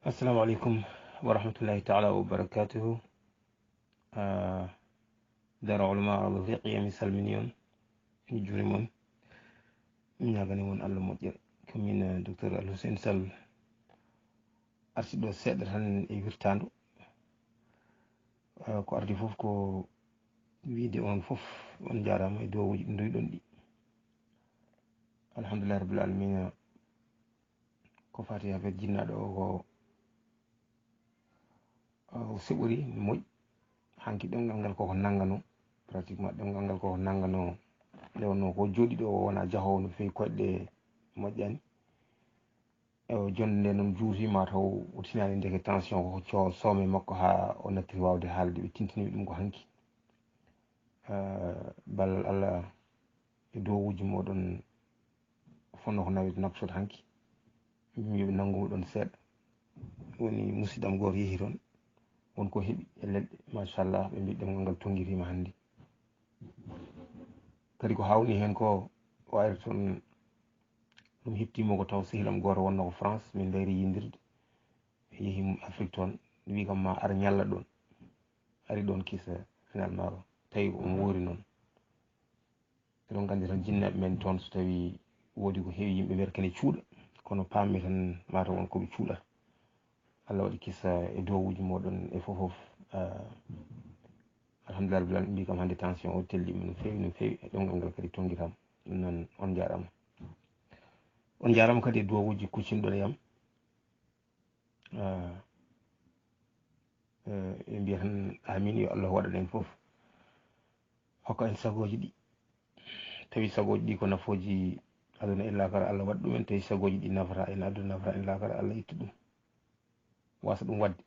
السلام عليكم ورحمة الله تعالى وبركاته. دار علماء عرب الفقه مسلمين نجرمون من يغنيون الله مدير كمين دكتور الحسين سال أرسل سيد هن يفرتانو ko ardi fof ko wiide on fof on jarama e dowuji ɗi doyɗon ɗi alhamdulillah rabbil alamin ko fati hafed jinnaɗo o ko seɓori moƴƴi hanki ɗemgal ngal koko nangano pratiquement ɗemgal ngal koko nangano nde wonno ko jooɗi ɗo wona jahowo no fewi koyɗe moƴƴani e jonde nde noon juutima taw utinani ndeke tension koko co soome makko ha o nattiri wawde haalde ɓe tintinimi ɗum ko hanki ballal allah e dowuji moɗon fonno ko nawi nafsot hanki yimɓe nangumi ɗon seeɗa woni musidɗam goto yeehi toon wonko heeɓi e leɗɗe machallah ɓe mbi ɗemgal ngal tonguirima hannde kadi ko hawni hen ko wayre toon ɗum heptimo ko taw sehilam goto wonno ko France min dayri yindirde yeehi Afrique toon wi kam ma ar ñalla ɗon ari ɗon kisa finalement tawi omo woori noon eɗon gandi tan jinnaɓe men toon so tawi woodi ko heewi yimɓe werkene cuuɗa kono pammi tan mataw won koɓe cuuɗata Allah waɗi kissa e dowuji moɗon e fofof alhamdulillah rabbil alamin mbi kam hannde tension o tellima no fewi e ɗemgal ngal kadi tonguitama ɗum noon on jarama kadi e dowuji kuccinɗon e yam ɓe mbiya tan amin yo Allah waɗan en fof hokka en sagoji ɗi tawi sagoji ɗi ko nafoji aduna e lakara Allah waɗa ɗumen tawi sagoji ɗi nafata en aduna nafata en lakara Allah itta ɗum wasa ɗum wadde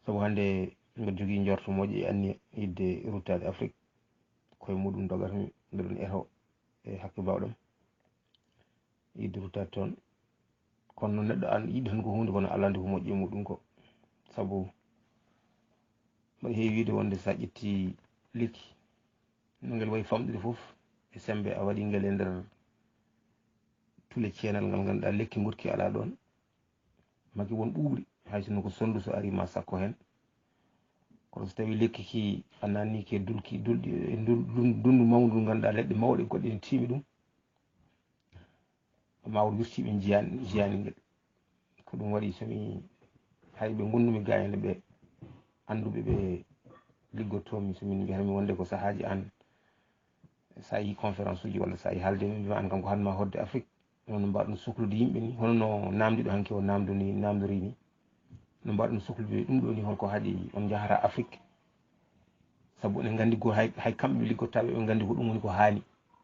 sabu hannde mbeɗa jogui jorto moƴƴi e anniya yidde ruttade Afrique koye muɗum dogatmi mbeɗon eto e hakke bawɗam yidde ruttade toon kono noon neɗɗo an yiɗi tan ko hunde kono Allah andi ko moƴƴi e muɗum ko sabu mbaɗa heewi wiide wonde sa ƴetti lekki no ngel wayi famɗude fof e sembe a waɗi ngel e nder tule ceenal ngal ganduɗa lekki gurki ala ɗon maki won ɓuuri hay sinno ko sondu so ari ma sakko hen kono so tawi lekki ki a nanni ke dulki dulɗi e dundu mawdu ganduɗa leɗɗe mawɗe goɗɗe ne tiimi ɗum mawɗo wirtiɓe jiyani ngel ko ɗum waɗi somi hay ɓe gondumi gayande ɓe anduɓe ɓe liggottomi somin mbiyatami wonde ko sahaji an sa yi conférence uji walla sa yi haalde mi mbima an kam ko hanma hodde Afrique nono mbaɗum suklude yimɓe ni hono no namdiɗo hanki o namdori ni no mbaɗum suklude ɗum ɗo ni holko haaɗi on jahata Afrique sabu enen gandi go hay kamɓe ɓe liggottaɓe ɓe gandi ko ɗum woni ko haani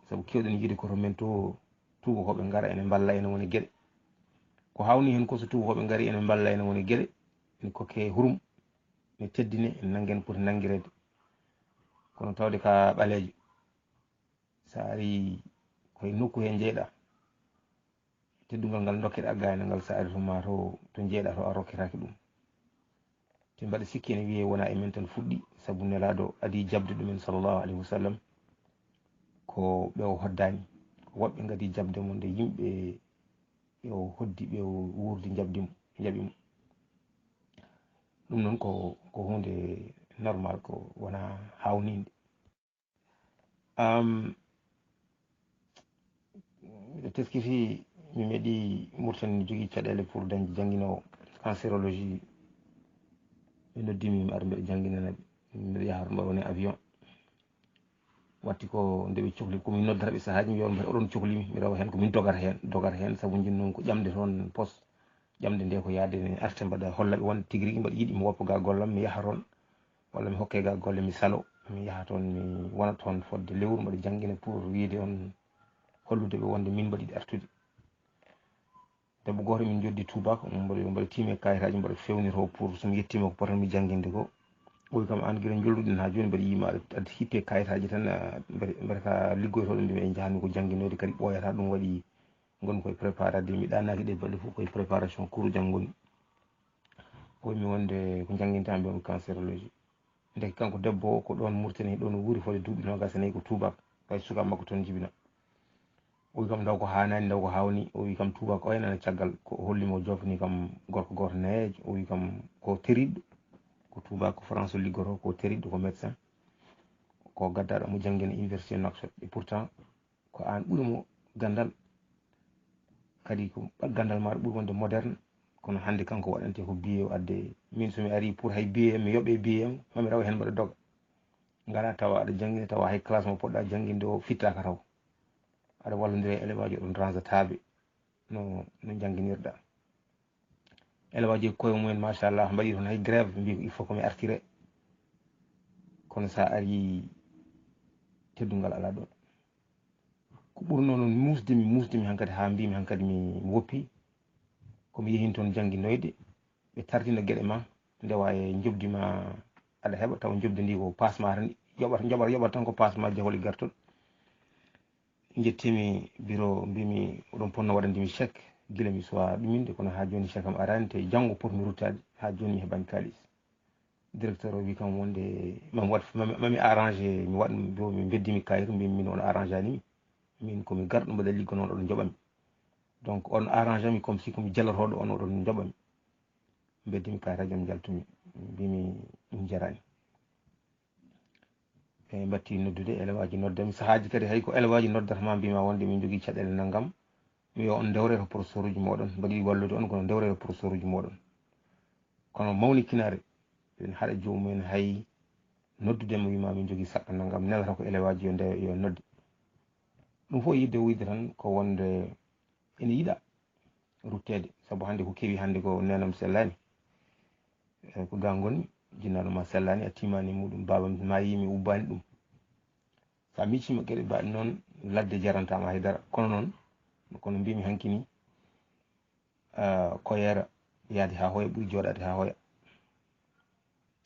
sabu kewɗen yiide koto men to tubakoɓe gara ene balla ene woni gueɗe ko hawni hen ko so tubakoɓe gari ene balla ene woni gueɗe ene kokke hurum ne teddine en nanguen poti nanguirede kono tawde ka ɓalejo sa ari koye nokku he jeeɗa teddugal ngal dokkeɗa gayna ngal sa ari to ma to jeeɗa to a rokketake ɗum te mbaɗa sikki ene wiye wona e men tan fuɗɗi sabu nelaɗo adi jabde ɗumen sallllahu alayhi wa sallam ko ɓe o hoddani woɓɓe gadi jabde mo nde yimɓe yo hoddi ɓe wurdi jaaɓimo ɗum noon ko hunde normal ko wona hawnide ɓe teskiti mi meeɗi Mauritanie jogui caɗele pour dañde jangguinowo cancérologie ɓe noddimi mi ara mbeɗa jangguinanaɓe mbeɗa yaha to mbaɗa woni avion watti ko ndeɓe cohli komin noddataɓe sahaji mi wiya on oɗon cohlimi mi rawa hen komin dogata hen saabu jinnon ko ƴamde toon poste ƴamde nde ko yaade ne arte mbaɗa hollaɓe wonde tigui rigui mbaɗa yiiɗi mi woppa ga gollam mi yaha toon walla mi hokke ga golle mi salo mi yaha toon mi wona toon fodde lewru mbaɗa jangguina pour wiide on holludeɓe wonde min mbaɗiɗi artude debbo goto min joddi tubak mbaɗa tiime kayitaji mbaɗa fewnito pour somi yettima ko potanmi jangguinde ko o wi kam an guila jolluɗen ha joni mbaɗa yima aɗa hippe kayitaji tan mbaɗa ka liggoytoɗo nde en jahanmi ko jangguinode kadi ɓooyata ɗum waɗi gonmi koye préparade mi ɗannaki ɗe balɗe fof koye préparation cours janggoni o wimi wonde ko jangguintami mbiyami cancérologie ndeke kanko debbo o ko ɗon Mauritanie ɗon o wuuri fode duuɓi 29 ko tubak way suka makko toon jibina o wi kam ndaw ko hanani ndaw ko hawni o wi kam tubako o henana caggal ko hollimo jofni kam gorko goto neejo o wi kam ko teriɗɗo ko tubako France o liggoto ko teriɗɗo ko médecin ko gaddaɗo mo janggina université Nouakchott et pourtant ko an ɓuurimo gandal kadi ko gandal maɗa ɓuuri wonde moderne kono hande kanko waɗante ko billet o adde min somi ari pour hay billet mi yoɓe billet am mami raw hen mbaɗa doga ngala tawa aɗa janggina tawa hay classe mo poɗɗa jangginde o fittaka taw aɗa wallodira e élève aji oɗon range taaɓe no jangguinirɗa élève aji koye mumen machallah mbaɗi toon hay grève mbi ko il faut komi artire kono sa ari teddungal ala ɗon ko ɓurno noon musdimi hankkadi ha mbimi hankkadi mi woppi komi yehin toon jangguinoyde ɓe tardina gueɗe ma ndewa e jobdi ma aɗa heeɓa taw jobdi ndi ko pasma tan yoɓat tan ko pasma jahol e gartol jettimi bureau mbimi oɗon ponno waɗandimi chèque guila mi suwa ɗuminde kono ha joni chèque am arani te janggo potmi ruttade ha joni mi heɓani kalis directeur o wi kam wonde mami arrangé mi waɗ mi beddimi kayiru mbimi min on arrangé animi min komi garɗo mbaɗa liggo noon oɗon joɓami donc on arrangé mi comme si komi jallotoɗo on oɗon joɓami beddimi kayitaji jam jaltumi mbimi ɗum jarani e batti noddude élève aji noddami sahaji kadi hay ko élève aji noddatama mbima wonde min jogui caɗele naggam mi yo on dewre to professeur uji moɗon mbaɗi wallude on kono dewre to professeur uji moɗon kono mawni kinare en haɗa jomumen hay noddudema wima min jogui saɗɗa naggam nelata ko élève aji yo nodde ɗum fof yidde wuyde tan ko wonde ene yiiɗa ruttede saabu hande ko kewi hande ko nenam sellani ko ga gonmi jinnaɗo ma sellani a timani muɗum babam ma yimi ubbani ɗum sa miccima gueɗe mbaɗe noon ladde jarantama haydara kono mbimi hankini koyera yaade ha hoya ɓuuri joɗade ha hoya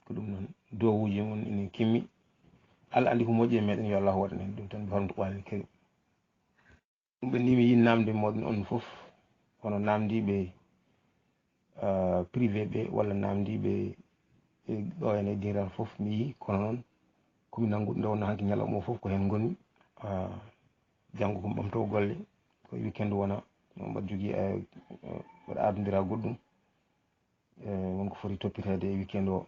ko ɗum noon dowuji mon ina kimmi Allah andi ko moƴƴi e meɗen yo Allah waɗan hen ɗum tan barmto ɓaali karim ɗum ɓe ndimi yin namde moɗon on foof kono namdiɓe privé ɓe walla namdiɓe ɗo ene diral foof mi yi kono noon komi nannguɗo nde wonno hanki ñalawma o foof ko hen gonmi janggo komi ɓamto golle ko weekend wona mbaɗa jogui mbaɗa ardodira goɗɗum wonko foti toppitede e weekend o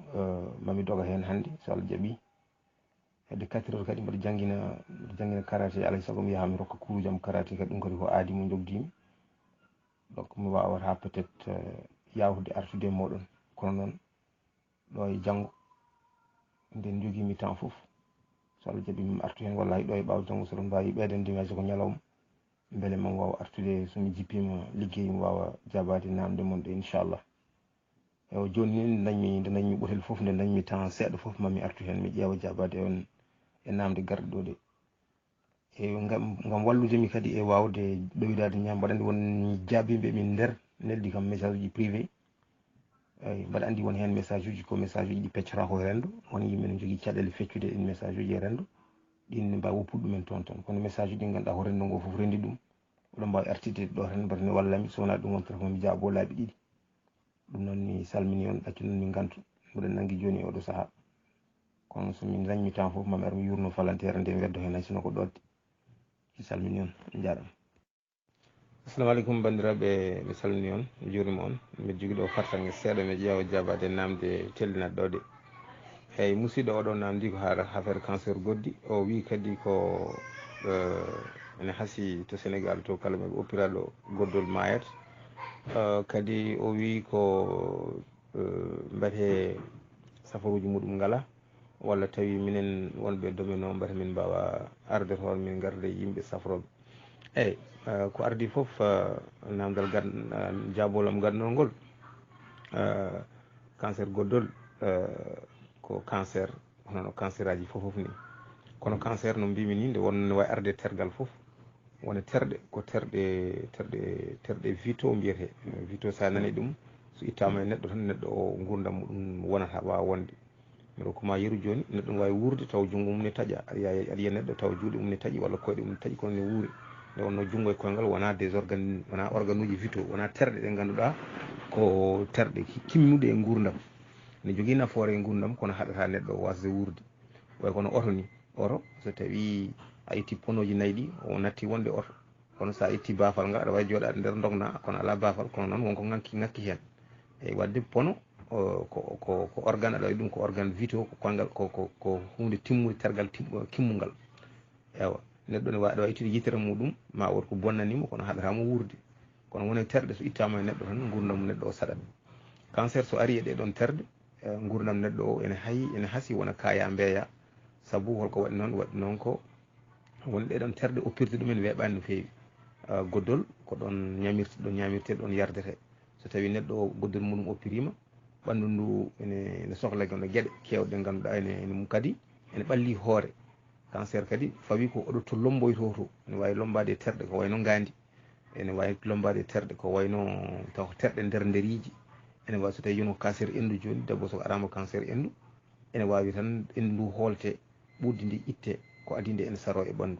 mami doga hen hande so Allah jaaɓi hedde 4 heures kadi mbaɗa jangguina karaté alay saago mi yaha mi rokka cours jam karaté kadi ɗum kadi ko aadi mo jogdimi donc mi wawat ha peut être yawtude artude e moɗon kono noon ɗo e janggo nden joguimi temps foof so Allah jaaɓi mi artu hen walla hay ɗo e ɓaw janggo soɗon mbawi ɓeydandemi hayso ko ñalawma beele mami wawa artude somi jippima ligguey mi wawa jabade namde mon ɗe inchallah ewo joni ni nde dañmi ɓotel foof nde dañmi temps seeɗa foof mami artu hen mi ƴeewa jabade on e namde garɗe ɗo ɗe e gam walludemi kadi e wawde ɗoydade ñam mbaɗa andi won jaabiɓe min nder neldi kam message uji privé eyyi mbaɗa andi won hen message uji ko message uji ɗi peccata ko rendo won yimɓe ne jogui caɗele feccude ɗin message uji e rendo ɗin ne mbawi woppude ɗumen toon kono message uji ɗi ganduɗa ko rendo ngo foof rendi ɗum oɗon mbawi artide ɗo tan mbaɗa ne wallami so wona ɗum wonta komi jaabo laabi ɗiɗi ɗum noon mi salmini on ɗaccu noon min gantu mbiɗen nanggui joni oɗo saaha kono somin dañmi temps foof mami ar mi yurno falantere nde weddo hen hay sino ko ɗodde mi salmini on jaarama assalamu aleykum bandiraɓe mi salmini on mi juurima on mbiɗa jogui ɗo fartange seeɗa mi ƴeewa jabade namde tellinaɗe ɗo de eyyi musidɗo oɗo namdi ko haala affaire cancer goddi o wi kadi ko ene haasi to Sénégal to kala meɓe oppiraɗo goddol mayat kadi o wi ko mbate safaruji muɗum ngala walla tawi minen wonɓe domaine o mbata min mbawa arde toon min garda yimɓe safroɓe eyyi ko ardi foof namdal jabolam gadnol ngol cancer goddol ko cancer hono cancer aji foof ni kono cancer no mbimi ni nde wonno ne wawi arde tergal foof wona terɗe ko terɗe vito mbiyete vito sa nani ɗum so ittama e neɗɗo tan neɗɗo o gurdam muɗum wonata wawa wonde mbiɗa koma yeru joni neɗɗo ne wawi wurde taw junggo mum ne taaƴa aɗa yiya neɗɗo taw juuɗe mum ne taaƴi walla koyɗe mum ne taaƴi kono ne wuuri nde wonno junggo e koyngal wona des organes wona organe uji vito wona terɗe ɗe ganduɗa ko terɗe kimnuɗe e gurdam ne jogui nafoore e gurdam kono haɗata neɗɗo o wasde wurde way kono oto ni oto so tawi a itti ponoji nayyi ɗi o natti wonde oto kono sa itti bafal ngal aɗa wawi jooɗade nder dogna kono ala bafal kono noon wonko ngakki hen eyi wadde pono ko organe aɗa wawi ɗum ko organe vitaux ko kongal ko hunde timmude tergal kimmugal ewa neɗɗo ne aɗa wawi ittude yitere muɗum ma wot ko bonnanimo kono haɗatamo wurde kono woni terɗe so ittama e neɗɗo tan gurdam neɗɗo o saɗat cancer so ari e ɗeɗon terɗe gurdam neɗɗo o ene haasi wona kaya mbeeya saabu holko waɗi noon ko woni ɗeɗon terɗe oppirde ɗumen weeɓani no feewi goddol ko ɗon ñamirte ɗon yardete so tawi neɗɗo o goddol muɗum oppirima ɓandu ndu ene sohla gono gueɗe kewɗe ɗe ganduɗa ene mum kadi ene ɓalli hoore cancer kadi fawi ko oɗo to lomboyto to ene wawi lombade e terɗe ko wayno gandi ene wawi lombade e terɗe ko wayno taw terɗe nder nderiji ene wawi so tawi yoni ko cancer endu joni debbo so arama cancer endu ene wawi tan endu ndu hoolte ɓurde ndi itte ko adi nde ene saro e ɓandu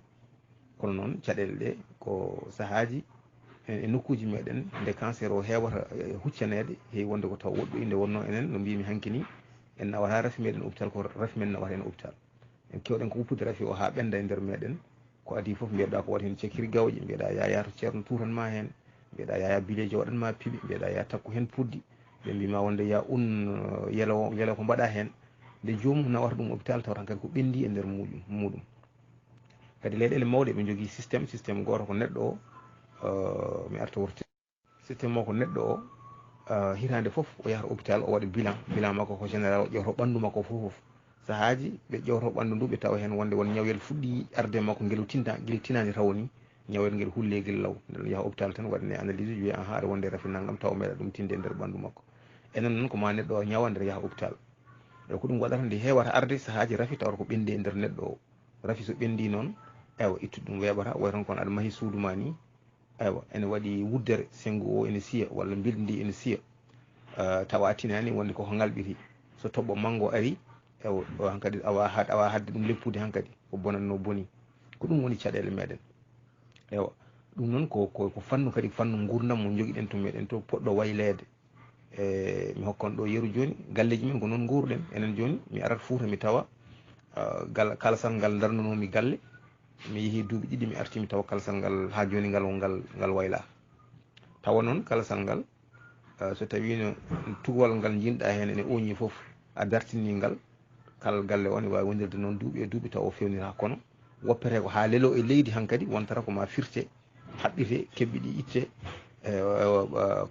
kono noon caɗele ɗe ko sahaji e nokkuji meɗen nde cancer o hewata huccanede heewi wonde ko taw woɗɗoyi nde wonno enen no mbimi hanki ni en nawata rafi meɗen hôpital ko rafi men nawata en hôpital en kewɗen ko wuppude rafi o ha ɓenda e nder meɗen ko adi foof mbiyeɗa ko waɗi hen cekkiri gawƴe mbiyeɗa yaya to ceerno tutanma hen mbiyeɗa yaya bilejo waɗanma piiɓe mbiyeɗa ya takku hen puddi ɓe mbima wonde ya yelo ko mbaɗa hen nde jomum nawata ɗum hôpital tawatan kadi ko ɓendi e nder muɗum kadi leyɗele mawɗe ɓe jogui systéme goto ko neɗɗo o mi arta wurti systéme o ko neɗɗo o hitande foof o yahata hôpital o waɗa bilan makko ko général o ƴewto ɓandu makko foof sahaji ɓe ƴewto ɓandu ndu ɓe tawa hen wonde won ñawel fuɗɗi arde makko guel tinani rawni ñawel nguel hulle guel law nde yaha hôpital tan waɗane analyse uji wiye aɗa wonde rafi naggam tawa meeɗa ɗum tinde e nder ɓandu makko enen noon ko ma neɗɗo o ñawa nder yaha hôpital e ko ɗum waɗata nde hewata arde sahaji rafi tawata ko ɓendi e nder neɗɗo o rafi so ɓendi noon ewa ittude ɗum weeɓata way tan kono aɗa maahi suudu ma ni ewa ene waɗi wuddere sengu o ene siya walla bildi ndi ene siya tawa tinani wonde koko ngalɓiri so tobɓo manggo ari ewa hankkadi awa hadde ɗum leppude hankkadi ko bonatno boni ko ɗum woni caɗele meɗen ewa ɗum noon ko fannu kadi fannu gurdam mo joguiɗen to meɗen to poɗɗo waylede mi hokkon ɗo yeru joni galleji men ko noon guurɗen enen joni mi arat Fouta mi tawa kalsal ngal darnunomi galle mi yeehi duuɓi ɗiɗi mi arti mi tawa kalsal ngal ha joni ngal wayla tawa noon kalsal ngal so tawino tugol ngal jinɗa hen ene oñi foof a dartini ngal kala galle o ne wawi wondirde noon duuɓi e duuɓi taw o fewnira kono woppete ko ha leelo e leydi hankkadi wontata ko ma firte haɓɓite kebbi ɗi itte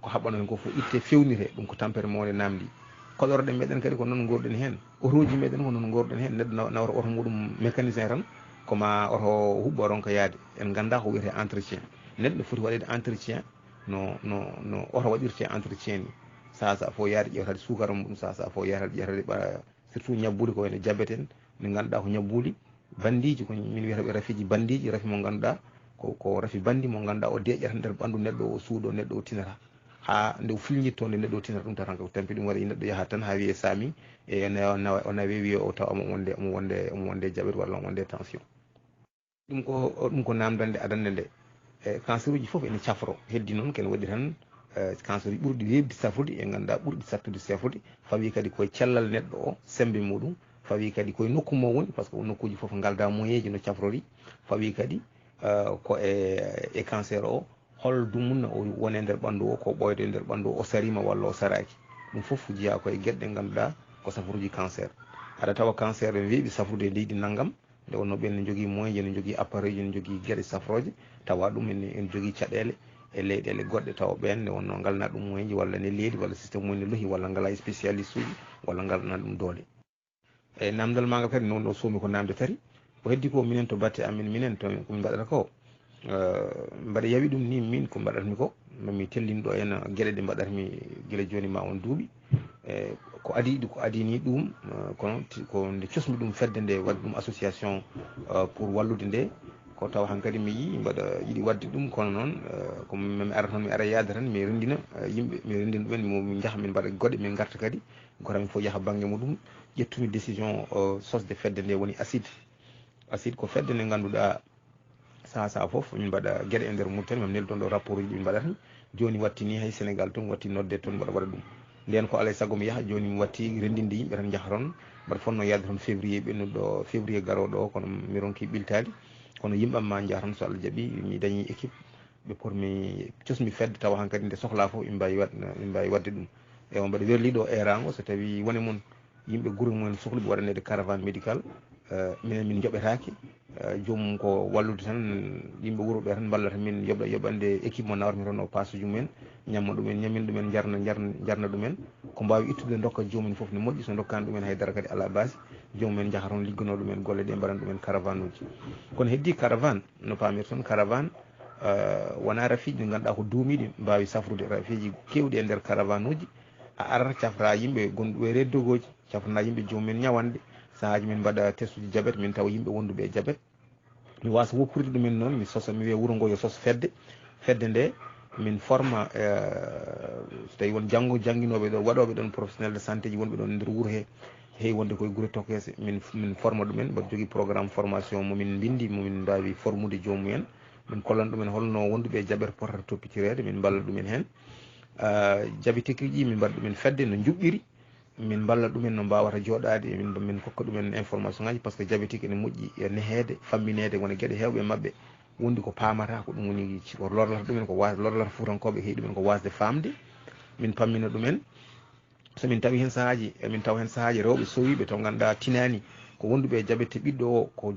ko haɓɓano hen ko fof itte fewnire ɗum ko tampere mawde namdi koɗorɗe meɗen kadi ko noon gurɗen hen otoji meɗen ko noon gurɗen hen neɗɗo nawata oto muɗum mécanicien tan koma oto huɓɓo oɗon ko yaade en ganda ko wiyete entretien neɗɗo foti waɗede entretien no oto waɗirte entretien ni sasa fo yaade ƴewtade sukara muɗum sasa fo ƴewtade surtout ñabbude ko wayno diabète en min ganduɗa ko ñabbuli bandiji ko min wiyataɓe rafiji bandiji rafi mo ganduɗa ko rafi bandi mo ganduɗa o deƴƴata nder ɓandu neɗɗo o suuɗo neɗɗo o tinata ha nde o filñitto nde neɗɗo o tinata ɗum tatan ko tampi ɗum waɗi neɗɗo yaha tan ha wiye sami e o nawe wiye o tawa omo wonde diabète walla omo wonde tension ɗum ko namdande adande nde cancer uji foof ene cafro heddi noon kene waɗi tan cancer uji ɓurɗi webde safrude e ganduɗa ɓurɗi sattude safrude fawi kadi koye cellal neɗɗo o sembe muɗum fawi kadi koye nokku mo woni par ce que nokkuji foof galda moyen ji no cafrori fawi kadi ko e cancer o hol dumunna o wone nder ɓandu o ko ɓoyde nder ɓandu o sarima walla o saraki ɗum foof jiiya koye gueɗe ɗe ganduɗa ko safruji cancer aɗa tawa cancer ne weeɓi safrude e leydi naggam nde wonno ɓen ne jogui moyen ji ne jogui appareil ji ne jogui gueɗe safroje tawa ɗum ene jogui caɗele e leyɗele goɗɗe tawa ɓen nde wonno galna ɗum moyen ji walla ne leeli walla systéme mumen ne loohi walla ngala spécialiste uji walla galna ɗum doole eyyi namdal magal kadi noon ɗo somi ko namde tati ko heddi ko minen to batte amen minen to komin mbaɗata ko mbaɗa yawi ɗum ni min ko mbaɗatmi ko mami tellini ɗo henna gueɗe ɗe mbaɗatmi guila joni ma on duuɓi ko adini ɗum kono ko nde cosmi ɗum fedde nde waɗi ɗum association pour wallude nde ko taw hankkadi mi yii mbaɗa yiɗi wadde ɗum kono noon ko mi ara tan mi ara yaade tan mi rendina yimɓe mi rendina ɗumen min jaaha min mbaɗa goɗɗe min garta kadi gorami fof yaaha banggue muɗum ƴettumi décision sosde fedde nde woni acide ko fedde nde ganduɗa saha foof min mbaɗa gueɗe e nder Mauritanie mami neldo ɗo rapport uji ɗi min mbaɗata joni watti ni hay Sénégal toon watti nodde toon mbaɗa waɗa ɗum nden ko alay saago mi yaaha joni mi watti rendinde yimɓe tan jaaha toon mbaɗa fonno yaade toon février ɓennuɗo février garoɗo o kono mi ronki ɓiltade kono yimɓam ma jaa tan so Allah jaaɓi mi dañi équipe ɓe pormi cosmi fedde tawa hankkadi nde sohla fof min mbawi wadde ɗum ewa mbaɗa werliɗo erango so tawi woni moon yimɓe guure mumen sohluɓe waɗanede caravane médical minen min joɓetaki joomum ko wallude tan yimɓe wuuro ɓe tan ballata min yoɓande équipe mo nawrmi toon o pasuji mumen ñamma ɗumen ñamin ɗumen jarna ɗumen ko mbawi ittude dokka joomum foof ne moƴƴi so dokkani ɗumen haydara kadi ala base joomumen jaaha toon liggano ɗumen golle ɗe mbaɗana ɗumen caravane uji kono heddi caravane no pamir toon caravane wona rafiji ɗi ganduɗa ko duumiɗi mbawi safrude rafiji kewɗi e nder caravane uji a arata cafra yimɓe gonɗuɓe reddogoji cafrana yimɓe joomumen ñawande sahaji min mbaɗa test uji diabète min tawa yimɓe wonduɓe e diabète mi wasa woppurde ɗumen noon mi sosa mi wiya wuuro ngo yo sos fedde nde min forma so tawi won jangguinoɓe ɗo waɗoɓe ɗon professionnel de santé ji wonɓe ɗon nder wuuro he heewi wonde koye guure tokese min forma ɗumen mbaɗa jogui programme formation momin bindi momin mbawi formude joomumen min kollan ɗumen holno wonduɓe diabète potata toppitirede min balla ɗumen hen diabétique ji min mbaɗa ɗumen fedde no juɓɓiri min balla ɗumen no mbawata joɗade min kokka ɗumen information ngaji par ce que diabétique ene moƴƴi e nehede famminede wona gueɗe hewɓe mabɓe wondi ko pamata ko ɗum woni ko lorlata ɗumen ko lorlata fuutankoɓe heewi ɗumen ko wasde famde min pammina ɗumen somin tawi hen sahaji min tawa hen sahaji rewɓe sowiɓe to ganduɗa tinani ko wonduɓe diabète ɓiɗɗo o ko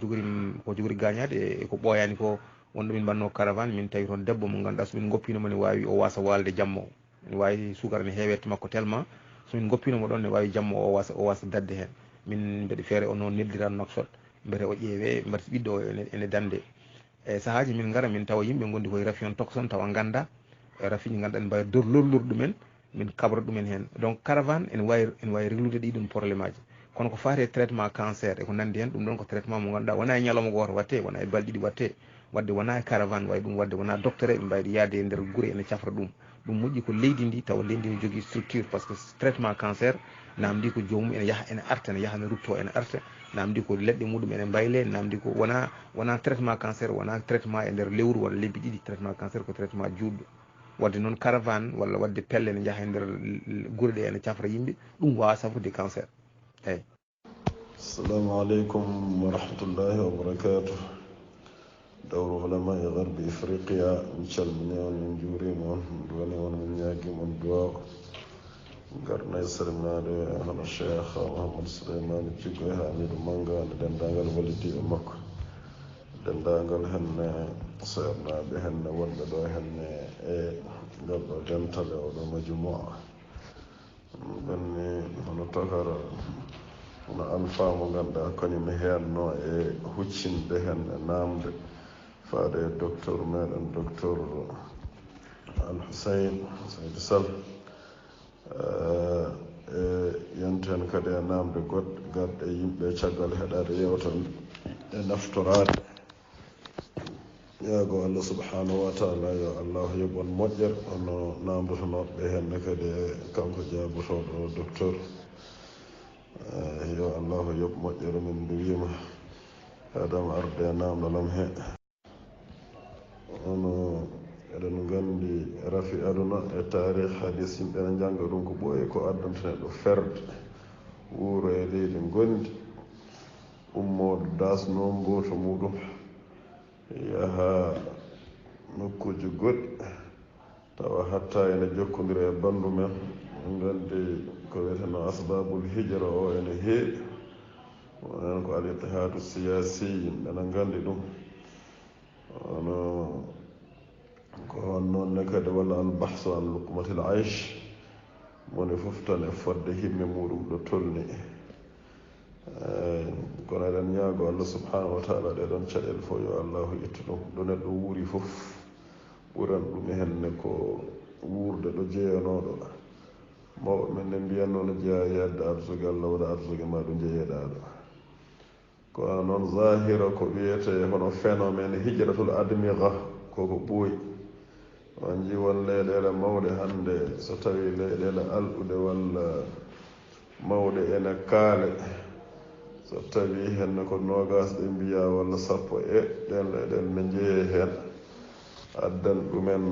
jogori gañade e ko ɓooyani ko wonɗo min mbanno caravane min tawi toon debbo mo ganduɗa somin goppinoma ne wawi o wasa walde jamma o ne wawi sukara ne heewete makko tellement somin goppinoma ɗon ne wawi jamma o wasa dadde hen min mbeɗa feere o noon neldiran noksot mbete o ƴeewe mbarti ɓiɗɗo o ene dande e sahaji min gara min tawa yimɓe gondi koye rafi on tokson tawa ganda e rafiji ganduɗa ne mbawi lorlur ɗumen min kabra ɗumen hen donc caravane ene wawi réglude ɗiɗon probléme aji kono ko fate traitement cancer e ko nandi hen ɗum ɗon ko traitement mo ganduɗa wona e ñalawma goto watte wona e balɗe ɗiɗi watte wadde wona e caravane wawi ɗum wadde wona docteur eɓe mbayde yaade e nder guure ene cafra ɗum moƴƴi ko leydi ndi tawa leydi ndi ne jogui structure par ce que traitement cancer namdi ko joomum ene yaaha ene arta ene yaaha ne rutto ene arta namdi ko leɗɗe muɗum ene mbayle namdi ko wona traitement cancer wona traitement e nder lewru walla lebbi ɗiɗi traitement cancer ko traitement juɗɗo wadde noon caravane walla wadde pelle ne jaaha e nder guure ɗe ene cafra yimɓe ɗum wawa safrude cancer eyyi assalamu aleykum wa rahmatullahi wa barakatuh dawru ulama e garbi ifriqiya min calmini on min juurima on duwani on min ñaguima on duwaw garna e salminade hono cheikh mouhamadou souleymane djigo e hamidou manga nde dendagal wallidiɓe makko dendagal henne seernaɓe henne wonɓe ɗo henne e ngal ɗo dentale oɗo majumua ɓenni hono tokara hono alpha mo ganduɗa kañum henno e huccinde henne namde faade docteur meɗen docteur Al-Hussein Saydou Sall e yenten kadi e namde goɗɗe garɗe yimɓe caggal heɗade yewtan e naftorade yaago Allah subhanahu wa taala yo Allah yoɓon moƴƴere hono namdotonoɓe henne kadi e kanko jaabotoɗo docteur yo Allah yoɓ moƴƴere min mbiwima haadama arde e namdolam he ono eɗen gandi rafi aduna e tarih hadis yimɓe ne jangga ɗum ko ɓooyi ko addanta neɗɗo ferde wuuro e leydi gondi ummoɗo dasno mboto muɗum yaha nokkuji goɗɗi tawa hatta ene jokkodira e bandu men gandi ko wiyeteno asbabul hijra o ene heewi wonen ko al ittihadu siyasi yimɓe ne gandi ɗum ono ko on noonne kadi walla albahsu an luqmatil aish moni fof tan e fodde himme muɗum ɗo tolni kono eɗen ñaago Allah subhanahu wa taala ɗeɗon caɗele fof yo allahu ittu ɗum ɗo neɗɗo wuuri fof ɓuran ɗum henne ko wuurde ɗo jeeyanoɗo mawɓe men ne mbiyanno no jeeya yedde arsugue Allah waɗa arsugue ma ɗo jeeyeɗaɗo kono noon zahira ko wiyete hono phénoméne hijratul admiga koko ɓooyi on ji won leyɗele mawɗe hannde so tawi leyɗele alɗuɗe walla mawɗe ene kaale so tawi henne ko nogas ɗe mbiya walla sappo e ɗen leyɗele ne jeeye heen addan ɗumen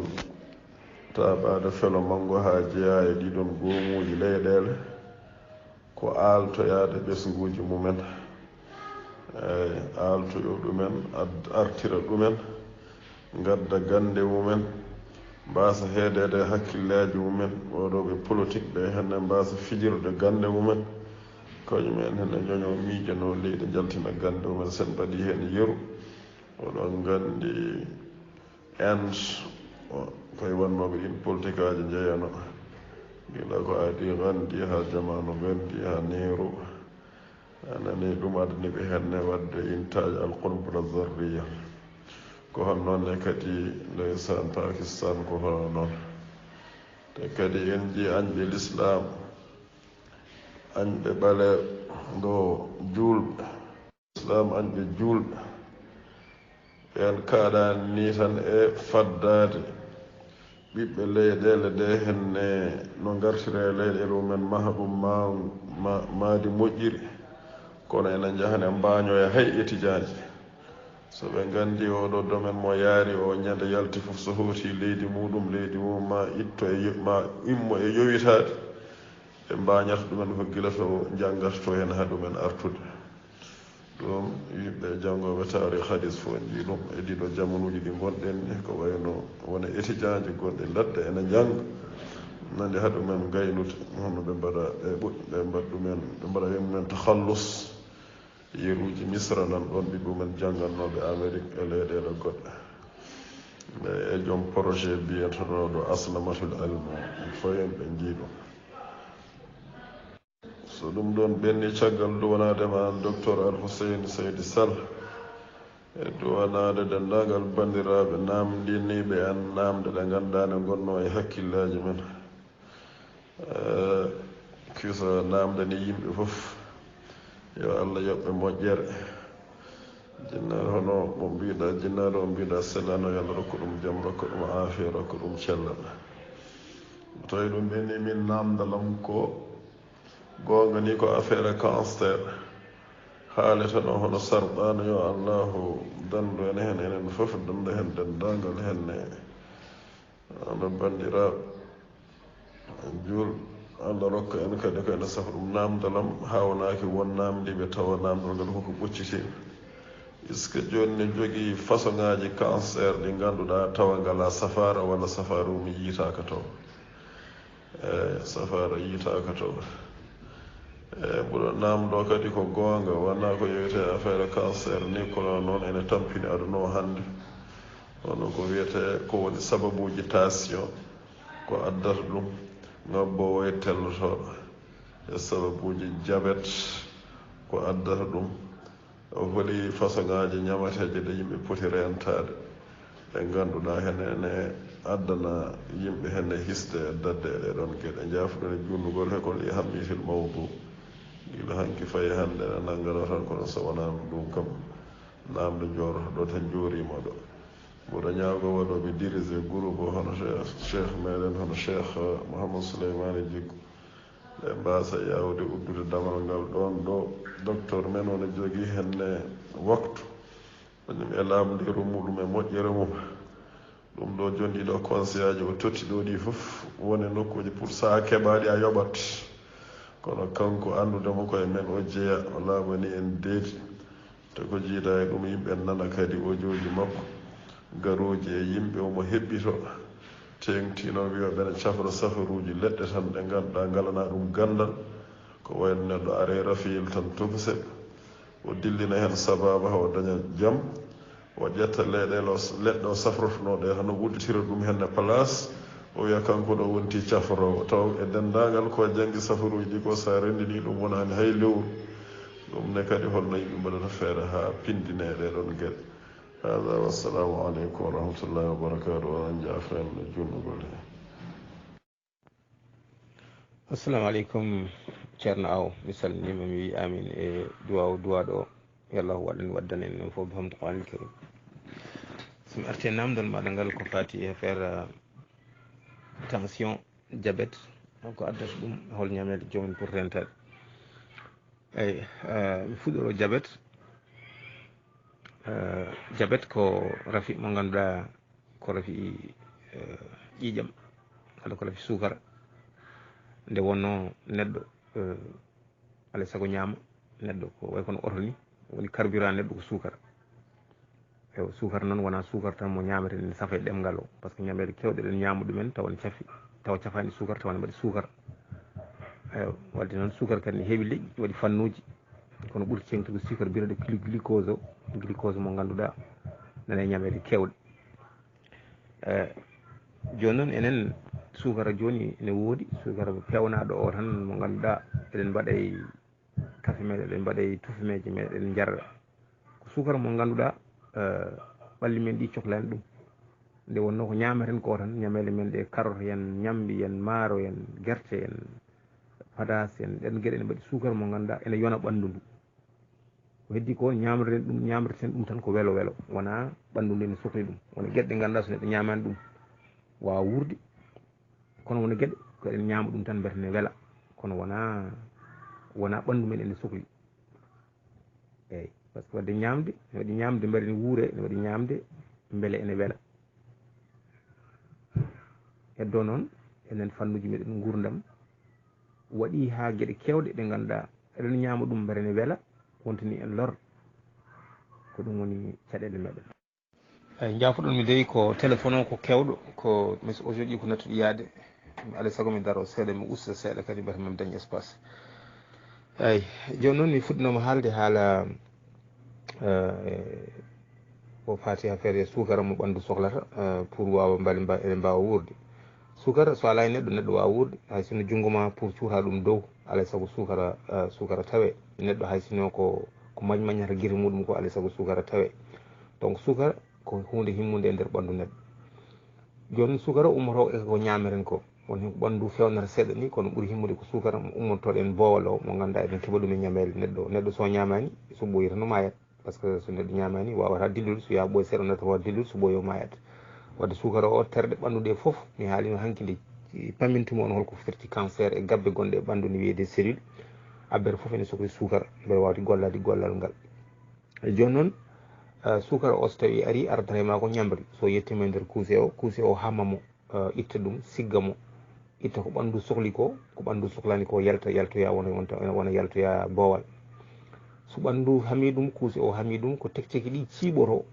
taɓade felo mango ha jeeya e ɗiɗon goomuji leyɗele ko aaltoyade ɓesguji mumen aaltoyo ɗumen artira ɗumen gadda gande mumen mbasa heedede hakkillaji mumen oɗo ɓe politique ɓe henne mbasa fijirde gande mumen kañumen henne ñoño miijano leydi jaltina gande mumen sen mbaɗi hen yeru oɗon gandi end koye wannoɓe ɗin politique aji jeeyano gila ko adi gandi ha jamanu gandi ha neeru anani ɗum addani ɓe henne wadde intaji alqunbula zarriya ko hon noonne kadi ndeysan Pakistan ko hono noon te kadi en ji añɓe l'islam añɓe ɓale ngo julɓe islam añɓe julɓe ɓen kaaɗani ni tan e faddade ɓiɓɓe leyɗele ɗe henne no gartire leyɗele mumen maha ɗum maadi moƴƴiri kono ene jahane mbañoya hay étudiaji so ɓe gandi oɗo domaine mo yaari o ñande yalti fof so hooti leydi muɗum ma itto ma immo e yowitade ɓe mbañata ɗumen ko gila to janggata to hen ha ɗumen artude ɗum yimɓe janngoɓe taari hadis fo en mbi ɗum e ɗiɗo jamanuji ɗi gonɗen ni ko wayno wona étudiant ji gonɗe ladde ene janga nande ha ɗumen gaynude hono ɓe mbaɗa ɓe ɓuɗɗi ɓe mbaɗa ɗumen ɓe mbaɗa yemumen tahallus yeruji misra nan ɗon ɓiɓɓe mumen janggannoɓe amérique e leyɗele goɗɗe e joom projet mbiyetoɗo aslamatul almu foyen ɓe jiiɗum so ɗum ɗon ɓenni caggal duwanadema an docteur Alhussein Seydi Sall e duwanade dendagal bandiraɓe namdiniɓe an namde ɗe gandane gonno e hakkillaji men kisa namdani yimɓe fof yo Allah yoɓɓe moƴƴere jinnaɗo hono mo mbiɗa jinnaɗo o mbiɗa sellano yo Allah rokku ɗum jaam rokku ɗum afiya rokku ɗum cellal tawi ɗum ɓenni min namdalam ko gonga ni ko affaire cancer haalata no hono sarɗano yo allahu dandu en hen enen fof danda hen dendagal henne ano bandiraɓe juul Allah rokka en kadi ko ene safa ɗum namdalam hawnaki won namdiɓe tawa namdal ngal koko ɓocciti puisque joni ne jogui façon ngaji cancer ɗi ganduɗa tawa ngala safara walla safara umi yiitaka taw safara yiitaka taw ɓuɗo namdo kadi ko gonga wona ko wiyete affaire cancer ni kono noon ene tampini aduna o hande hono ko wiyete ko woni sababuji tension ko addata ɗum ngabbowo e tellotoɗo e sababuji diabète ko addata ɗum o holi façon ngaji ñamateje ɗe yimɓe poti rentade ɗe ganduɗa henene addana yimɓe henne hisde e dadde e ɗeɗon gueɗe jafuɗen e jurnugol he kon li hammitil mawdu gila hanki fayi hande ne nanngano tan kono so wonano ɗum kam namde joroto ɗo tan jorima ɗo mboɗo ñaago waɗoɓe dirigé groupe o hono cheikh meɗen hono cheikh Mouhamadou Souleymane Djigo ɓe mbasa yawde uddude damal ngal ɗon ɗo docteur men wona jogui henne waktu ɗum e lamdiru muɗum e moƴƴere mum ɗum ɗo joni ɗiɗo conseil aji o totti ɗo ɗi foof woni nokkuji pour sa keɓaɗi a yoɓat kono kanko andudemo koye men o jeeya o laamani en deedi te ko jiida e ɗum yimɓe nana kadi audio makko garoji e yimɓe omo heɓɓito tengtino wiyoɓene cafra safaruji leɗɗe tan ɗe ganduɗa ngalana ɗum gandal ko wayno neɗɗo are rafiyel tan tokose o dillina hen sababa o daña jaam o ƴetta leɗɗe o safrotonoɗe tan o wudditira ɗum henne place o wiya kanko ɗo wonti cafrowo taw e dendagal ko janggi safaruji ɗi ko sa rendini ɗum wonani hay lewru ɗum ne kadi holno yimɓe mbaɗata feere ha pindine ɗeɗon gueɗe hada wassalamu aleykum wa rahmatullahi wa barakatuh oɗon jaafen jurnugol he assalamu aleykum ceerno aw mi salminima mi wi amin e duwaɗo yo allah waɗan waddan en noon fof bihamdo qur'anil karim somi arti namdal maɗa ngal ko fati e affaire tension diabète ko addata ɗum hol ñamede jomum pour rentade eyyi mi fuɗɗoro diabète ko rafi mo ganduɗa ko rafi ƴiƴam walla ko rafi sukara nde wonno neɗɗo alay saago ñaama neɗɗo ko way kono oto ni woni carburant neɗɗo ko sukara eyo sukara noon wona sukara tan mo ñamete ne safa e ɗemgal o par ce que ñamede kewɗe ɗen ñamu ɗumen tawa ne cafi tawa cafani sukara tawa ne mbaɗi sukara eyo wadde noon sukara kadi ne heewi leƴƴi waɗi fannuji kono ɓuuri cengtude sukara biyeteɗo glucose o glucose mo ganduɗa nana e ñamede kewɗe joni noon enen sukara joni ne woodi sukara pewnaɗo o tan mo ganduɗa eɗen mbaɗay kafe meɗen eɗen mbaɗay tufumeje meɗen jarra ko sukara mo ganduɗa ɓalli men ɗi cohlani ɗum nde wonno ko ñameten ko tan ñamele men ɗe carotte yen ñambi yen maaro yen guerte yen padas en ɗen gueɗe ene mbaɗi sukara mo ganduɗa ene yona ɓandu ndu ko heddi ko ñamreten ɗum tan ko welo welo wona ɓandu ndu ne sohli ɗum wona gueɗe ɗe ganduɗa so neɗɗo ñamani ɗum wawa wurde kono wona gueɗe ko eɗen ñama ɗum tan mbete ne weela kono wona ɓandu men ene sohli eyyi par ce que wadde ñamde ne waɗi ñamde mbaɗa ne wuure ne waɗi ñamde beele ene weela heddo noon enen fannuji meɗen gurdam waɗi ha gueɗe kewɗe ɗe ganduɗa eɗen ñama ɗum mbaɗa ne weela wontani en lor ko ɗum woni caɗele meɗen eyyi jafoɗon mi dewi ko téléphone o ko kewɗo ko mi o jooɗi ko nattuɗo yaade alay saago mi daro seeɗa mi usta seeɗa kadi mbiyata mami dañi espace eyyi joni noon mi fuɗɗinoma haalde haala ko fati affaire sukara mo ɓandu sohlata pour wawa mbali ene mbawa wurde sukara so ala e neɗɗo wawa wurde hay sinno junggo ma pour cuuta ɗum dow alay saago sukara tawe neɗɗo hay sinno ko mañata guite muɗum ko alay saago sukara tawe donc sukara ko hunde himmude e nder ɓandu neɗɗo joni sukara ummoto e ko ñameren ko woni ɓandu fewnata seeɗa ni kono ɓuuri himmude ko sukara ummotoɗen boowal o mo ganduɗa eɗen keeɓa ɗum e ñamele neɗɗo so ñamani so ɓooyi tan o mayat par ce que so neɗɗo ñamani wawata dillude so yaha ɓooya seeɗa nata wawa dillude so ɓooyi o mayat wadde sukara o terɗe ɓandu ɗe foof mi haalino hanki nde pammintimo on holko firti cancer e gabbe gonɗe e ɓandu ne wiyede cellule abbere foof ene sohli sukara mbeɗa wawde gollade gollal ngal joni noon sukara o so tawi ari ardata e ma ko ñamri so yettima e nder kuuse o hammamo itta ɗum sigga mo itta ko ɓandu sohli ko ɓandu sohlani ko yaltoya wona yaltoya boowal so ɓandu haami ɗum kuuse o haami ɗum ko tekteki ɗi ciiɓoto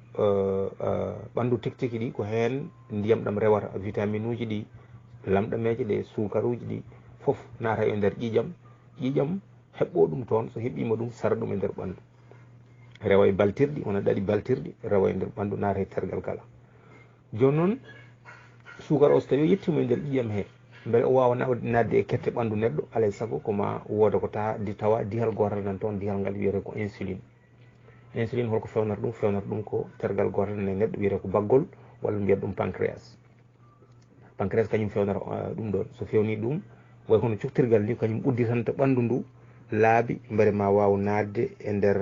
ɓandu tekteki ɗi ko hen ndiyam ɗam rewata vitamine uji ɗi lamɗameje ɗe sukaruji ɗi foof naata e nder ƴiƴam heɓɓo ɗum toon so heɓɓima ɗum sara ɗum e nder ɓandu rewa e baltirɗi wona ɗaɗi baltirɗi rewa e nder ɓandu naata e tergal kala joni noon sukara o so tawi yettima e nder ƴiƴam he beele o wawa nadde e kette ɓandu neɗɗo alay saago koma wooda ko tawa dihal gotal nan toon dihal ngal wiyete ko insuline holko fewnata ɗum ko tergal gotal ne neɗɗo wiyete ko baggol walla mbiyata ɗum pancréas kañum fewnata ɗum ɗon so fewni ɗum way hono cuktirgal ni kañum udditanta ɓandu ndu laabi mbare ma waw nadde e nder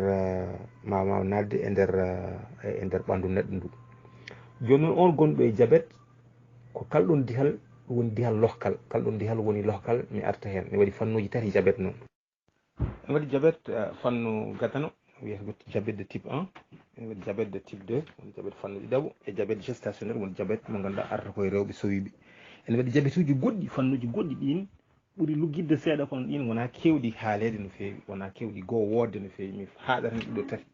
ɓandu neɗɗo ndu joni noon on gonɗo e diabète ko kalɗon dihal woni dihal lohkal kalɗon dihal woni lohkal mi arta hen ne waɗi fannuji tati diabète noon ene waɗi diabète fannu gadano wiyata diabète de type 1 ene waɗi diabète de type 2 woni diabète fannu ɗiɗaɓo e diabète gestationnel woni diabète mo ganduɗa arata koye rewɓe sowiɓe ene waɗi diabète uji goɗɗi fannuji goɗɗi ɗin ɓuuri luggidde seeɗa kono ɗin wona kewɗi haalede no fewi wona kewɗi goho wodde no fewi mi haɗatan ɗiɗo tati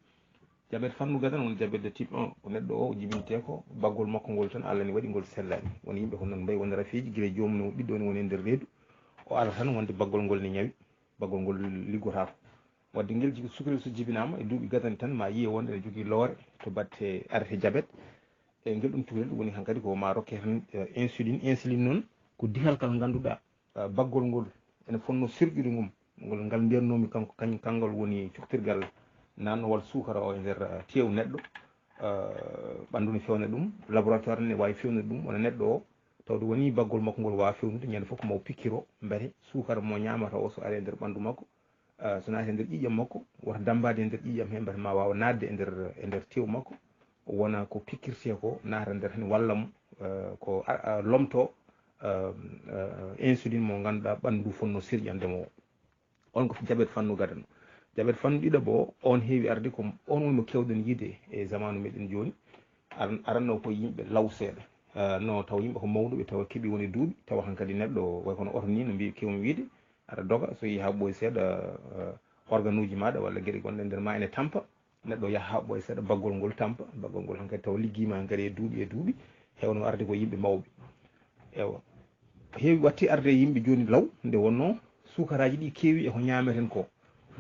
diabète fannu gadana woni diabète de type 1 ko neɗɗo o jibinte ko baggol makko ngol tan Allah ne waɗi ngol sellani woni yimɓe ko noon mbayi woni rafiji guila jomum ɓiɗɗo ne woni e nder reedu o ala tan wonde baggol ngol ne ñawi baggol ngol liggotako wadde guel sukari so jibinama e duuɓi gadani tan ma yiye wonde ne jogui loore to batte arrêté diabète e guel ɗum cukalel ɗum woni hankkadi ko ma rokke tan insuline noon ko dihal kal ganduɗa baggol ngol ene fonno sirƴude mum ngal mbiyannomi kanko kanngol woni cuktirgal nannowal sukara o e nder teew neɗɗo ɓandu ne fewna ɗum laboratoire ne wawi fewnude ɗum wona neɗɗo o tawde woni baggol makko ngol wawa fewnude ñande fof ko maw pikkiro mbete sukara mo ñamata o so ari e nder ɓandu makko so naati e nder ƴiƴam makko wota dambade e nder ƴiƴam he mbete ma wawa nadde e nder teew makko wona ko pikkirte ko naata nder hen walla mo ko lomto insuline mo ganduɗa ɓandu fonno sirƴandemo on ko diabète fannu gadano diabète fannu ɗiɗaɓo on heewi arde ko on woni mo kewɗen yiide e zamanu meɗen joni aranno ko yimɓe law seeɗa no taw yimɓe ko mawnuɓe tawa keeɓi woni duuɓi tawa hankkadi neɗɗo way kono oto ni no mbi kewmi wiide aɗa doga so yeehi ha ɓooyi seeɗa organe uji maɗa walla gueɗe gonɗe nder ma ene tampa neɗɗo yaha ha ɓoye seeɗa baggol ngol tampa baggol ngol hankkadi taw liggima hankkadi e duuɓi hewno arde ko yimɓe mawɓe ewa heewi watti arde yimɓe joni law nde wonno sukaraji ɗi keewi eko ñameten ko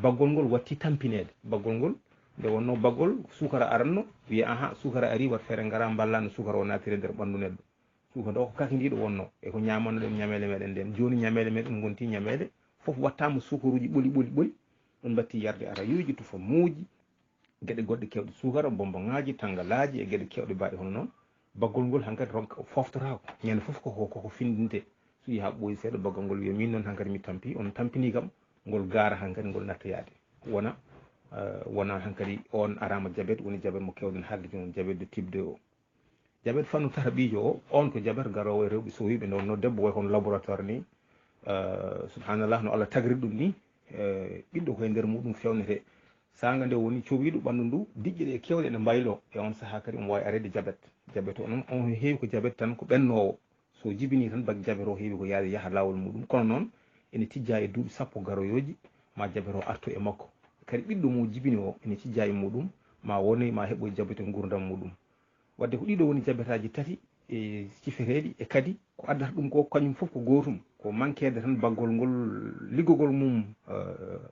baggol ngol watti tampinede baggol ngol nde wonno baggol sukara aranno wiya aha sukara ari wat feere ngara ballano sukara o natiri nder ɓandu neɗɗo sukara o ko kakidiɗo wonno eko ñamanno ɗen ñamele meɗen nden joni ñamele meɗen gonti ñamede foof wattama sukaruji ɓoli ɗum batti yarde arayuji tufa muuji gueɗe goɗɗe kewɗe sukara bonboŋaji tangalaji e gueɗe kewɗe mbaɗe hono noon baggol ngol hankkadi ronka foftotako ñande foof koko findinte so yi ha ɓooyi seeɗa baggol ngol wiya min noon hankkadi mi tampi on tampini kam ngol gaara hankkadi ngol nattayade wona hankkadi on arama diabète woni diabète mo kewɗen haalde joni diabète de type 2 o diabète fannu tata ɓiijo o on ko diabète garowo e rewɓe sowiɓe nde wonno debbo way kono laboratoire ni subhanallah no Allah tagri ɗum ni ɓiɗɗo koye nder muɗum fewnete sanga nde woni cowiɗo ɓandu ndu diƴƴe ɗe kewɗe ene mbaylo e on saaha kadi omo wawi arede diabète o noon on heewi ko diabète tan ko ɓennowo so jibini tan bagge diabète o heewi ko yaade yaaha lawol muɗum kono noon ene tijja e duuɓi sappo garoyoji ma diabète o artu e makko kadi ɓiɗɗo mo jibini o ene tijja e muɗum ma woni ma heɓoye diabète gurdam muɗum wadde ko ɗiɗo woni diabète aji tati e cifereɗi e kadi ko addata ɗum ko kañum foof ko gotum ko manquede tan baggol ngol liggogol mum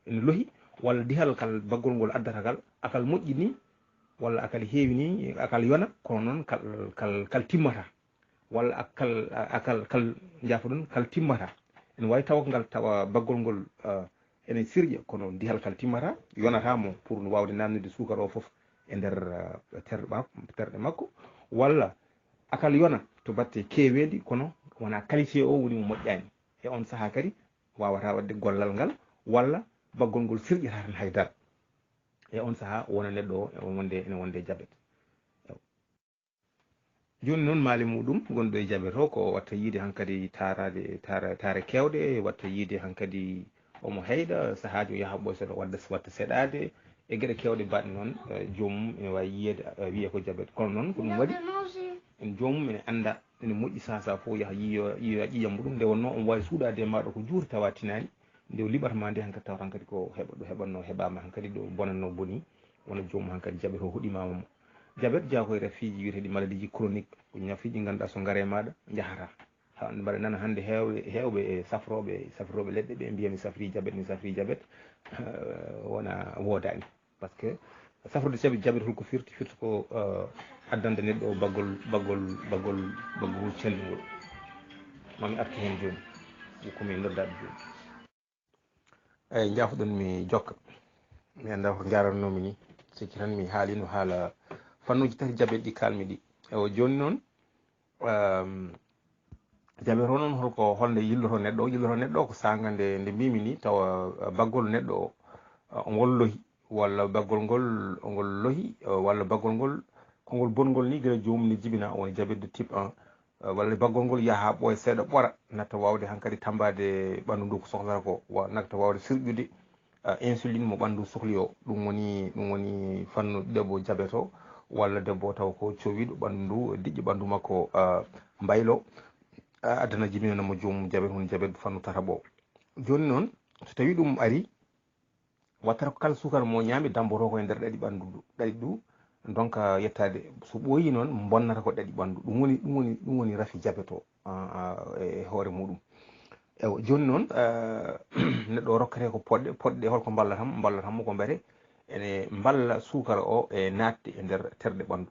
ene lohi walla dihal kal baggol ngol addata kal akal moƴƴi ni walla akal heewi ni akal yona kono noon kal timmata walla kal jaafa ɗum kal timmata ene wawi tawa ngal tawa baggol ngol ene sirƴa kono dihal kal timmata yonatamo pour no wawde namnude sukara o foof e nder terɗe makko walla akal yona to batte keweedi kono wona qualité o woni mo moƴƴani e on saaha kadi wawata wadde gollal ngal walla baggol ngol sirƴata tan haydara e on saaha wona neɗɗo o ene wonde diabète joni noon maali muɗum gonɗo e diabète o ko watta yiide hankkadi tare kewɗe watta yiide hankkadi omo heyɗa saahaji o yaha ɓoy seeɗa watta seeɗade e gueɗe kewɗe mbaɗe noon jomum ene wawi yiyede wiiye ko diabète kono noon ko ɗum waɗi en jomum ene anda ene moƴƴi sasa fof yaha yiiya ƴiƴam muɗum nde wonno omo wawi suuɗade e maɗo ko juuri tawa tinani nde o liɓatama nde hankkadi tawa hankkadi ko ɗo heɓanno heɓama hankkadi ɗo bonanno boni wona jomum hankkadi diabète o hoɗimama mo diabète jeeya koye rafiji wiyeteɗi maladie ji chronique ko ñafiji ganduɗa so gaare maɗa jahata mbaɗa nana hande hewɓe e safroɓe leɗɗe ɓe mbiya mi safri diabète wona wodani par ce que safrude diabète holko firti ko addande neɗɗo o baggol cellugol mami artu hen joni komi noddaɗo joni eyyi jaafoɗon mi jokka mi anda ko jarannomi ni sikki tan mi haalino haala fannuji tati diabète ɗi kalmi ɗi ewo joni noon diabète o noon holnde yilloto neɗɗo ko sanga nde mbimi ni tawa baggol neɗɗo o ngol lohi walla baggol ngol lohi walla baggol ngol kongol bongol ni gueɗe jomum ne jibina woni diabète de type 1 walla baggol ngol yaha ɓooya seeɗa ɓora natta wawde hankkadi tambade ɓandu ndu ko sohlata ko natta wawde sirƴude insuline mo ɓandu sohli o ɗum woni fannu debbo diabète o walla debbo taw ko cowiɗo ɓandu ndu diƴƴe ɓandu makko mbaylo addana jibinanamo jomum diabète woni diabète fannu tataɓo joni noon so tawi ɗum ari wattata ko kala sukara mo ñaami damboto koye nder ɗaɗi ɗu donc yettade so ɓooyi noon bonnata ko ɗaɗi ɓandu ɗum woni rafi diabète o e hoore muɗum ewo joni noon neɗɗo o rokkate ko poɗɗe holko ballatanmo ko mbete ene balla sukara o e natde e nder terɗe ɓandu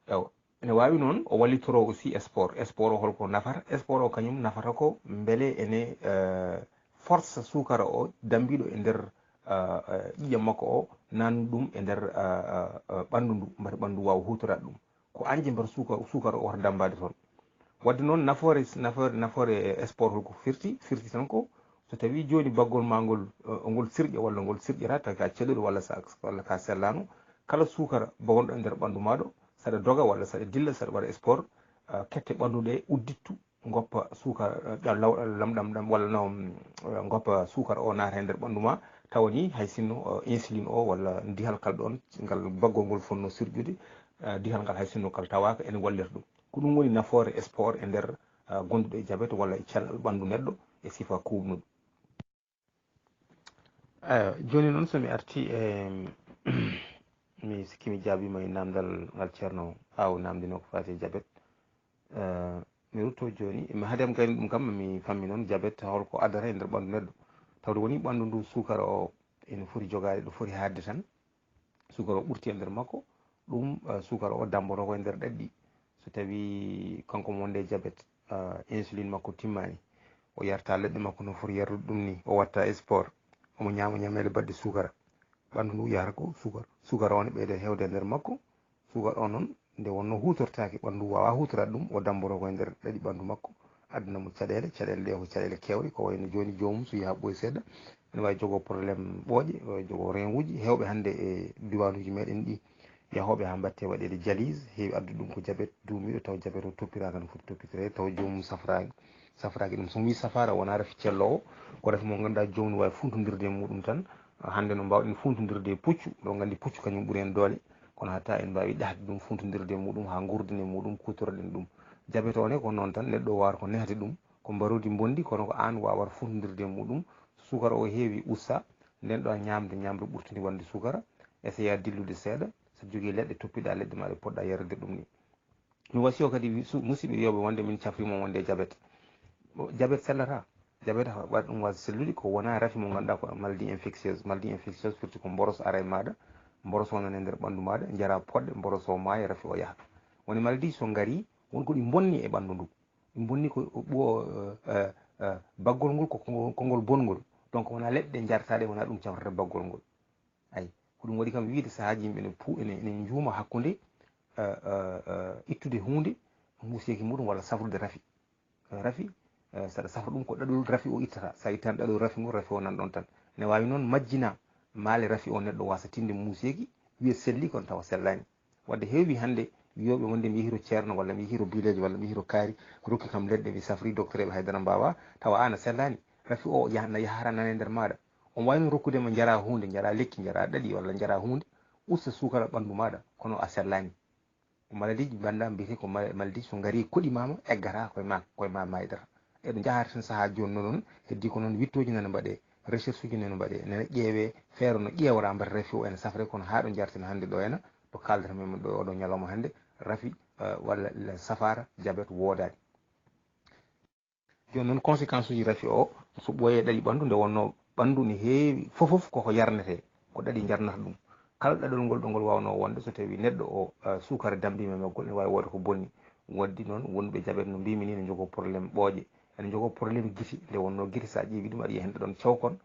ewo ene wawi noon o wallitoro aussi sport o holko nafata sport o kañum nafata ko beele ene force sukara o dambiɗo e nder ƴiƴam makko o nan ɗum e nder ɓandu ndu mbata ɓandu wawa hutorade ɗum ko anje mbar sukara o wata dambade toon wadde noon nafoore sport holko firti tan ko so tawi joni baggol ma ngol sirƴa walla ngol sirƴata tawi ka ceɗuɗo walla ka sellano kala sukara gonɗo e nder ɓandu maɗo saɗa doga walla saɗa dilla saɗa waɗa sport kette ɓandu ɗe uddittu goppa sukara lamɗam walla no goppa sukara o naata e nder ɓandu ma tawani hay sinno insuline o walla dihal kal ɗon ngal baggol ngol fonno sirƴude dihal ngal hay sinno kal tawaka ene wallita ɗum ko ɗum woni nafoore sport e nder gonduɗo e diabète walla e cellal ɓandu neɗɗo e sifa kubnuɗo joni noon somi arti mi sikki mi jaabima e namdal ngal ceerno aw namdino ko fati jabet mi rutto joni mi haadem gayni ɗum kam mi fammi noon jabet holko addata e nder ɓanndu neɗɗo tawde woni ɓanndu ndu sukara o ene foti jogade ɗo foti haadde tan sukara o ɓurti e nder makko ɗum sukara o damboto koye nder ɗaɗɗi so tawi kanko mo wonde jabet insuline makko timmani o yarta leɗɗe makko no foti yardude ɗum ni o watta sport omo ñama ñamele badde sukara ɓanndu ndu yahata ko sukara o ne ɓeyde hewde e nder makko sukara o noon nde wonno hutortaki ɓanndu wawa hutorade ɗum o damboto koye nder ɗaɗi ɓanndu makko adduna mo caɗele ɗe ko caɗele kewɗe ko wayno joni jomum so yaha ɓooyi seeɗa ene wawi jogo probléme ɓooƴe wawi jogo rein uji hewɓe hannde e diwanuji meɗen ɗi yahoɓe ha mbatte waɗede dialyse heewi addude ɗum ko jabet duumiɗo taw jabet o toppiraka no foti toppitire taw jomum safraki ɗum somi wi safara wona rafi cellowo ko rafi mo ganduɗa jomum ne wawi funtodirde e muɗum tan hannde no mbawɗen funtodirde e puccu ɗo gandi puccu kañum ɓuuri en doole kono hatta en mbawi ɗahde ɗum funtodirde e muɗum ha gurdine muɗum kutoroɗen ɗum jabet o ne ko noon tan neɗɗo o wawata ko nehde ɗum ko mbarodi bondi kono ko an wawata funtodirde e muɗum sukara o heewi usta nden ɗo ñamde ɓurtini wonde sukara essaya dillude seeɗa saɗa jogui leɗɗe toppiɗa leɗɗe ma ɗe poɗɗa yarde ɗum ni mi wasi o kadi musidɓe wiyoɓe wonde min cafrimo wonde jabet sellata jabet waɗa ɗum wasa sellude ko wona rafi mo ganduɗa ko maladie infectieuse firti ko boros ara e maɗa boros o nan e nder ɓanndu maɗa jara poɗɗe boros o maaya rafi o yaha woni maladie so gari wonko ɗi bonni e ɓanndu ndu ɗi bonni ko ɓuwo baggol ngol kongol bongol donc wona leɗɗe ɗe jartaɗe wona ɗum cafrata baggol ngol ayi ko ɗum waɗi kam wiide sahaji yimɓe ene juuma hakkude ittude hunde museki muɗum walla safrude rafi saɗa safra ɗum ko ɗaɗol rafi o ittata sa ittani ɗaɗol rafi ngol rafi o nan ɗon tan ne wawi noon majjina maale rafi o neɗɗo wasa tinde museki wiye selli kono tawa sellani wadde heewi hannde wiyoɓe wonde mi yehiro ceerno walla mi yehiro bilejo walla mi yehiro kaari rokki kam leɗɗe mi safri docteur eɓe haydara mbawa tawa ana sellani rafi o yahara nane nder maɗa on wayno rokkudema jara hunde jara lekki jara ɗaɗi walla jara hunde usta sukara ɓanndu maɗa kono a sellani maladie banda mbiyete ko maladie so gari koɗimama eggata koye ma maydata eɗo jahata tan saaha joni noon heddi ko noon wittoji nana mbaɗe recherche uji nana mbaɗe nana ƴeewe feere no ƴeewora mbata rafi o ene safre kono ha ɗo jartina hannde ɗo henna to kaldata men ɗo oɗo ñalawma hannde rafi walla safara jabet woodani joni noon conséquence uji rafi o so ɓooye ɗaɗi ɓanndu nde wonno ɓanndu ne heewi fofof koko yarnete ko ɗaɗi jarnata ɗum kala ɗaɗol ngol ɗo ngol wawno wonde so tawi neɗɗo o sukara dambima maggol ne wawi wooda ko bonni waddi noon wonɓe jabet no mbimi ni ne jogo probléme ɓooƴe ene jogo probléme guiti nde wonno guiti sa ƴeewi ɗum aɗa yiya hen ɗon cewkon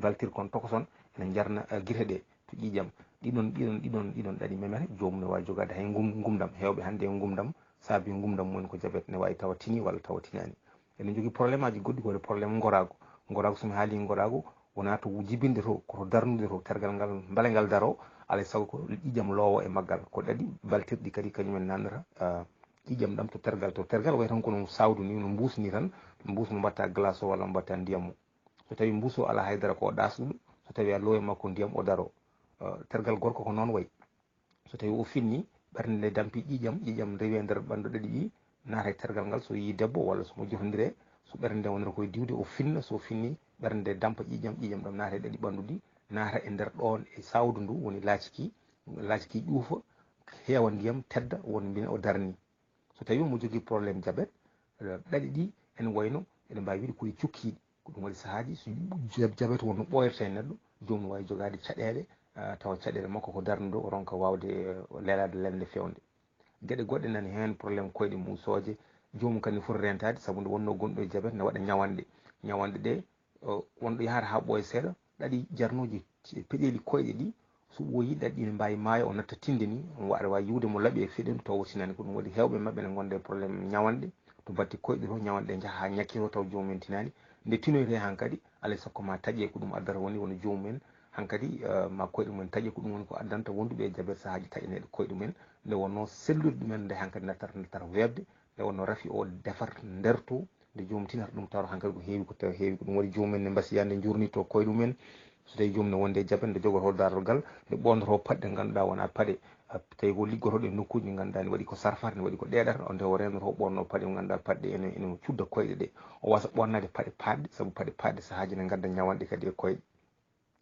baltirkon tokoson ene jarna guite ɗe to ƴiƴam ɗiɗon ɗaɗi memete jomum ne wawi jogade hay gumdam hewɓe hannde e gumdam saabi gumdam mumen ko jabet ne wawi tawa tini walla tawa tinani ene jogui probléme aji goɗɗi kode probléme gorago somi haali gorago wona to jibinde to koto darnude to tergal ngal beele ngal daro alay saago ko ƴiƴam loowo e maggal ko ɗaɗi baltirɗi kadi kañumen nannata ƴiƴam ɗam to tergal way tan kono sawdu ni no mbusni tan mbuus mo mbatta glace o walla mo mbatta ndiyam o so tawi mbuus o ala haydara ko ɗasɗum so tawi a lowi makko ndiyam o daro tergal gorko ko noon way so tawi o finni ɓernde nde dampi ƴiƴam rewi e nder ɓanndu ɗaɗi ɗi naata e tergal ngal so yi debbo walla somo jofodire so ɓernde nde wonata koye diwde o finna so finni ɓernde nde dampa ƴiƴam ɗam naata e ɗaɗi ɓanndu ɗi naata e nder ɗon e sawdu ndu woni laaciki ƴuufa heewa ndiyam tedda won mbina o darni so tawi mo jogui probléme jabet ɗaɗi ɗi ene wayno eɗen mbawi wiide koye cukkiɗi ko ɗum waɗi sahaji so jabet wonno ɓoyata e neɗɗo jomum wawi jogade caɗele tawa caɗele makko ko darnude o ronka wawde lelade lelde fewde gueɗe goɗɗe nani hen probléme koyɗe musoje jomum kadi ne foti rentade saabu nde wonno gonɗo e jabet ne waɗa ñawanɗe ɗe wonɗo yahata ha ɓooya seeɗa ɗaɗi jarnoji peɗeli koyɗe ɗi so ɓooyi ɗaɗi ɗi ne mbawi maayo o natta tinde ni aɗa wawi yiwde mo laaɓi e feɗel taw tinani ko ɗum waɗi hewɓe mabɓe ne gonde probléme ñawanɗe to batte koyɗe to ñawanɗe ɗe jaaha ha ñakkito taw jomumen tinani nde tinoyte hankkadi alay sakko ma taaƴe ko ɗum addata woni wono jomumen hankkadi ma koyɗe mumen taaƴe ko ɗum woni ko addanta wonduɓe e jabet sahaji taƴaneɗe koyɗe mumen nde wonno sellude ɗumen nde hankkadi nattata webde nde wonno rafi o defar nder to nde jomum tinata ɗum tawata hankkadi ko heewi ko heewi ko ɗum waɗi jomumen ne mbasiyade jurnitto koye ɗumen so tawi jomum ne wonde e jabet nde jogoto darolgal nde ɓondoto paɗɗe ganduɗa wona paɗe tawi ko liggotoɗe nokkuji ɗi ganduɗa ne waɗi ko sarfata ne waɗi ko ɗeɗata nde o rendoto ɓonno paɗe mo ganduɗa paɗɗe ene cudda koyɗe ɗe o wasa ɓonnade paɗe paɗɗe saabu paɗe paɗɗe sahaji ne gadda ñawanɗe kadi e koyɗe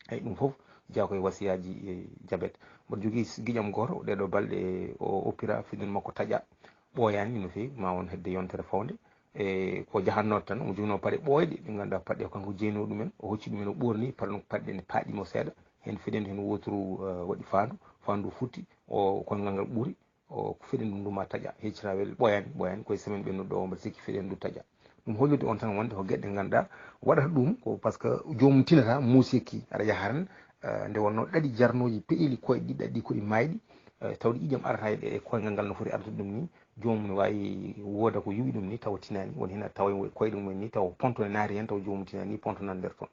eyyi ɗum foof jeeya koye wasiyaji diabète mboɗo jogui guiƴam goto ɗeɗo balɗe o oppira fiɗin makko taƴa ɓooyani no fewi ma won hedde yontere fawde ko jahannoɗo tan omo jogino paɗe ɓooyɗe ɗe ganduɗa paɗɗe kanko jeyno ɗumen o hocci ɗumen o ɓorni paɗe paɗɗe ne paaɗimo seeɗa hen fiɗendu hen woturu waɗi fandu futti o koyngal ngal ɓuuri o fiɗendu nduma taƴa heccitawel ɓooyani koye semaine ɓennuɗo o mbaɗa sikki fiɗendu taƴa ɗum hollude on tan wonde ko gueɗɗe ganduɗa waɗata ɗum ko par ce que jomum tinata muusikki aɗa yaha tan nde wonno ɗaɗi jarnoji peƴili koye ɗi ɗaɗi koɗi mayɗi tawde ƴiƴam arata e koyngal ngal no foti ardude ɗum ni jomum ne wawi wooda ko yuɓi ɗum ni tawa tinani woni hen tawa koyɗe mumen ni tawa ponto ne naati hen tawa jomum tinani ponto nan nder toon.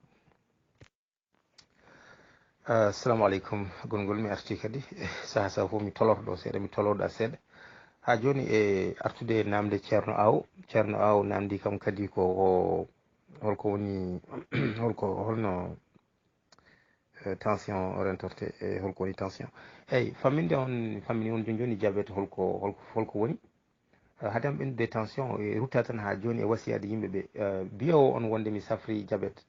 Assalamu aleykum gongol mi arti kadi saaha saaha fof mi toloto ɗo seeɗa mi toloɗa seeɗa ha joni e artude namde ceerno aw namdi kam kadi ko holko woni holno tension rentorte e holko woni tension eyyi famminde on fammini on joni diabète holko woni haadem ɓendude tension e rutta tan ha joni e wasiyade yimɓeɓe biyo on wonde mi safri diabète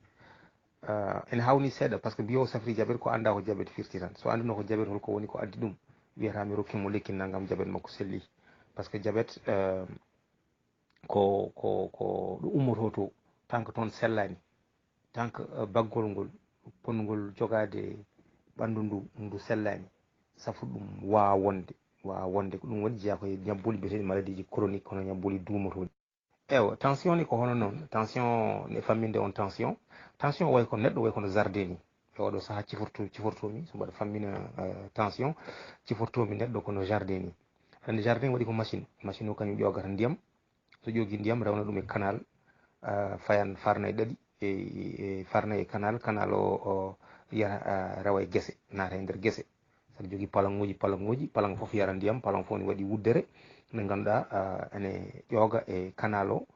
ene hawni seeɗa par ce que biyo safri diabète ko anda ko diabète firti tan so anduno ko diabète holko woni ko addi ɗum wiyata mi rokkimo lekki naggam diabète makko selli par ce que diabète ko ɗo ummoto to tant que toon sellani tant que baggol ngol pongol jogade ɓandu ndu sellani safu ɗum wawa wonde ko ɗum waɗi jeeya koye ñabbuli biyeteɗi maladie ji chronique kono ñabbuli duumotoɗi ewa tension ni ko hono noon tension ne famminde on tension way ko neɗɗo way kono jardin ni e oɗo saaha cifortomi so mbaɗa fammina tension cifortomi neɗɗo kono jardin ni hande jardin waɗi ko machine o kañum ƴogata ndiyam so ƴogi ndiyam rewna ɗum e canal fayan farna e ɗaɗi e farna e canal o yara rewa e guese naata e nder guese saɗa jogui palangoji palang foof yara ndiyam palang fof ne waɗi wuddere nde ganduɗa ene ƴooga e canal o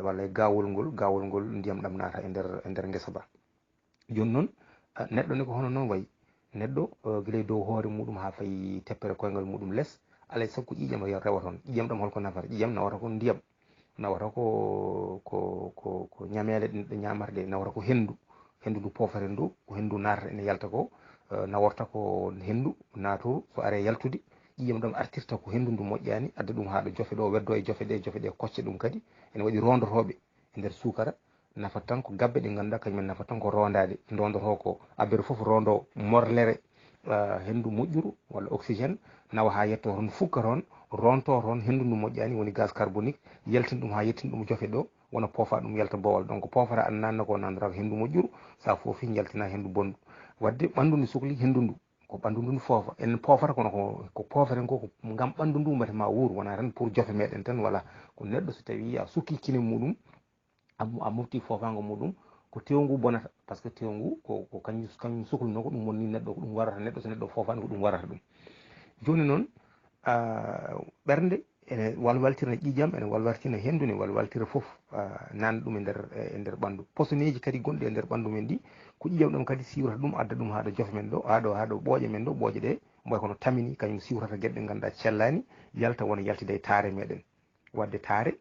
walla e gawol ngol ndiyam ɗam naata e nder guesa ba joni noon neɗɗo ne ko hono noon wayi neɗɗo guila e dow hoore muɗum ha fayi teppere koyngal muɗum less alay saago ko ƴiƴam rewa toon ƴiƴam ɗam holko nafata ƴiƴam nawata ko ndiyam nawata ko ñamele ɗe neɗɗo ñamata ɗe nawata ko hendu ndu pofere ndu ko hendu natata ene yalta ko naworta ko hendu naato so are yaltude ƴiƴam ɗam artirta ko hendu ndu moƴƴani adda ɗum haɗo jofe ɗo weddo e jofe ɗe kocce ɗum kadi ene waɗi rondotoɓe e nder sukara nafata tan ko gabbe ɗe ganduɗa kañumen nafata tan ko rondade dondoto ko abbere foof rondo morlere hendu moƴƴuru walla oxygéne nawa ha yetto toon fukka toon ronto toon hendu ndu moƴƴani woni gaz carbonique yaltin ɗum ha yettin ɗum jofe ɗo wona poofa ɗum yalta bowal donc poofata an nanna ko nandata ko hendu moƴƴuru sa foofi jaltina hendu bondu wadde ɓandu ndu sohli hendu ndu ko ɓandu ndu foofa en poofata kono ko poofaren ko ngam ɓandu ndu mbiyatema wuuro wona tan pour jofe meɗen tan voilà ko neɗɗo so tawi a sukki kine muɗum a mofti foofango muɗum ko tew ngu bonata par ce que tew ngu ko kañum sohluno ko ɗum wonni neɗɗo ko ɗum warata neɗɗo so neɗɗo foofani ko ɗum warata ɗum joni noon ɓernde ene walwaltina ƴiƴam ene walwaltina hendu ne walwaltira foof nanda ɗum e nder ɓandu posoneji kadi gonɗi e nder ɓandu men ɗi ko ƴiƴam ɗam kadi siwrata ɗum adda ɗum haɗo jofe men ɗo haɗo ɓooƴe men ɗo ɓooƴe ɗe mboya kono tamini kañum siwrata gueɗe ɗe ganduɗa cellani yalta wona yaltida e taare meɗen wadde taare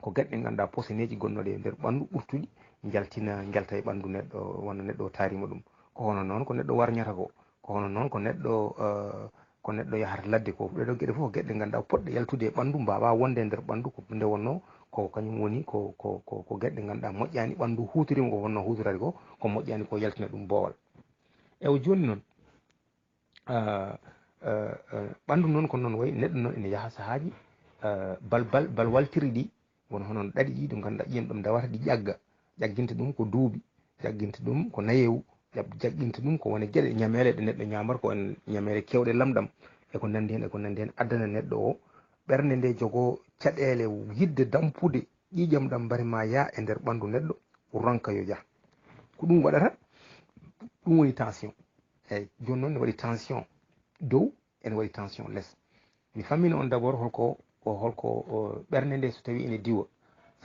ko gueɗe ɗe ganduɗa posoneji gonnoɗe e nder ɓandu ɓurtuɗi jalta e ɓandu neɗɗo wona neɗɗo o taarima ɗum ko hono noon ko neɗɗo warñata ko hono noon ko neɗɗo yahata ladde ko ɗeɗo gueɗe fof ko gueɗe ɗe ganduɗa poɗɗe yaltude e ɓandu mbawa wonde e nder ɓandu ko nde wonno ko kañum woni ko gueɗe ɗe ganduɗa moƴƴani ɓandu hutorima ko wonno hutorade ko moƴƴani ko yaltina ɗum boowal ewo joni noon ɓandu noon ko noon wayi neɗɗo noon ene yaaha sahaji bal waltiri ɗi won honon ɗaɗi ɗi ɗo ganduɗa ƴiyam ɗam dawata ɗi ƴagginta ɗum ko duuɓi ƴagginta ɗum ko nayewu ƴagginta ɗum ko woni gueɗe ñamele ɗe neɗɗo ñamata ko en ñamele kewɗe lamɗam eko nandi hen addana neɗɗo o ɓernde nde jogo caɗele yidde dampude ƴiƴam ɗam mbarima yaa e nder ɓandu neɗɗo ronka yo jaa ko ɗum waɗata ɗum woni tension eyyi joni noon ne waɗi tension dow ene waɗi tension less mi fammina on d' abord holko ɓernde nde so tawi ene diwa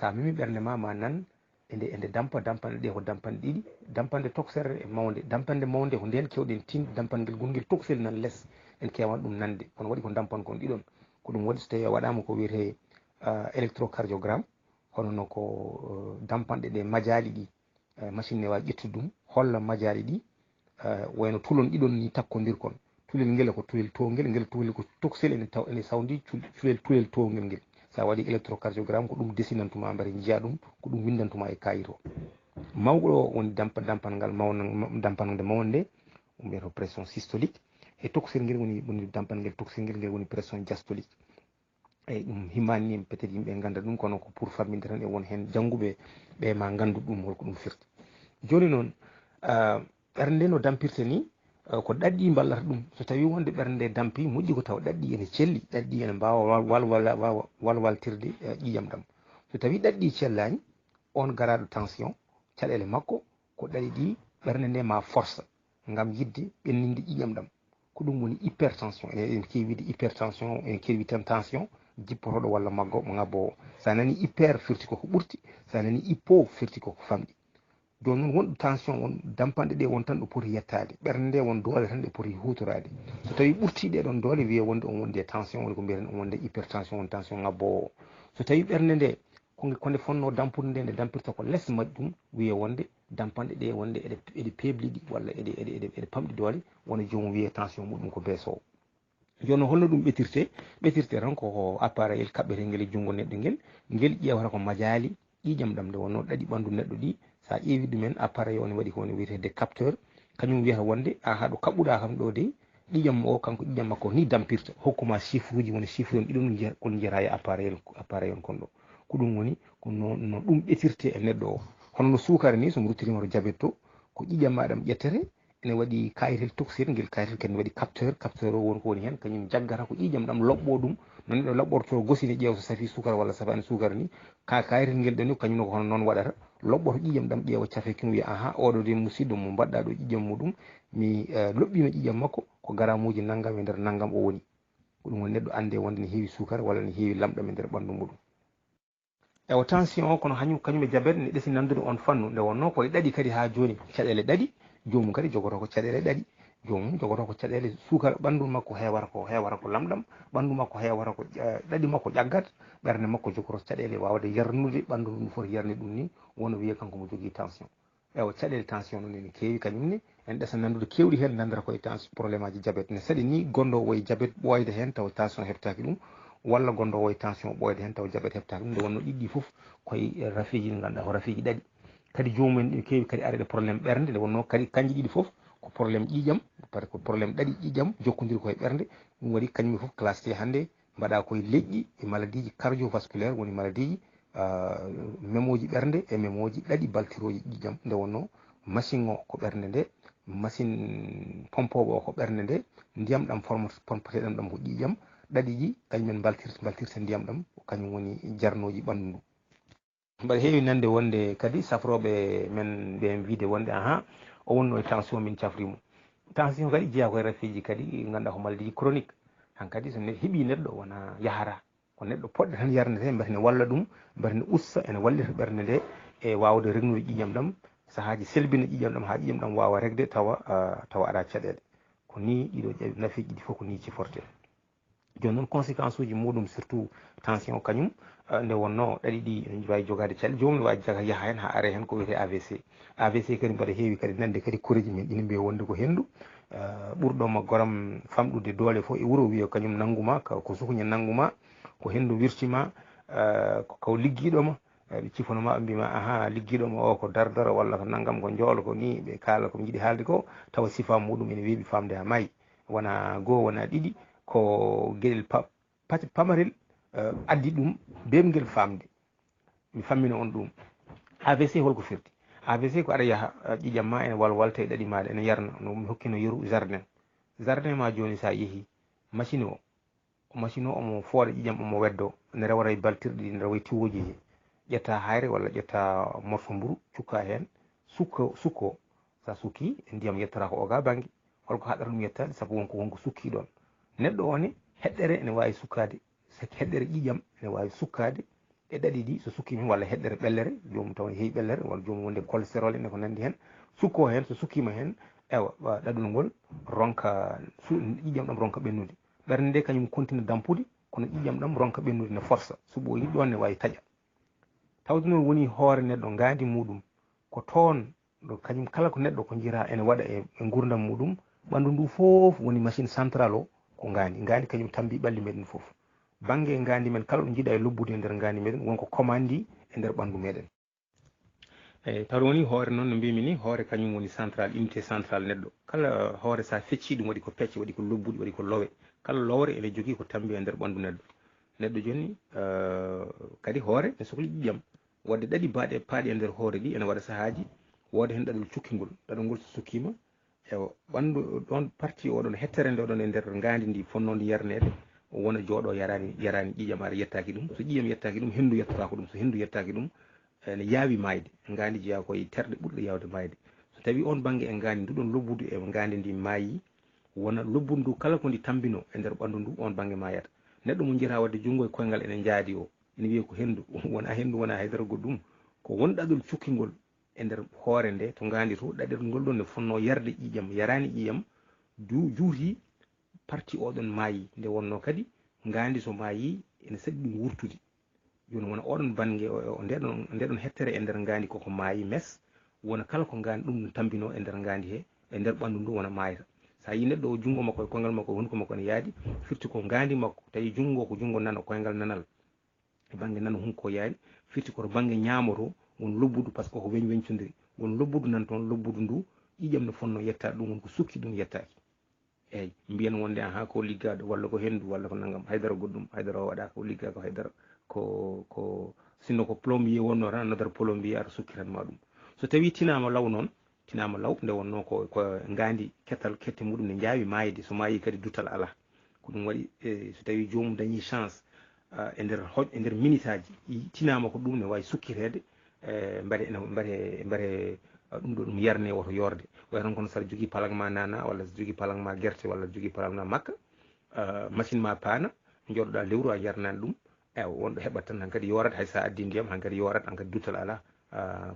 sa memi ɓernde ma nan ende dampa dampanɗe ɗe ko dampanɗe ɗiɗi dampanɗe toksere e mawde dampanɗe mawde ko nden kewɗen tinde dampanɗel gongel toksel nan less en kewan ɗum nande kono waɗi ko dampan kon ɗiɗon ko ɗum waɗi so tawi a waɗama ko wiyete électrocardiogramme hono no ko dampanɗe ɗe majali ɗi machine ne wawi ƴettude ɗum holla majali ɗi wayno tulon ɗiɗon ni takkodirkon tulel ngel ko tulel towngel ngel tulel ko toxel ene sawdi tulel towngel ngel sa waɗi électrocardiogramme ko ɗum desinantuma mbari jiya ɗum ko ɗum windantuma e kayito mawɗo o woni dampangal ngal dampanode mawnde wiyete pression systolique e toxel ngel woni dampanngel toxel ngel woni pression diastolique eyyi ɗum himmani peut être yimɓe ganda ɗum kono ko pour famminde tan e won hen jangguɓe ɓe ma gandu ɗum holko ɗum firti joni noon ɓernde nde no dampirte ni ko ɗaɗɗi ballata ɗum so tawi wonde ɓernde nde dampi moƴƴi ko tawa ɗaɗɗi ene celli ɗaɗɗi ene mbawa walwaltirde ƴiƴam ɗam so tawi ɗaɗɗi cellani on garaɗo tension caɗele makko ko ɗaɗi ɗi ɓernde nde ma force ngam yidde ɓenninde ƴiƴam ɗam ko ɗum woni hypertension en kewi wiide hypertension en kewi tan tension jippotoɗo walla maggo ngabbowo sa nani hyper firti koko ɓurti sa nani hypo firti koko famɗi joni noon wonɗo tension won dampanɗe ɗe won tan ɗo poti yettade ɓernde nde won doole tan ɗe poti hutorade so tawi ɓurti ɗeɗon doole wiye wonde on wonde tension woni ko mbiyeten on wonde hypertension won tension ngabbowo so tawi ɓernde nde konde fonno dampude nde dampirta ko less majjum wiye wonde dampanɗe ɗe wonde eɗe pebliɗi walla eɗe pamɗi doole wona jomum wiye tension muɗum ko beesowo joni holno ɗum ɓetirte tan ko appareil kaɓɓete ngel e junngo neɗɗo ngel ƴewata ko majali ƴiƴam ɗam nde wonno ɗaɗi ɓandu neɗɗo ɗi sa ƴeewi ɗumen appareil on waɗi ko woni wiyetede capteur kañum wiyata wonde ha ɗo kaɓɓuɗa kam ɗo de ƴiƴam o kanko ƴiƴam makko ni dampirta hokkuma chiffre uji woni chiffre on ɗiɗon kon jiyata e appareil on kon ɗo ko ɗum woni ko no ɗum ɓetirte e neɗɗo o hono no sukara ni somo ruttirima to diabète to ko ƴiƴam maɗam ƴettete ene waɗi kayitel toxine ngel kayitel kene waɗi capteur o woni ko woni hen kañum jaggata ko ƴiƴam ɗam loɓɓo ɗum no neɗɗo laɓɓorto gosini ƴeewa so safi sukara walla safani sukara ni kayitel ngel ɗon ni kañum ko hono noon waɗata loɓɓoto ƴiƴam ɗam ƴeewa cafe kin wiya aha oɗo de musidɗo mo mbaɗɗa ɗo ƴiƴam muɗum mi loɓɓino ƴiƴam makko ko garamuji naggam e nder naggam o woni ko ɗum woni neɗɗo ande wonde ne heewi sukara walla ne heewi lamɗam e nder ɓandu muɗum ewa tension o kono kañum e diabète ne ɗesi nandude on fannu nde wonno koye ɗaɗi kadi ha joni caɗele ɗaɗi jomum kadi jogoto ko caɗele ɗaɗi jomum jogoto ko caɗele sukara ɓandu makko heewata ko lamɗam ɓandu makko heewata ko ɗaɗi makko ƴaggat ɓernde makko jogoto caɗele wawde yarnude ɓandu ɗum foti yarni ɗum ni wona wiye kanko mo jogui tension ewa caɗele tension noon ene keewi kañumne en ɗesa nandude kewɗi hen nandata koye tension probléme aji diabète ne saɗi ni gonɗo woye diabète ɓoyde hen taw tension heɓtaki ɗum walla gonɗo woye tension ɓoyde hen taw diabète heɓtaki ɗum nde wonno ɗiɗɗi foof koye rafiji ɗi ganduɗa ko rafiji ɗaɗi kadi jomumen ɗi keewi kadi arede probléme ɓernde nde wonno kadi kanji ɗiɗi foof ko probléme ƴiƴam par ko probléme ɗaɗi ƴiƴam jokkodiri koye ɓernde ɗum waɗi kañum foof classé hannde mbaɗa koye leƴƴi e maladie ji cardiovasculaire woni maladie ji memoji ɓernde e memoji ɗaɗi baltiroji ƴiƴam nde wonno machine o ko ɓernde nde machine pompoɓo o ko ɓernde nde ndiyam ɗam pompeteɗam ɗam ko ƴiƴam ɗaɗi ɗi kañumen baltirta ndiyam ɗam kañum woni jarnoji ɓandu ndu mbaɗa heewi nande wonde kadi safroɓe men ɓe wiide wonde aha o wonno e tension min cafrimo tension kadi jeeya koye rafiji kadi ganduɗa ko maladie chronique hankkadi so neɗɗo heeɓi neɗɗo wona yahata ko neɗɗo poɗɗo tan yarnete mbati ne walla ɗum mbati ne usta ene wallita ɓernde nde e wawde regnude ƴiƴam ɗam sahaji selbina ƴiƴam ɗam ha ƴiƴam ɗam wawa regde tawa aɗa caɗele ko ni ɗiɗo nafiji ɗi fof ko ni ciforte joni noon conséquence uji muɗum surtout tension kañum nde wonno ɗaɗi ɗi ne wawi jogade caɗele jomum ne wawi yaha hen ha are hen ko wiyete AVC kadi mbaɗa heewi kadi nande kadi koreji men ɗini mbiya wonde ko hendu ɓurɗoma goram famɗude doole fof e wuuro wiya kañum nangguma ko sukuña nangguma ko hendu wirtima ko ligguiɗoma ɓe cifonoma ɓe mbima aha ligguiɗoma o ko dardara walla ko naggam ko joolo ko ni ɓe kaala ko jiiɗi haalde ko tawa sifa muɗum ene weeɓi famde ha maayi wona goho wona ɗiɗi ko gueɗel pamarel addi ɗum bemgel famde mi fammina on ɗum AVC holko firti AVC ko aɗa yaaha ƴiƴam ma ene walwalta e ɗaɗi maɗa ene yarna no mi hokkino yeru jardin ma joni sa yeehi machine o omo fooɗa ƴiƴam omo weddo ne rewara e baltirɗe ɗi ne rewa e tiwoji he ƴetta hayre walla ƴetta morso mburu cukka hen sukko sa sukki ndiyam yettata ko oga banggue holko haɗata ɗum yettade saabu wonko sukki ɗon neɗɗo o ne heɗɗere ene wawi sukkade heɗɗere ƴiƴam ene wawi sukkade e ɗaɗi ɗi so sukkima hen walla heɗɗere ɓellere jomum taw heewi ɓellere walla jomum wonde cholestérol ene ko nandi hen sukko hen so sukkima hen ewa ɗaɗol ngol ronka ƴiƴam ɗam ronka ɓennude ɓernde nde kañum continue dampude kono ƴiƴam ɗam ronka ɓennude ne force so ɓooyi ɗon ne wawi taƴa tawde noon woni hoore neɗɗo gandi muɗum ko toon ɗo kañum kala ko neɗɗo ko jira ene waɗa e gurdam muɗum ɓandu ndu fof woni machine central o ko ngandi kañum tambi ɓalli meɗen fof banggue e ngandi men kala ɗo jiiɗa e lobbude e nder ngandi meɗen wonko commandi e nder ɓandu meɗen eyyi taw woni hoore noon no mbimi ni hoore kañum woni central unité central neɗɗo kala hoore sa fecci ɗum waɗi ko pecce waɗi ko lobbuɗi waɗi ko lowe kala lowre ene jogui ko tambi e nder ɓandu neɗɗo joni kadi hoore ne sohli ƴiƴam wadde ɗaɗi baaɗe paaɗi e nder hoore ɗi ene waɗa sahaji wooda hen ɗaɗol cukkingol ɗaɗol ngol so sukkima e ɓandu ɗon partie oɗon hettere nde oɗon e nder ngandi ndi fonnode yarnede o wona jooɗo yarani ƴiƴam ara yettaki ɗum so ƴiƴam yettaki ɗum hendu yettotako ɗum so hendu yettaki ɗum ene yaawi mayde ngandi jeeya koye terɗe ɓurɗe yawde mayde so tawi on banggue e ngandi nduɗon lobbudu e ngandi ndi maayi wona lobbudu ndu kala ko ndi tambino e nder ɓandu ndu on banggue mayata neɗɗo mo jira wadde junggo e koyngal ene jaadi o ene wiye ko hendu wona hendu wona haydara goɗɗum ko won ɗaɗol cukkingol e nder hoore nde to ngandi to ɗaɗol ngol ɗon ne fonno yarde ƴiƴam yarani ƴiƴam juuti partie oɗon maayi nde wonno kadi ngandi so maayi ene saɗi ɗum wurtude joni wona oɗon banggue ndeɗon hettere e nder ngandi koko maayi mes wona kala ko ngandi ɗum no tambino e nder ngandi he e nder ɓandu ndu wona mayata sa yi neɗɗo o junggo makko e koyngal makko woni ko makko ne yaadi firti ko ngandi makko tawi junggo ko junggo nano koyngal nanal e banggue nano hunko yaadi firti koto banggue ñamoto won lobbudu par ce que ko weñ weñcodiri won lobbudu nan toon lobbudu ndu ƴiƴam no fonno yettade ɗum won ko sukki ɗum yettaki eyyi mbiyen wonde aha ko liggaɗo walla ko hendu walla ko naggam haydara goɗɗum haydara o waɗa ko ligga ko haydara ko sinno ko plombier wonno tan nodata plombier ara sukkiranma ɗum so tawi tinama law noon tinama law nde wonno ko ngandi kettal kette muɗum ne jaawi mayde so maayi kadi dutal ala ko ɗum waɗi so tawi jomum dañi chance e nder minute aji tinama ko ɗum ne wawi sukkirede mbare ɗum ɗo ɗum yarne woto yorde way tan kono saɗa jogui palang ma nana walla so jogui palang ma guerte walla jogui palang ma makka machine ma paana jooɗoɗa lewru a yarnani ɗum ewa wonɗo heɓat tan hankkadi yorat haysa addi ndiyam hankkadi yorat hankkadi dutal ala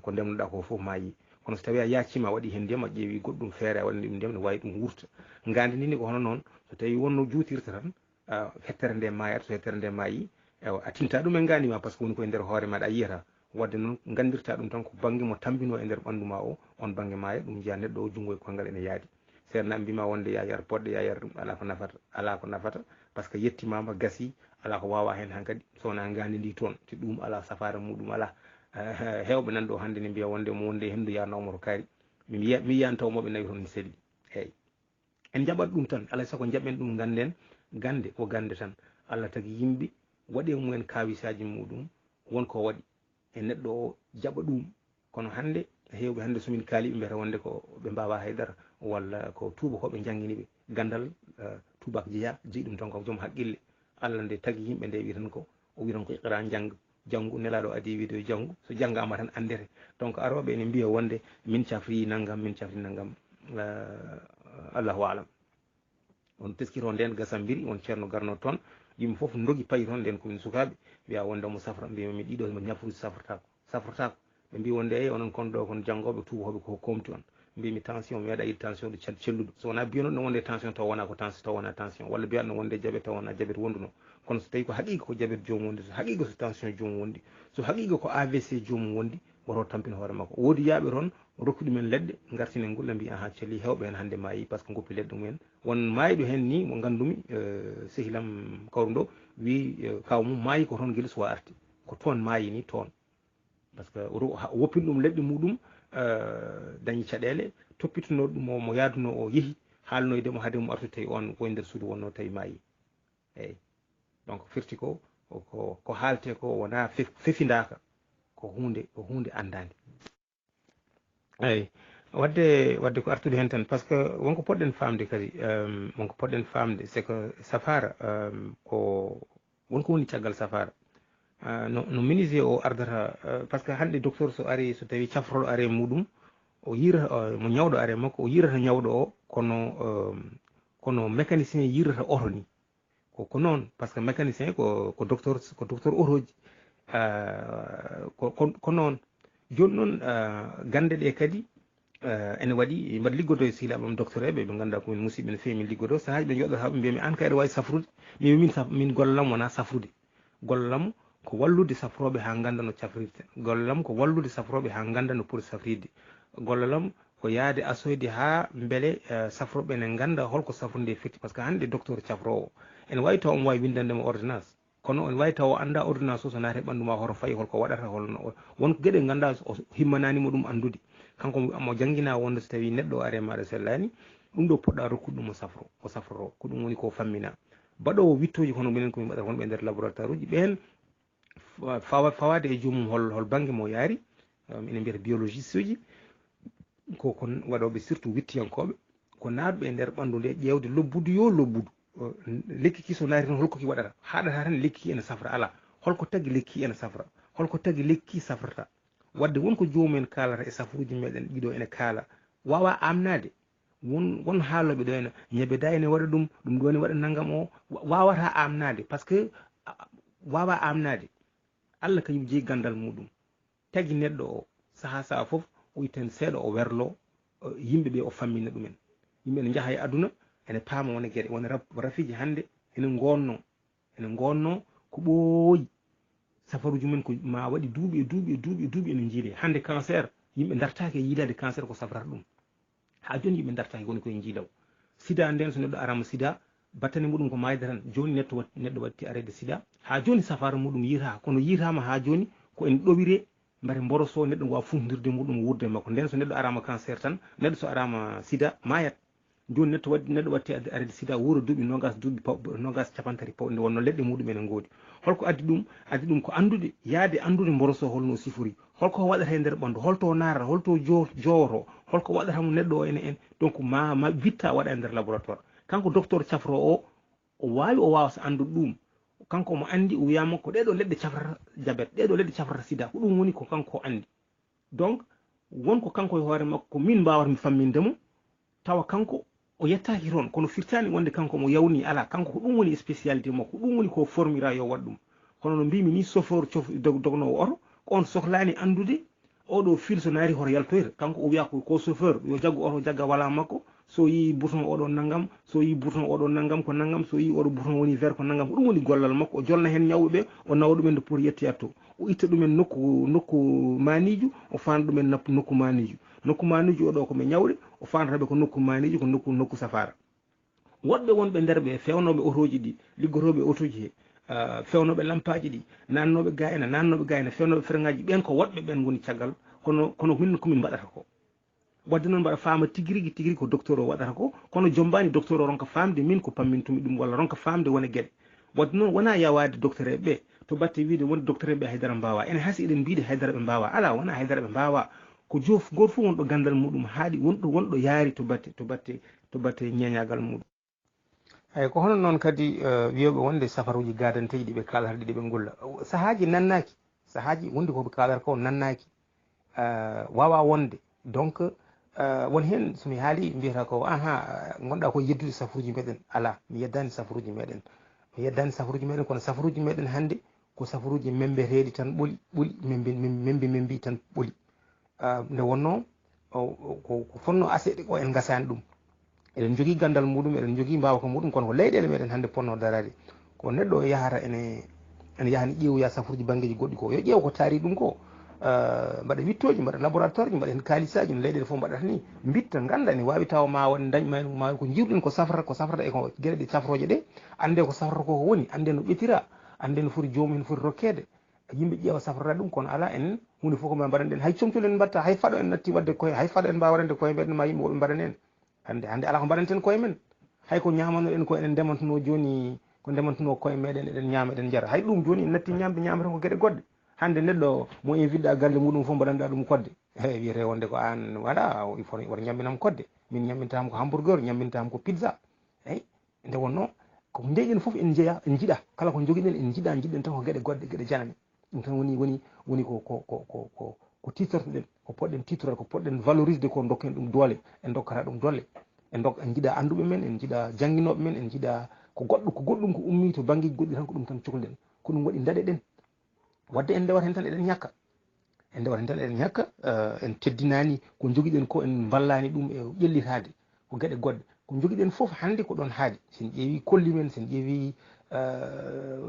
ko ndemnoɗa ko foof maayi kono so tawi a yaccima a waɗi hen ndiyam a ƴeewi goɗɗum feere a waɗani ɗum ndiyam ne wawi ɗum wurta ngandi ndini ko hono noon so tawi wonno juutirta tan hettere nde mayata so hettere nde maayi ewa a tinta ɗum e ngandi ma par ce que woni koye nder hoore maɗa a yiyata wadde noon gandirta ɗum tan ko banggue mo tambino e nder ɓandu ma o on banggue maaya ɗum jiya neɗɗo o junggo e koyngal ene yaadi seerna mbima wonde ya yar poɗɗe ya yar ɗum ala ko nafata par ce que yettimama gasi ala ko wawa hen hankkadi sowona ngandi ndi toon te ɗum ala safara muɗum ala hewɓe nan ɗo hannde ne mbiya wonde mo wonde hendu ya nawmoto kaari mi yiyani taw moɓe nawi toon ne selli eyyi en jaɓat ɗum tan alay saago jaɓen ɗum ganden gande ko gande tan Allah tagi yimɓe waɗe mumen kawisaji muɗum wonko waɗi e neɗɗo o jaɓa ɗum kono hannde hewɓe hannde somin kaaliɓe mbiyata wonde ko ɓe mbawa haydara walla ko tubakoɓe jangguiniɓe gandal tubak jeeya jeeyi ɗum tan ko joom haqqille Allah nde tagi yimɓe nde wi tan ko o wi tan ko iqra janggu nelaɗo adi wiide yo janggu so janggama tan andete donc aroɓe ene mbiya wonde min cafri naggam allahu alam on teskiro nden gasambiri on ceerno garno toon yimɓe foof dogi payi toon nden komin sukaɓe mbiya wonde mo safra mbima mi ɗiɗo mo ñafruji safratako ɓe mbi wonde eyi onon kon ɗo kon janggoɓe tubakoɓe koko komti on mbimi tension mi waɗa yiɗi tension ɗo celluɗo so wona mbiyono ɗum wonde tension taw wona ko tension taw wona tension walla mbiyaɗo wonde diabète taw wona diabète wonduno kono so tawi ko haqiqa ko diabète jomum wondi so haqiqa so tension jomum wondi so haqiqa ko AVC jomum wondi woto tampina hoore makko woodi yaaɓe toon rokki ɗumen leɗɗe gartinen gulla mbi aha celli hewɓe hen hannde maayi par ce que goppi leɗɗe mumen won maayiɗo hen ni mo gandumi sehilam kawru ndo wi kaw mum maayi ko toon guila suwa arti ko toon maayi ni toon par ce que woppin ɗum leɗɗe muɗum dañi caɗele toppitino ɗum mo yaaduno o yeehi haalnoydemo haade mo artu tawi on koye nder suudu wonno tawi maayi eyyi donc firti ko haalte ko wona fefindaka ko hunde andade eyyi wadde ko artude hen tan par ce que wonko poɗɗen famde kadi wonko poɗɗen famde c'est que safara ko wonko woni caggal safara no ministre o ardata par ce que hannde docteur so ari so tawi cafroɗo are muɗum o yirata mo ñawɗo are makko o yirata ñawɗo o kono mécanicien yirata oto ni ko noon par ce que mécanicien ko docteur otoji ko noon joni noon gande ɗe kadi ene waɗi mbaɗa liggodo e sehilaɓam docteur eɓe ɓe ganduɗa komin musidɓe no fewi min liggodo sahaji ɓe joɗɗata ɓe mbiyami an kayɗa wawi safrude min gollam wona safrude gollam ko wallude safroɓe ha ganda no cafrirte gollam ko wallude safroɓe ha ganda no poti safrirde gollalam ko yaade asoyde ha beele safroɓe ne ganda holko safrude firti par ce que hande docteur cafrowo ene wawi taw omo wawi windandema ordonnance kono ene wawi taw anda ordonnance o so naati ɓandu ma hoto fayi holko waɗata holno wonko gueɗe ganda o himmananimo ɗum andude kanko mo jangguina wonde so tawi neɗɗo o ari maɗa sellani ɗum ɗo poɗɗa rokkude ɗum o safroro ko ɗum woni ko fammina baɗowo wittoji kono minen komin mbaɗata wonɓe nder laboratoire uji ɓen fawade e joomum hol banggue mo yaari ene mbiyata biologiste uji ko waɗoɓe surtout wittiyankoɓe ko natɓe e nder ɓandu nde ƴewde lobbudu yo lobbudu lekki ki so naari tan holko ki waɗata haɗata tan lekki ene safra ala holko tagui lekki ene safra holko tagui lekki safrata wadde wonko jomumen kalata e safruji meɗen ɗiɗo ene kaala wawa amnade won haaloɓe ɗo ene ñebeda ene waɗa ɗum ɗo ene waɗa naggam o wawata amnade par ce que wawa amnade Allah kañum jeeyi gandal muɗum tagui neɗɗo o saaha foof o itten seeɗa o werlo yimɓeɓe o fammina ɗumen yimɓe ne jaaha e aduna ene paama wona gueɗe wona rafiji hande ene gonno ko ɓooyi safaruji men ko ma waɗi duuɓi ene jiile hande cancer yimɓe dartaki e yiilade cancer ko safrata ɗum ha joni yimɓe dartaki woni koye jiilaw sida nden so neɗɗo arama sida battane muɗum ko mayde tan joni neɗɗo watti arede sida ha joni safara muɗum yiita kono yiitama ha joni ko en ɗowire mbare mboroso neɗɗo wawa fundirde muɗum wurde makko nden so neɗɗo arama cancer tan neɗɗo so arama sida mayat joni neɗɗo watti arede sida wuuro duuɓi nogas capantati pawɗe nde wonno leɗɗe muɗum ene goodi holko addi ɗum ko andude yaade andude mboroso holno sifori holko waɗata e nder ɓandu holto narata holto jowoto holko waɗata mo neɗɗo o ene donc ma witta waɗa e nder laboratoire kanko docteur cafro o wawi o wawa so andude ɗum kanko mo andi o wiyama ko ɗeɗo leɗɗe cafrata diabète ɗeɗo leɗɗe cafrata sida ko ɗum woni ko kanko andi donc wonko kanko e hoore makko ko min mbawata mi fammindemo tawa kanko o yettaki toon kono firtani wonde kanko mo yawni ala kanko ko ɗum woni spécialité makko ɗum woni ko formira yo waɗ ɗum kono no mbimi ni chauffeur dognowo oto on sohlani andude oɗo fil so naari hoto yaltoyta kanko o wiya ko chauffeur yo jaggu oto jagga wala makko so yi bouton oɗo naggam so yi bouton oɗo naggam ko naggam so yi oɗo bouton woni vert ko naggam ko ɗum woni gollal makko o jolna hen ñawɓeɓe o nawa ɗumen pour yettoyat to o itta ɗumen nokku maniju o fanda ɗumen nokku maniju oɗo koɓe ñawɗe o fandataɓe ko nokku maniju ko nokku safara woɗɓe wonɓe nder ɓe fewnoɓe otoji ɗi liggotoɓe otoji he fewnoɓe lampaji ɗi nannoɓe gayna fewnoɓe fereŋaji ɓen ko woɗɓe ɓen goni caggal kono min komin mbaɗata ko wadde noon mbaɗa faama tigui ko docteur o waɗata ko kono jombani docteur o ronka famde min ko pammintumi ɗum walla ronka famde wona gueɗe wadde noon wona yawade docteur eɓe to batte wiide wonde docteur eɓe haydara mbawa ene haasi eɗen mbiide haydara ɓe mbawa ala wona haydara ɓe mbawa ko goto fof wonɗo gandal muɗum haaɗi wonɗo yaari to batte ñeñagal muɗum eyyi ko hono noon kadi wiyoɓe wonde safaruji gadanteji ɗiɓe kalata ɗiɗi ɓe gulla sahaji nannaki sahaji wonde koɓe kalata ko nannaki wawa wonde donc won hen somi haali mbiyata ko gonɗa ko yeddude safaruji meɗen ala mi yeddani safaruji meɗen kono safaruji meɗen hande ko safaruji membeteɗi tan ɓooli membi tan ɓooli nde wonno ko fonno aseɗe ko en gasani ɗum eɗen jogui gandal muɗum eɗen jogui mbawaka muɗum kono ko leyɗele meɗen hande ponno darade ko neɗɗo o yahata ene yahani ƴeewoya safaruji banggueji goɗɗi ko yo ƴeew ko taari ɗum ko mbaɗa wittoji mbaɗa laboratoire ji mbaɗa hen kalisaji no leyɗele fof mbaɗata ni bitta ganda ne wawi taw ma waɗ dañ ko jiruɗen ko safrata e ko gueɗe ɗe safroje ɗe ande ko safrata ko woni ande no ɓetira ande no foti jomum hen foti rokkede yimɓe ƴeewa safrata ɗum kono ala en hunde fof ko ma mbaɗan ɗen hay comcol en mbatta hay faɗo en natti wadde koye hay faɗo en mbawa waɗande koye meɗen ma yimɓe woɓe mbaɗan en hande ala ko mbaɗanten koye men hay ko ñamanoɗen ko enen ndemantuno joni ko ndemantuno koye meɗen eɗen ñama eɗen jara hay ɗum joni en natti ñamde ñamata ko gueɗe goɗɗe hande neɗɗo mo inviteɗa galle muɗum fof mbaɗanɗa ɗum kodde wiyete wonde ko an waɗa il faut woto ñamminam kodde min ñammintam ko hamburger ñammintam ko pizza eyyi nde wonno ko ndeƴen foof en jeeya en jiiɗa kala ko joguiɗen en jiɗɗen tan ko gueɗe goɗɗe gueɗe janane ɗum tan woni ko titortoɗen ko poɗɗen titorade ko poɗɗen valorisde ko dokken ɗum doole en dokkata ɗum doole en jiiɗa anduɓe men en jiiɗa jangguinoɓe men en jiiɗa ko goɗɗum ko ummi to banggueji goɗɗi tan ko ɗum tan cohluɗen ko ɗum waɗi daɗeɗen wadde en ndewat hen tan eɗen ñakka en teddinani ko joguiɗen ko en ballani ɗum e ƴellitade ko gueɗe goɗɗe ko joguiɗen foof hande ko ɗon haaɗi sen ƴeewi kolli men sen ƴeewi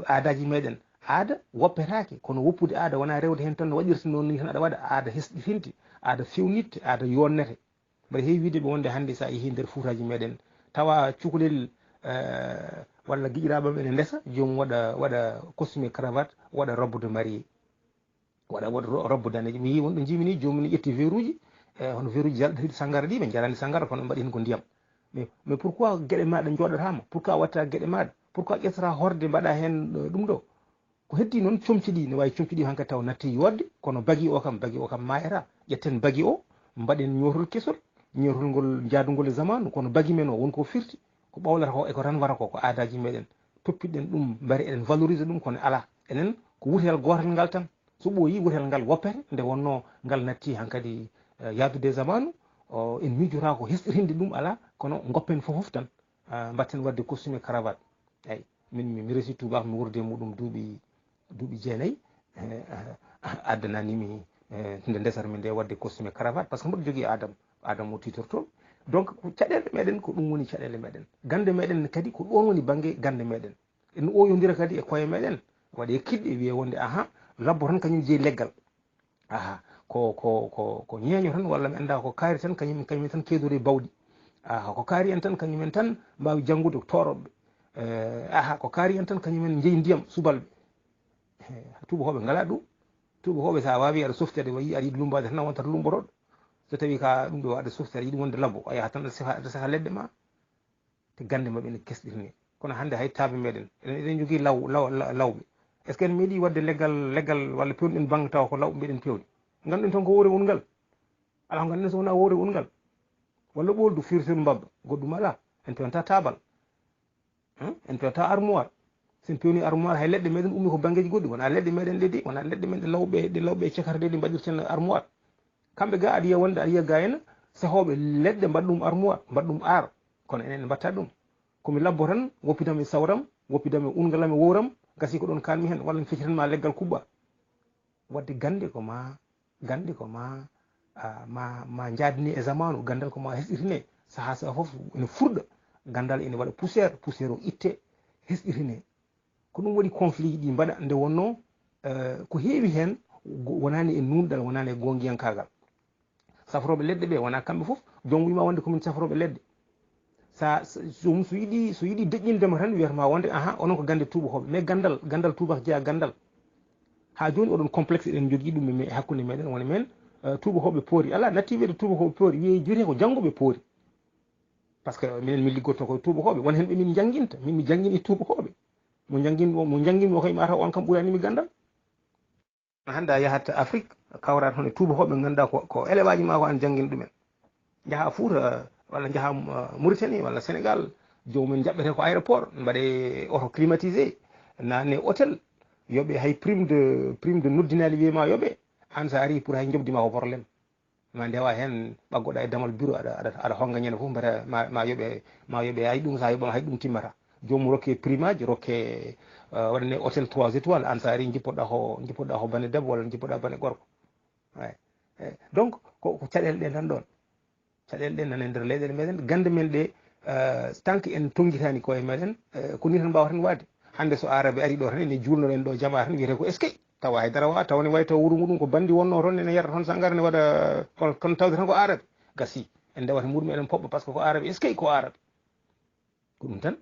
aadaji meɗen aada woppetake kono woppude aada wona rewde hen tan no waɗirta noon ni tan aɗa waɗa aada hesɗitinte aada fewnitte aada yonnete mbaɗa heewi wiide ɓe wonde hannde sa yeehi nder fuutaji meɗen tawa cukalel walla giƴiraɓe ene ndesa jomum waɗa costume cravate waɗa robe de marié waɗa robe danejo mi yi wonɗo jimini jomum ƴetti verruji hono verruji jalɗi sangara ɗi ɓe jarani sangara kono mbaɗi hen ko ndiyam mais pourquoi gueɗe maɗa joɗatama pourquoi watta gueɗe maɗa pourquoi ƴettata horde mbaɗa hen ɗum ɗo ko heddi noon comci ɗi ne wawi comci ɗi hankkadi taw natti yodde kono bagui o kam mayata ƴetten bagui o mbaɗen ñotol kesol ñotol ngol jaadugol e zamanu kono bagui men o wonko firti ko ɓawlata ko eko tan wara ko aadaji meɗen toppiɗen ɗum mbari eɗen valoriser ɗum kono ala enen ko wutel gotal ngal tan so ɓooyi wutel ngal woppete nde wonno ngal natti hankkadi yaadude zamanu en miijota ko hesɗitinde ɗum ala kono goppen fofof tan mbatten wadde costume cravate eyyi mi resi tubak mi wurde muɗum duuɓi 9 addananimi nde ndesarmi nde wadde costume cravate par ce que mboɗo jogui adam o titortol donc caɗele meɗen ko ɗum woni caɗele meɗen gande meɗen kadi ko ɗon woni banggue gande meɗen en oyodira kadi e koye meɗen waɗe kiɗɗe wiye wonde labbo tan kañum jeeyi leggal ko ñeeño tan walla mi anda ko kaari tan kañum tan keedori bawɗi ko kaari en tan kañumen tan mbawi janggude toroɓɓe ko kaari en tan kañumen jeeyi ndiyam subalɓe tubakoɓe ngala ɗum tubakoɓe sa wawi aɗa softi aɗa wayi aɗa yiɗi lumbade tan wontata lumbotoɗo so tawi ka ɗum ɗo aɗa softi aɗa yiɗi wonde labbo a yaha tan aɗa saha leɗɗe ma te gande mabɓe ne kesɗirni kono hande hay taabe meɗen eɗen jogui lawɓe est ce que en meeɗi wadde leggal walla pewnuɗen banggue taw ko lawɓe mbiɗen pewni ganduɗen tan ko woore wongal ala ko ganduɗen so wona woore wongal walla ɓoldu firtenu mbabba goɗɗum ala en pewanta tabal en pewanta armoire sen pewni armoire hay leɗɗe meɗen ummi ko banggueji goɗɗi wona leɗɗe meɗen ɗe wona leɗɗe men ɗe lawɓe e cekata ɗe ɗi mbaɗirten armoire kamɓe ga aɗa yiya wonde aɗa yiya ga henna sahoɓe leɗɗe mbaɗa ɗum armoire mbaɗa ɗum ar kono enen mbatta ɗum komi labbo tan woppidam e sawram woppidam e ungalam e wowram gasi ko ɗon kalmi hen walla mi feccitanma leggal kuɓɓa wadde gande ko ma ma jaadini e zamanu gandal ko ma hesɗitine saha foof ene furɗa gandal ene waɗa poussiére o itte hesɗitine ko ɗum waɗi conflit ɗi mbaɗa nde wonno ko heewi hen wonani e nunɗal wonani e gongiyankagal safroɓe leɗɗe ɓe wona kamɓe foof jomum wima wonde komin safroɓe leɗɗe so yiɗi deƴƴindema tan wiyatama wonde onon ko gande tubakoɓe mais gandal tubak jeeya gandal ha joni oɗon complexe eɗen jogui ɗum e hakkude meɗen woni men tubakoɓe poori ala natti wiide tubakoɓe poori wiye joni ko janggoɓe poori par ce que minen min liggotto koye tubakoɓe won hen ɓe min jangguinta min mi jangguini tubakoɓe mo jangguinmi o kay mataw on kam ɓuranimi gandal hande a yahat Afrique kawrat hono tubakoɓe ganduɗa ko élève aji ma ko an jangguini ɗumen jaaha Fouta walla jaaha Mauritanie walla Sénégal jomumen jaɓɓete ko aéroport mbaɗe auto climatisé nane hôtel yoɓe hay prime de noddinali wiyema yoɓe an sa ari pour hay jobdima ko probléme ma ndewa hen ɓaggoɗa e damal bureau aɗa honga ñande foof mbata ma yoɓe hay ɗum sa yoɓama hay ɗum timmata jomum rokke prime aji rokke waɗane hôtel 3 étoiles an sa ari jippoɗa ko bane debbo walla jippoɗa bane gorko donc ko caɗele ɗe nan ɗon caɗele ɗe nane nder leyɗele meɗen gande men ɗe tant que en tonguitani koye meɗen ko ni tan mbawaten wadde hande so arabe ari ɗo tan ene julnoɗen ɗo jama tan wiyete ko eskay tawa haydara wa taw ne way taw wuuro muɗum ko bandi wonno toon ene yarata toon sangara ne waɗa kono tawde tan ko arabe gasi en ndewata muɗum eɗen poɓɓa par ce que ko arabe eskay ko arabe ko ɗum tan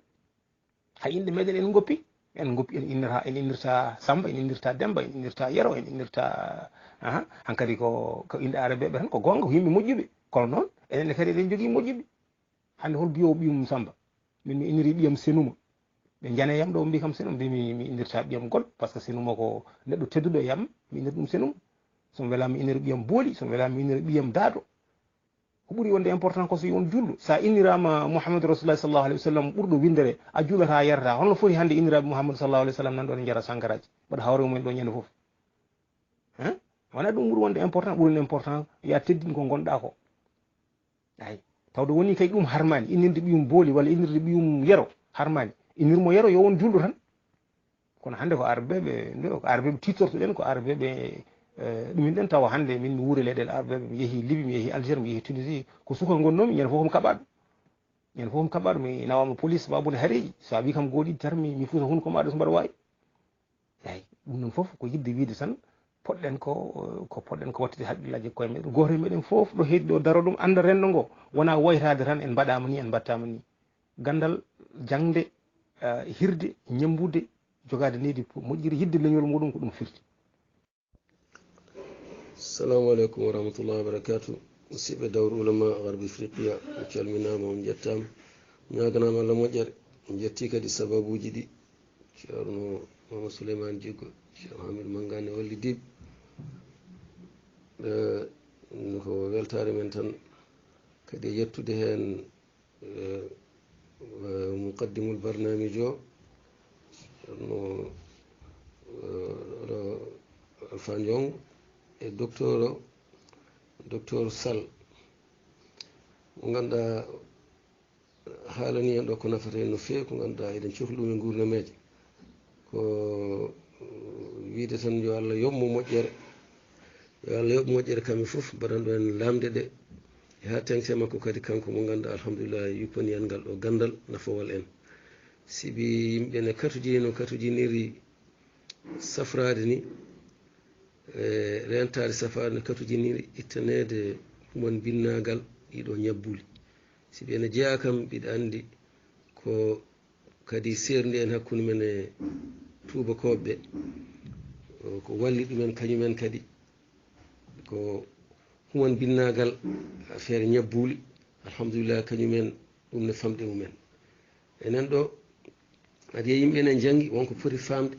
hay inde meɗen en goppi en innirta Samba en innirta Demba en innirta Yero en innirta hankkadi ko inde arabe ɓe tan ko gonga ko yimɓe moƴƴuɓe kono noon enen kadi eɗen jogui moƴƴuɓe hande hol biyowo ɓiyum Samba min mi inniri ɓiyam Senuma ɓe jane yam ɗo mbi kam Senuma mbimi mi innirta ɓiyam Gol par ce que Senuma ko neɗɗo tedduɗo e yam mi inniri ɗum Senuma somi welama mi inniri ɓiyam Booli somi welama mi inniri ɓiyam Daado ko ɓuuri wonde important ko so won julɗo sa innirama Mouhamadou Rasulullah sallallahu alayhi wa sallam ɓurɗo windere a juulata yarata holno foti hande inniraɓe Mouhamadou sallallahu alayhi wa sallam nan ɗo ne jara sankaraji mbaɗa hawre mumen ɗo ñande foof wona ɗum ɓuuri wonde important ɓuuri important ya teddin ko gonɗa ko ay tawde woni kay ɗum harmani innirde ɓiyum Booli walla innirde ɓiyum Yero harmani innirmo Yero yo won julɗo tan kono hande ko arabeɓe titortoɗen ko arabeɓe ɗumin ɗen tawa hande min mi wuuri leyɗele arabeɓe mi yeehi Libye mi yeehi Algérie mi yeehi Tunisie ko suka gonnomi ñande fof mi kaɓaɗo mi nawama police babude haareji sa wi kam goɗiɗi tar mi fuuta hunko maɗa so mbaɗa wawi eyi ɗum noon fof ko yidde wiide tan poɗɗen ko poɗɗen ko wattude haqqillaji koye meɗen goto e meɗen fof ɗo heedi ɗo daro ɗum anda rendo ngo wona woytade tan en mbaɗama ni en mbattama ni gandal jangde hirde ñambude jogade leydi moƴƴiri yidde leñol muɗum ko ɗum firti. Assalamu aleykum wa rahmatullahi wa barakatuh. Musidɓe dawru ulama garbi afriqiya on calminama on jettama ñaganama Allah moƴƴere on jetti kadi sababuji ɗi ceerno Mama Souleymane Djiggo ceerno Hamidou Mangane walli diɓe ko weltare men tan kadi yettude hen muqaddimul barnamiji o ceerno Alpha Ndiongo e docteur Sall mo ganduɗa haalani en ɗo ko nafata en no fewi ko ganduɗa eɗen cohli ɗum e gurnameje ko wiide tan yo Allah yoɓmo moƴƴere yo Allah yoɓ moƴƴere kamɓe fof mbaɗanɗo en lamde ɗe e ha tengte makko kadi kanko mo ganduɗa alhamdulillah yuppani en ngal ɗo gandal nafowal en sibi yimɓe ne katuji no katujiniri safrade ni rentade safade no katujiniri ittanede human binnagal ɗiɗo ñabbuli sibi ene jeeya kam mbiɗa andi ko kadi serndi en hakkude men e tubakoɓeɓe ko walli ɗumen kañumen kadi ko human binnagal affaire ñabbuli alhamdulillah kañumen ɗum ne famɗe mumen enen ɗo adi e yimɓe ne jangi wonko foti famde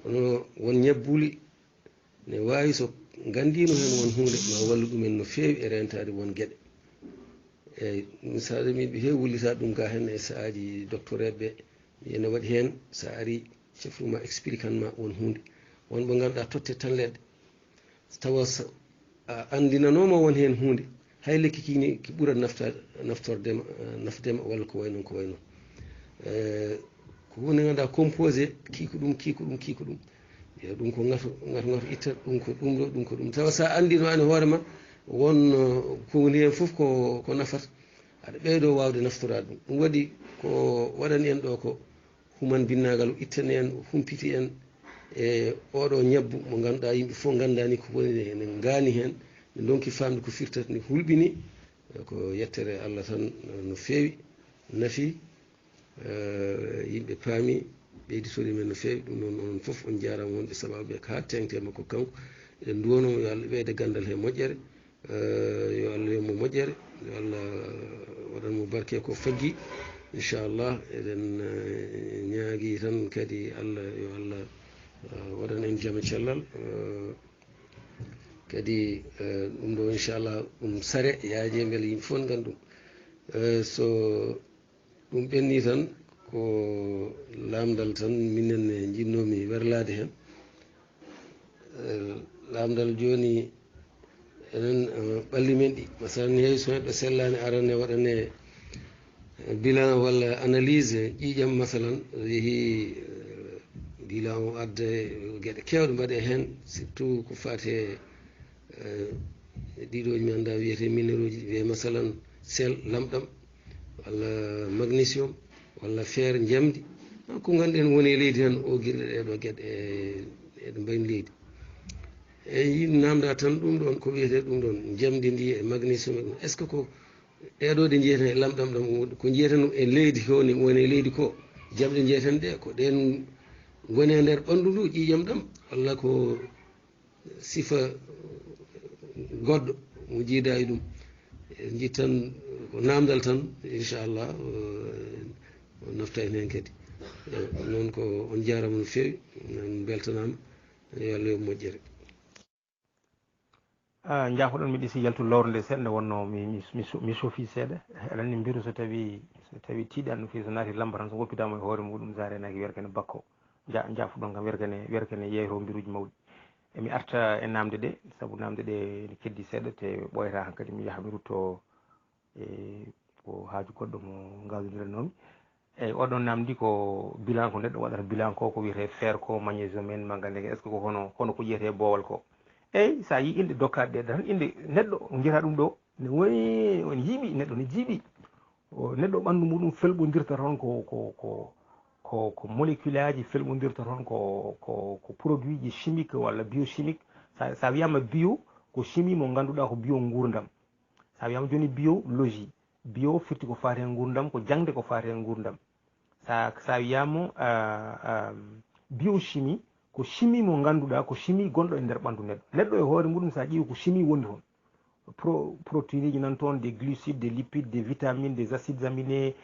wono won ñabbuli ne wawi so gandino hen won hunde ma wallu ɗumen no fewi e rentade won gueɗe eyyi ɗum saɗa min ɓe heewi wullita ɗum ga hen e saahaji docteur ɓe ene waɗi hen sa ari cefruma expliquan ma won hunde won ɓe ganduɗa totte tan leɗɗe tawa a andinanoma won hen hunde hay lekki kini ki ɓuurat naftordema nafdema walla ko way noon ko way noon ko hunde ganduɗa composé kiiko ɗum yo ɗum ko ngatu itta ɗum ko ɗum ɗo ɗum ko ɗum tawa sa andino an hoorema won ko woni hen foof ko nafata aɗa ɓeydo wawde naftorade ɗum waɗi ko waɗani en ɗo ko human binnagal ittani en humpiti en e oɗo ñabbu mo ganduɗa yimɓe fof gandani ko woni ne gaani hen ne donki famde ko firtata ni hulɓini ko yettere Allah tan no fewi nafi yimɓe paami ɓeyditori men no fewi ɗum noon on foof on jarama wonɓe sababu e ha tengte makko kanko eɗen duwonomo yo Allah ɓeyde gandal he moƴƴere yo Allah yomo moƴƴere yo Allah waɗanmo barke ko faggi inchallah eɗen ñaagui tan kadi Allah yo Allah waɗan en jaama cellal kadi ɗum ɗo inchallah ɗum saare yaaje beele yimɓe fof ganda ɗum so ɗum ɓenni tan ko lamdal tan minen jinnomi werlade hen lamdal joni enen ɓalli men ɗi masalan heewi so neɗɗo sellani arane waɗane bilan walla analyse ƴiƴam masalan yeehi bilan o adda gueɗe kewɗe mbaɗe hen surtout ko fate ɗiɗoji mi anda wiyete minéraux ji wiye masalan sel lamɗam walla magnésium walla feere jamdi ko ganduɗen woni e leydi tan o guirɗe ɗeɗo gueɗe eɗe mbayni leydi eyyi namda tan ɗum ɗon ko wiyete ɗum ɗon jamdi ndi e magnésium e ɗum est ce que ko ɗeɗo ɗe jeyeten e lamɗam ɗam ko jeyeten e leydi woni e leydi ko jamɗe jeyeten ɗe ko ɗen goni e nder ɓandu ndu ƴiƴam ɗam walla ko sifa goɗɗo mo jiida e ɗum jii tan ko namdal tan inchallah o nafta en hen kadi noon ko on jarama no fewi on beltanama yo Allah yo moƴƴere jaafoɗon mi ɗisi yaltu lawru nde seeɗa nde wonno mi sofi seeɗa aɗa anndi mbiru so tawi tiiɗani no fewi so naati lamba tan so woppitama e hoore muɗum jarenaki werkene bakko jaafuɗon kam werkene yeeyto mbiruji mawɗi emi arta e namde ɗe saabu namde ɗe ne keddi seeɗa te ɓoyata hankkadi mi yaha mi rutto ko haaju goɗɗo mo gawdirannomi eyyi oɗon namdi ko bilan ko neɗɗo waɗata bilan ko wiyete fer ko magnésium en magandeke est ce que ko hono ko ƴiyete boowal ko eyyi sa yi inde dokkaɗe ɗe tan inde neɗɗo jiita ɗum ɗo ne woni on jiiɓi neɗɗo ne jiiɓi neɗɗo ɓanndu muɗum felɓodirta toon ko ko molécule aji felɓodirta toon ko produit ji chimique walla biochimique sa wiyama bio ko chimie mo ganduɗa ko bio gurdam sa wiyama joni biologie bio firti ko fate gurdam ko jangde ko fate gurdam sa wiyama biochimie ko chimie mo ganduɗa ko chimie gonɗo e nder ɓandu neɗɗo e hoore muɗum sa ƴeewi ko chimie woni toon protéine ji nan toon des glucides des lipides des vitamines des acides aminés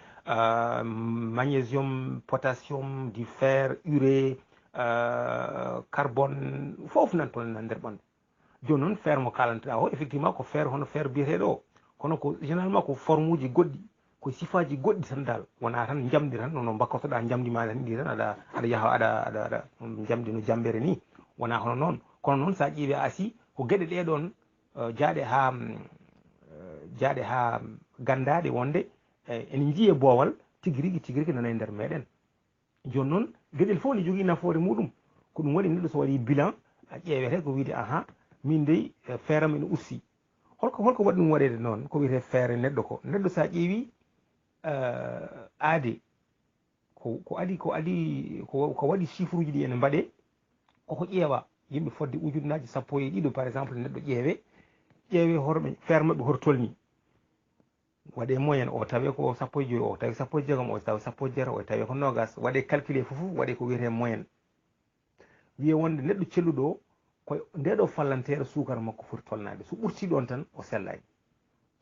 magnésium potassium du fer urée carbone fof nan toon nan nder ɓandu joni noon fer mo kalanteɗa o effectivement ko fer hono fer biyeteɗo o kono ko généralement ko forme uji goɗɗi ko sifaji goɗɗi tan dal wona tan jamdi tan no bakkotoɗa jamdi ma tan ɗi tan aɗa yaha aɗa jamdi no jambere ni wona hono noon kono noon sa ƴeewi asi ko gueɗe ɗe ɗon jaaɗe ha gandaɗe wonde ene jiiye boowal tigui rigui nana e nder meɗen joni noon gueɗel fof ne jogui nafoore muɗum ko ɗum waɗi neɗɗo so waɗi bilan a ƴeewete ko wiide min dey feeram ene ussi holko waɗi ɗum waɗede noon ko wiyete feere neɗɗo sa ƴeewi aade ko waɗi chiffre uji ɗi ene mbaɗe koko ƴeewa yimɓe fodde ujunnaji 12 par exemple neɗɗo ƴeewe horɓe feere maɓɓe hoto tolni waɗe moyenne o tawe ko 15 o tawi 16 o tawi 17 o tawi ko nogas waɗe calculé fof waɗe ko wiyete moyenne wiye wonde neɗɗo celluɗo o ko ndeɗo fallantere sukara makko foti tolnade so ɓurti ɗon tan o sellani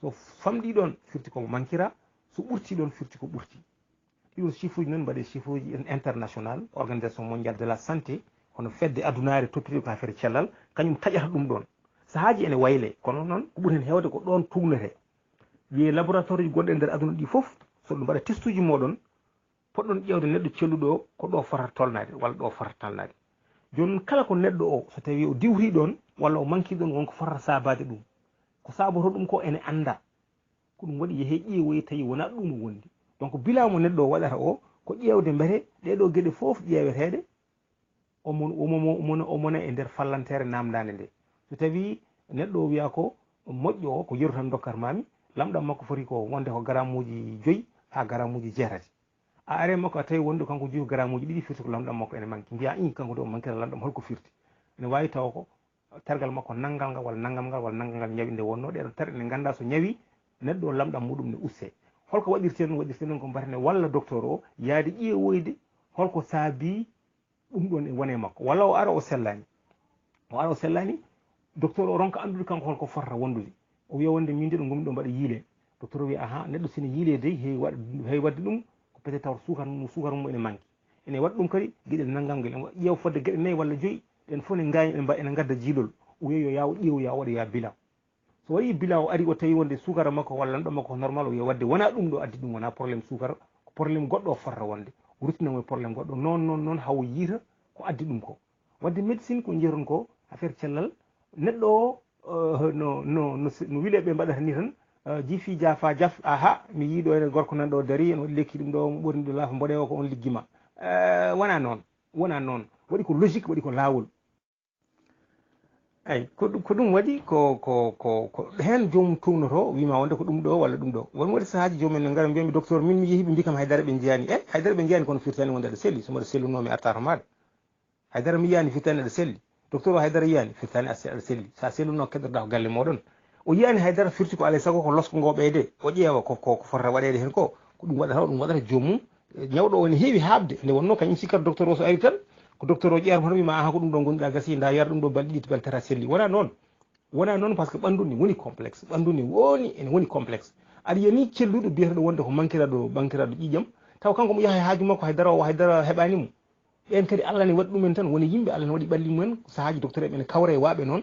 so famɗi ɗon firti komo mankira so ɓurti ɗon firti ko ɓurti ɗiɗon chiffre uji noon mbaɗe chiffre uji international organisation mondial de la santé hono fedde adunare toppiti ko affaire cellal kañum taƴata ɗum ɗon sahaji ene wayle kono noon ko ɓuri hen hewde ko ɗon tugnete wiye laboratoire ji gonɗe e nder aduna ɗi fof so ɗum mbaɗa test uji moɗon poɗɗon ƴewde neɗɗo celluɗo o ko ɗo fotata tolnade walla ɗo fotata tolnade joni kala ko neɗɗo o so tawi o diwri ɗon walla o manki ɗon wonko fotata sabade ɗum ko saboto ɗum ko ene anda ko ɗum waɗi yeehe ƴeewoyi tawi wona ɗum wondi donc bilan mo neɗɗo o waɗata o ko ƴeewde mbete ɗeɗo gueɗe fof ƴeewetede omona e nder fallantere namdade nde so tawi neɗɗo o wiya ko moƴƴo o ko yeru tan dokkata mami lamɗam makko foti ko wonde ko garamuji 5 ha garamuji 6 a are makko a tawi wonde kanko jogi garamuji 2 firti ko lamɗam makko ene manki mbiya kanko de o mankira lamɗam holko firti ene wawi taw ko tergal makko nanggal ngal walla nanggal ngal ñawi nde wonno ɗeɗo tar ene ganda so ñawi neɗɗo o lamɗam muɗum ne usse holko waɗirte noon ko mbatane walla docteur o yaade ƴeewoyde holko saabi ɗum ɗon e wone makko walla o ara o sellani docteur o ronka andude kanko holko forta wondude o wiya wonde min de ɗo gomi ɗo mbaɗa yiile docteur o wiya neɗɗo sine yiile dey heewi wadde ɗum ko peut être taw sukara mum ene manki ene waɗi ɗum kadi gueɗel nanggam guel ƴeew fodde gueɗe 4 walla 5 ɗen fof ne gañi ene gadda jiilol o wiya yo yawo ƴeew ya waɗa ya bilan so waɗi bilan o ari o tawi wonde sukara makko walla lamɗam makko normal o wiya wadde wona ɗum ɗo addi ɗum wona probléme sukara ko probléme goɗɗo o forta wonde o ruttinamo e probléme goɗɗo noon hawo yiita ko addi ɗum ko wadde médecine ko jeeron ko affaire cellal neɗɗo o no wileɓe mbaɗata ni tan jiifi jaafa jaf mi yiiɗo ene gorko nan ɗo dari ene waɗi lekki ɗum ɗo ɓurni ɗo laafa mboɗe o ko on liggima wona noon waɗi ko logique waɗi ko laawol eyyi ko ɗum waɗi ko hen joomum townoto wima wonde ko ɗum ɗo walla ɗum ɗo won waɗi sahaji joomumen ne gara mbiyami docteur min mi yeehi ɓe mbi kam haydara ɓe jeyani haydara ɓe jeyani kono firtani wonde aɗa selli somoɗa sellunomi artata maɗa haydara mi yiyani firtani aɗa selli docteur o haydara yiyani firtani aɗa selli sa selluno keɗotoɗa ko galle moɗon o yiyani haydara firti ko alay saago ko losko ngo ɓeyde o ƴeewa ko fota waɗede hen ko ɗum waɗata joomum ñawɗo o ne heewi haabde nde wonno kañum sikkata docteur o so ari tan ko docteur o ƴeerat hono wima ko ɗum ɗo gonɗa gasi da yara ɗum ɗo balɗe ɗiɗi baltata selli wona noon par ce que ɓandu ni woni complexe ɓandu ni ene woni complexe aɗa yiya ni celluɗo biyeteɗo wonde ko bankiraɗo ƴiƴam taw kanko mo yaha haaju makko haydara heɓanimo ɓen kadi Allah ne waɗi ɗumen tan woni yimɓe Allah ne waɗi ɓalli mumen sahaji docteur eɓe ne kawra e waaɓe noon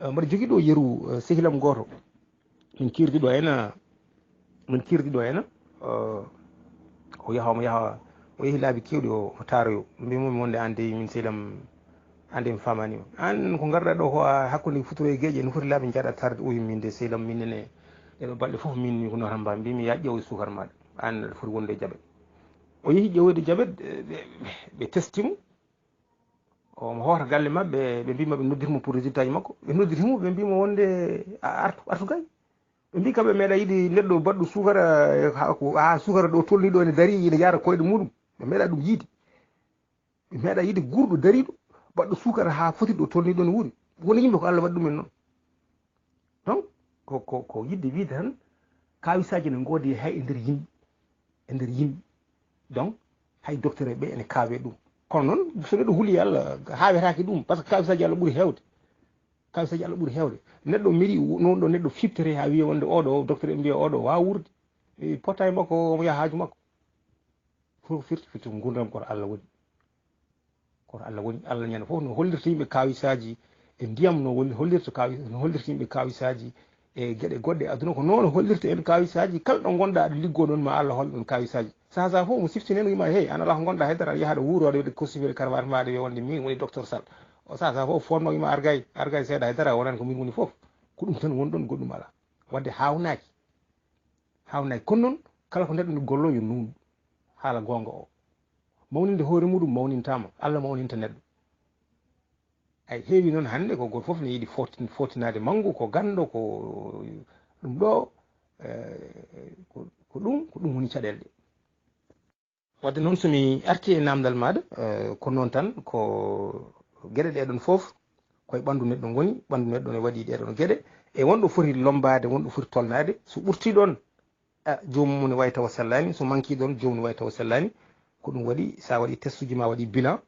mbaɗa jogui ɗo yeru sehilam goto min kirdi ɗo hena o yeehi laabi kewɗi o taroyo mbimomi wonde an de min sehilam ande mi famanima an ko garɗa ɗo ko hakkude futuro e gueƴe no foti laabi jaɗa tarde uyi min de sehilam minnene ɗeɗo balɗe foof min ko notan mba mbimi ya ƴeew sukara maɗa an aɗa foti wonde e jaɓet o yeehi ƴeewoyde jaɓet ɓe testimo omo hoota galle mabɓe ɓe mbima ɓe noddirmo pour résultat ji makko ɓe noddirimo ɓe mbimo wonde artu gay ɓe mbi kam ɓe meeɗa yiɗi neɗɗo baɗɗo sukara sukara ɗo tolni ɗo ene dari ene yara koyɗe muɗum ɓe meeɗa ɗum yiide ɓe meeɗa yiide gurɗo dariɗo baɗɗo sukara ha foti ɗo tolni ɗon wuuri woni yimɓe ko Allah waɗi ɗumen noon donc ko yidde wiide tan kawisaji ne ngoodi hay e nder yimɓe donc hay docteur ɓe ene kaawe ɗum kono noon so neɗɗo huuli Allah hawetake ɗum par ce que kawisaji Allah ɓuuri hewde kawisaji Allah ɓuuri hewde neɗɗo miri noon ɗo neɗɗo fiftere ha wiya wonde oɗo docteur en mbiya oɗo wawa wurde pota e makko omo yaha haaju makko fof firti gurdam koto Allah woni Allah ñande fof no hollirta yimɓe kawisaji e ndiyam no hollirta yimɓe kawisaji e gueɗe goɗɗe aduna ko noon hollirta en kawisaji kala ɗo gonɗa aɗa liggo ɗon ma Allah holɗon kawisaji saha fof mo siftinen wima hey an ala ko gonɗa haydara aɗa yaha ɗo wuuro aɗa waɗi kosifere karwat maɗa wiya wonde min woni docteur Sall o saha fof fonno wima argay seeɗa haydara wonani ko min woni fof ko ɗum tan woni ɗon goɗɗum ala wadde hawnaki kono noon kala ko neɗɗo ne gollo yo nunɗu haala gonga o mawninde hoore muɗum mawnintama Allah mawninta neɗɗo ay heewi noon hannde ko goto fof ne yiiɗi fotinade manggu ko gando ko ɗum ɗo ko ɗum woni caɗele ɗe wadde noon somi arti e namdal maɗa ko noon tan ko gueɗe ɗeɗon fof koye ɓandu neɗɗo goni ɓandu neɗɗo ne waɗi ɗeɗon gueɗe e wonɗo foti lombade wonɗo foti tolnade so ɓurti ɗon jomum ne wawi tawa sellani so manqui ɗon jomum ne wawi tawa sellani ko ɗum waɗi sa waɗi test uji ma waɗi bilan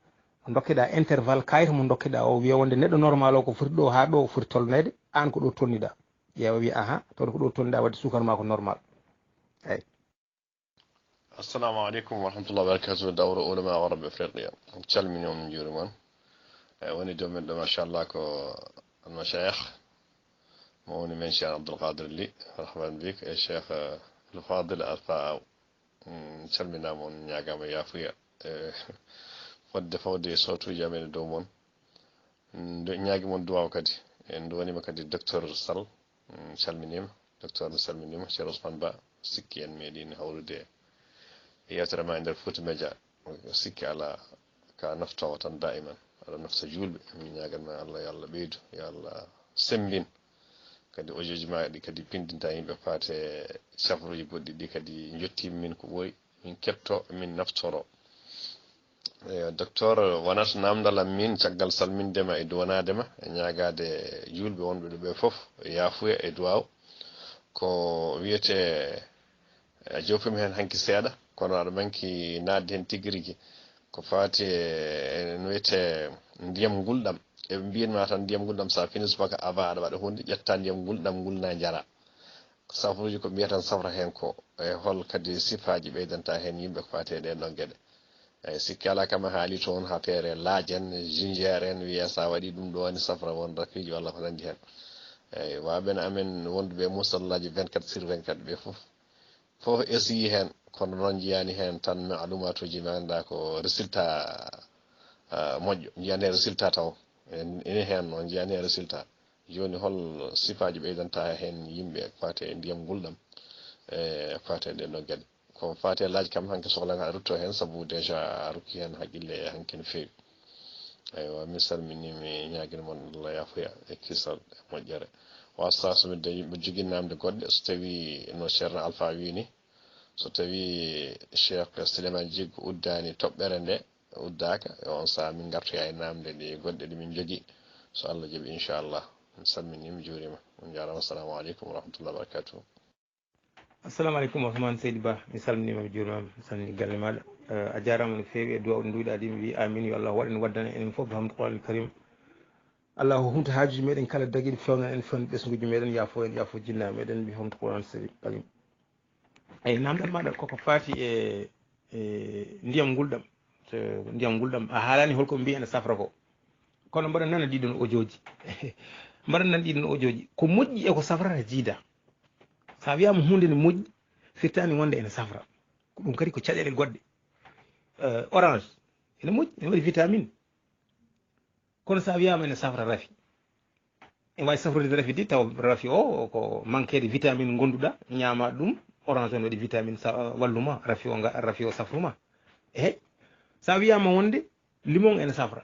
dokkeɗa intervalle kayita mo dokkeɗa o wiya wonde neɗɗo normal o ko foti ɗo ha ɗo foti tolnede an ko ɗo tolniɗa ƴeewa wiya aha toon ko ɗo tolniɗa wadde sukara ma ko normal eyyi assalamu aleykum wa rahmatullah wa barakatuh dawro ulama wa rabbi afriqiya calmini on min juuri moon woni dow men ɗo machallah ko almashayikh mo woni men cheikh abdoulkadir ly rahman bik e cheikh alfadil alfa calminama on ñagama yafuya fodde fawde sawtuji amen e dow moon ñaagui moon duwaw kadi en duwanima kadi docteur Sall calminima docteur salminima cheikh Ousmane Ba sikki en meeɗino hawrude yewtere ma e nder Fouta Média sikki ala ka naftowo tan daiman aɗa nafta julɓe mi ñaganma Allah yo Allah ɓeydu yo Allah sembin kadi audio ma ɗi kadi pindinta yimɓe faate safruji goɗɗi ɗi kadi jottima min ko ɓooyi min ketto min naftoro docteur wonata namdalam min caggal salmindema e duwanadema e ñagade julɓe wonɓe ɗo ɓe foof yafuya e duwaw ko wiyete a jofimi hen hanki seeɗa kono aɗa manki nadde hen tigui rigui ko fati no wiyete ndiyam gulɗam eɓe mbiyatma tan ndiyam gulɗam sa fini subaka avant aɗa waɗa hunde ƴetta ndiyam gulɗam gulna jara safruji ko mbiyatan safra hen ko e hol kadi sifaji ɓeydanta hen yimɓe ko fati e ɗen ɗon gueɗe eyyi sikki ala kam haali toon ha feere laaje en gingiére en wiya sa waɗi ɗum ɗo woni safra won rafiji walla ko nandi hen eyyi waɓen amen wonduɓe musallaji 24/24 ɓe foof esi hen kono noon jiyani hen tan maalumatuji ma anda ko résultat moƴƴo jiyani hen résultat taw ene hen noon jiyani hen résultat joni hol sifaji ɓeydanta hen yimɓe fate e ndiyam gulɗam e fate ɗen ɗo gueɗe ko fate laaji kam hanke sohlani ha rutto hen saabu déjà a rokki hen haqqille hanke no fewi eywa mi salmini mi ñaguino moon Allah yafuya e kisal e moƴƴere wasa sumide yimɓe jogui namde goɗɗe so tawi no ceerno Alpha wini so tawi cheikh Souleymane Djiggo uddani toɓɓere nde uddaka on saaha min gartoya e namde ɗe goɗɗe ɗe min jogui so Allah jaaɓi inchallah mi salmini mi juurima on jarama assalamu aleykum wa rahmatullah wa barakatuh assalamu aleykum Ousmane Seydi Ba mi salminima mi juurimama mi salmini galle maɗa a jarama no fewi e duwaw ɗo duwiɗa ɗi mi wi amin yo Allah waɗan waddana enen foof hamdu qur'anul karim Allah humta haajuji meɗen kala daguiɗo fewna en fewna ɓesguji meɗen yaafo en yaafo jinnaɓe meɗen mbi hamdu qur'anul karim eyyi namdal maɗa koko fati e ndiyam gulɗam ndiyam gulɗam a haalani holko mbi ene safra ko kono mbaɗa nana ɗiɗon audioji mbaɗa nana ɗiɗon audioji ko moƴƴi e ko safrata jiida sa wiyama hunde ne moƴƴi firtani wonde ene safra ko ɗum kadi ko caɗele goɗɗe orange ene moƴƴi ene waɗi vitamine kono sa wiyama ene safra rafi ene wawi safrude rafi di taw rafi o ko manquede vitamine gonduɗa ñama ɗum orange on waɗi vitamine walluma rafi o safruma eyyi sa wiyama wonde limon ene safra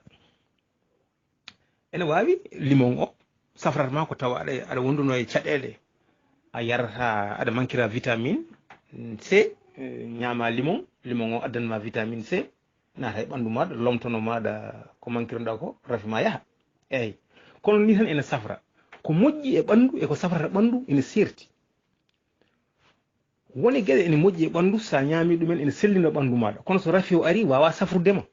ene wawi limon o safratma ko tawa aɗa wonduno e caɗele a yarata aɗa manquera vitamine C ñaama limon o addanma vitamine C naata e ɓanndu maaɗa lomtono maaɗa ko manquirɗa ko rafi ma yaha eyyi kono ni tan ene safra ko moƴƴi e ɓanndu e ko safrata ɓanndu ene serti woni geɗe ene moƴƴi e ɓanndu sa ñaami ɗumen ene sellina ɓanndu maaɗa kono so rafi o ari wawa safrudema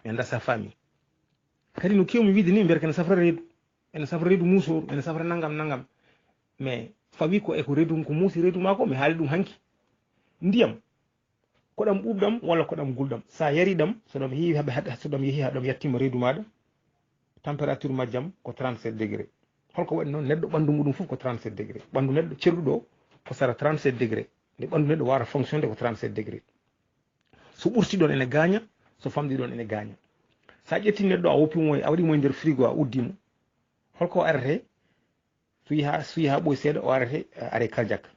mi annda sa faami kadi no kewmi wiide ni mbiyata kene safra reedu ene safra reedu musoru ene safra naggam mais fawi ko eko reedu ko muusi reedu ma ko mi haali ɗum hanki ndiyam koɗam ɓuuɓɗam walla koɗam gulɗam sa yari ɗam soɗam yeehi haɗam yettima reedu maɗa température majjam ko 37 degré holko waɗi noon neɗɗo ɓanndu muɗum fof ko 37 degré ɓanndu neɗɗo cerɗuɗo ko sara 37 degré nde ɓanndu neɗɗo wara fonctionné ko 37 degré so ɓurti ɗon ene gaaña so famɗi ɗon ene gaaña sa ƴetti neɗɗo a woppimo a waɗimo e nder frigo a uddimo holko o arete so yi ha ɓoy seeɗa o arete are cardiaque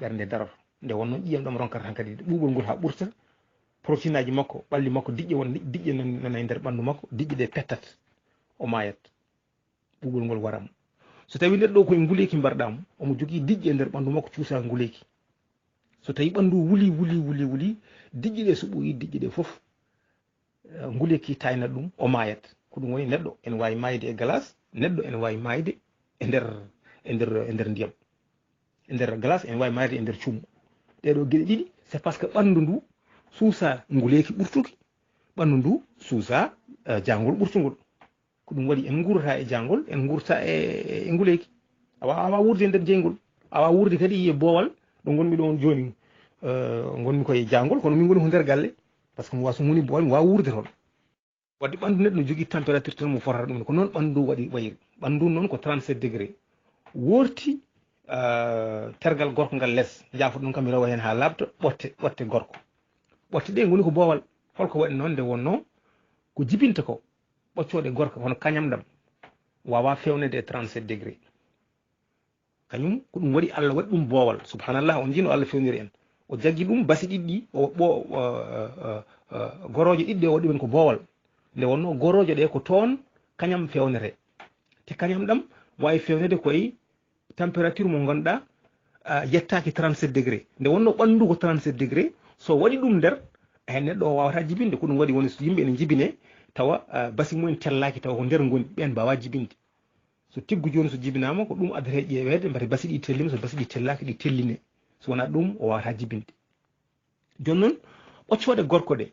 ɓernde daroto nde wonno ƴiyam ɗam ronkata tan kadi ɓuuɓol ngol ha ɓurta protéine aji makko ɓalli makko diƴƴe nana e nder ɓanndu makko diƴƴe ɗe pettat o mayat ɓuuɓol ngol waramo so tawi neɗɗo koye nguleyki mbarɗamo omo jogui diƴƴe e nder ɓanndu makko cuusa nguleyki so tawi ɓanndu wuli diƴƴe ɗe so ɓooyi diƴƴe ɗe foof nguleyki taynat ɗum o mayat ko ɗum woni neɗɗo ene wawi mayde e glace neɗɗo ene wawi mayde e nder ndiyam e nder glace ene wawi mayde e nder cummu ɗeɗo gueɗe ɗiɗi c'est parce que ɓanndu ndu suusa nguleyki ɓurtuki ɓanndu ndu suusa jangol ɓurtugol ko ɗum waɗi en gurata e jangol en gurta e nguleyki awa wurde e nder jeygol awa wurde kadi yiye boowal ɗo gonmi ɗon joni gonmi koye jangol kono min goni ko nder galle par ce que mi waso muni boowal mi wawa wurde toon wadde ɓanndu neɗɗo ne jogui température tan mo fotata ɗum ko noon ɓanndu waɗi wayri ɓanndu noon ko 37 degré worti tergal gorko ngal less jafo ɗum kam mi rawa hen ha labta ɓotte gorko ɓotte ɗe goni ko boowal holko waɗi noon nde wonno ko jibinta ko ɓoccode gorko hono kañam ɗam wawa fewnede e 37 degré kañum ko ɗum waɗi Allah waɗi ɗum boowal subhanallah on jino Allah fewniri en o jaggi ɗum basi ɗiɗɗi goroje ɗiɗɗe o waɗi ɗumen ko boowal nde wonno goroje ɗe ko toon kañam fewnete te kañam ɗam wawi fewnede koye température mo ganduɗa yettaki 37 degré nde wonno ɓanndu ko 37 degré so waɗi ɗum nder neɗɗo o wawata jibinde ko ɗum waɗi woni so yimɓe ene jibine tawa basi mumen tellaki tawa ko nder goni ɓen mbawa jibinde so tiggu joni so jibinama ko ɗum addete ƴeewede mbati basi ɗi tellima so basi ɗi tellaki ɗi telline so wona ɗum o wawata jibinde joni noon ɓoccode gorko ɗe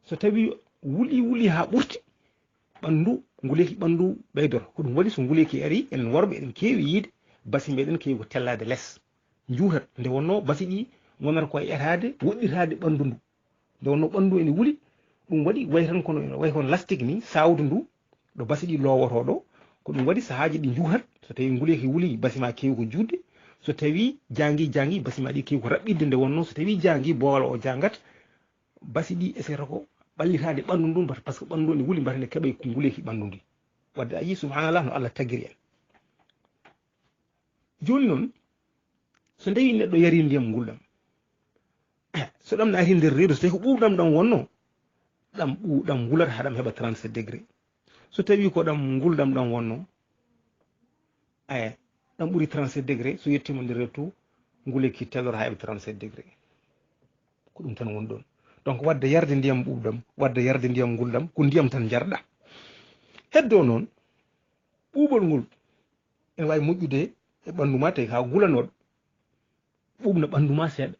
so tawi wuli ha ɓurti ɓanndu nguleyki ɓanndu ɓeydoto ko ɗum waɗi so nguleyki ari enen worɓe eɗen keewi yiide basi meɗen keewi ko tellade less juutat nde wonno basi ɗi gonata koye etade woɗɗitade ɓanndu ndu nde wonno ɓanndu ene wuli ɗum waɗi way tan kono way kono lastique ni sawdu ndu ɗo basi ɗi lowoto ɗo ko ɗum waɗi sahaji ɗi juutat so tawi nguleyki wuli basi ma keewi ko juutde so tawi jangui basi ma ɗi keewi ko raɓɓidde nde wonno so tawi jangui boowal o jangat basi ɗi esata ko ɓallitade ɓanndu ndu par ce que ɓanndu ne wuli mbata nde keeɓay ko nguleyki ɓanndu ndi wadde a yi subhanallah no Allah taggiri en joni noon so ndewi neɗɗo yari ndiyam ngulɗam so ɗam naati nder reedu so tawi ko ɓuuɓɗam ɗam wonno ɗam wulata haɗam heɓa 37 degré so tawi ko ɗam ngulɗam ɗam wonno ɗam ɓuuri 37 degré so yettima nder reedu nguleyki tellora ha heɓa 37 degré ko ɗum tan woni ɗon donc wadde yarde ndiyam ɓuuɓɗam wadde yarde ndiyam ngulɗam ko ndiyam tan jarɗa heddo noon ɓuuɓol ngol ene wawi moƴƴude e ɓanndu ma tawi ka gulanoɗo ɓuuɓna ɓanndu ma seeɗa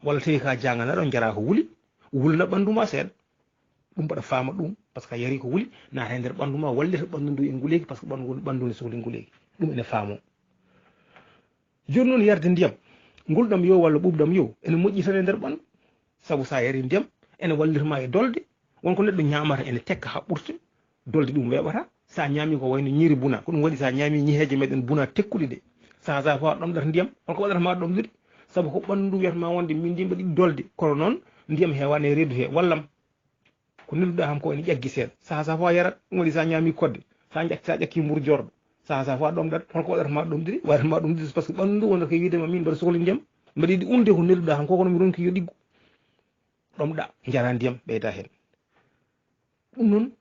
walla tawi ka janganaɗo jara ko wuli wulna ɓanndu ma seeɗa ɗum mbaɗa faama ɗum par ce que a yari ko wuli naata e nder ɓanndu ma wallita ɓanndu ndu e nguleyki par ce que ɓanndu ne sohli nguleyki ɗum ene faamo joni noon yarde ndiyam ngulɗam yo walla ɓuuɓɗam yo ene moƴƴi tan e nder ɓanndu sabu sa yari ndiyam ene wallitama e dolde wonko neɗɗo ñamata ene tekka ha ɓurta dolde ɗum weɓata sa ñaami ko wayno ñiiri buna ko ɗum waɗi sa ñaami ñiheje meɗen buna tekkuɗe ɗe sa fo a ɗomɗata ndiyam holko waɗatama ɗomdude sabu ko ɓanndu wiyatama wonde min ndi mbaɗi dolde kono noon ndiyam hewane e reedu he wallam ko nelduɗa ham ko ene ƴaggi seeɗa sa fo a yarat ɗum waɗi sa ñaami kodde sa ƴakki mburu jorɗo sa fo a ɗomɗat holko waɗatama ɗomdude waɗatama ɗomdude par ce que ɓanndu wonata ko widema min mbaɗa sohli ndiyam mbaɗa yiɗi unde ko nelduɗa ham ko kono mi ronki yo ɗiggu ɗomɗa jara ndiyam ɓeyda hen ɗum noon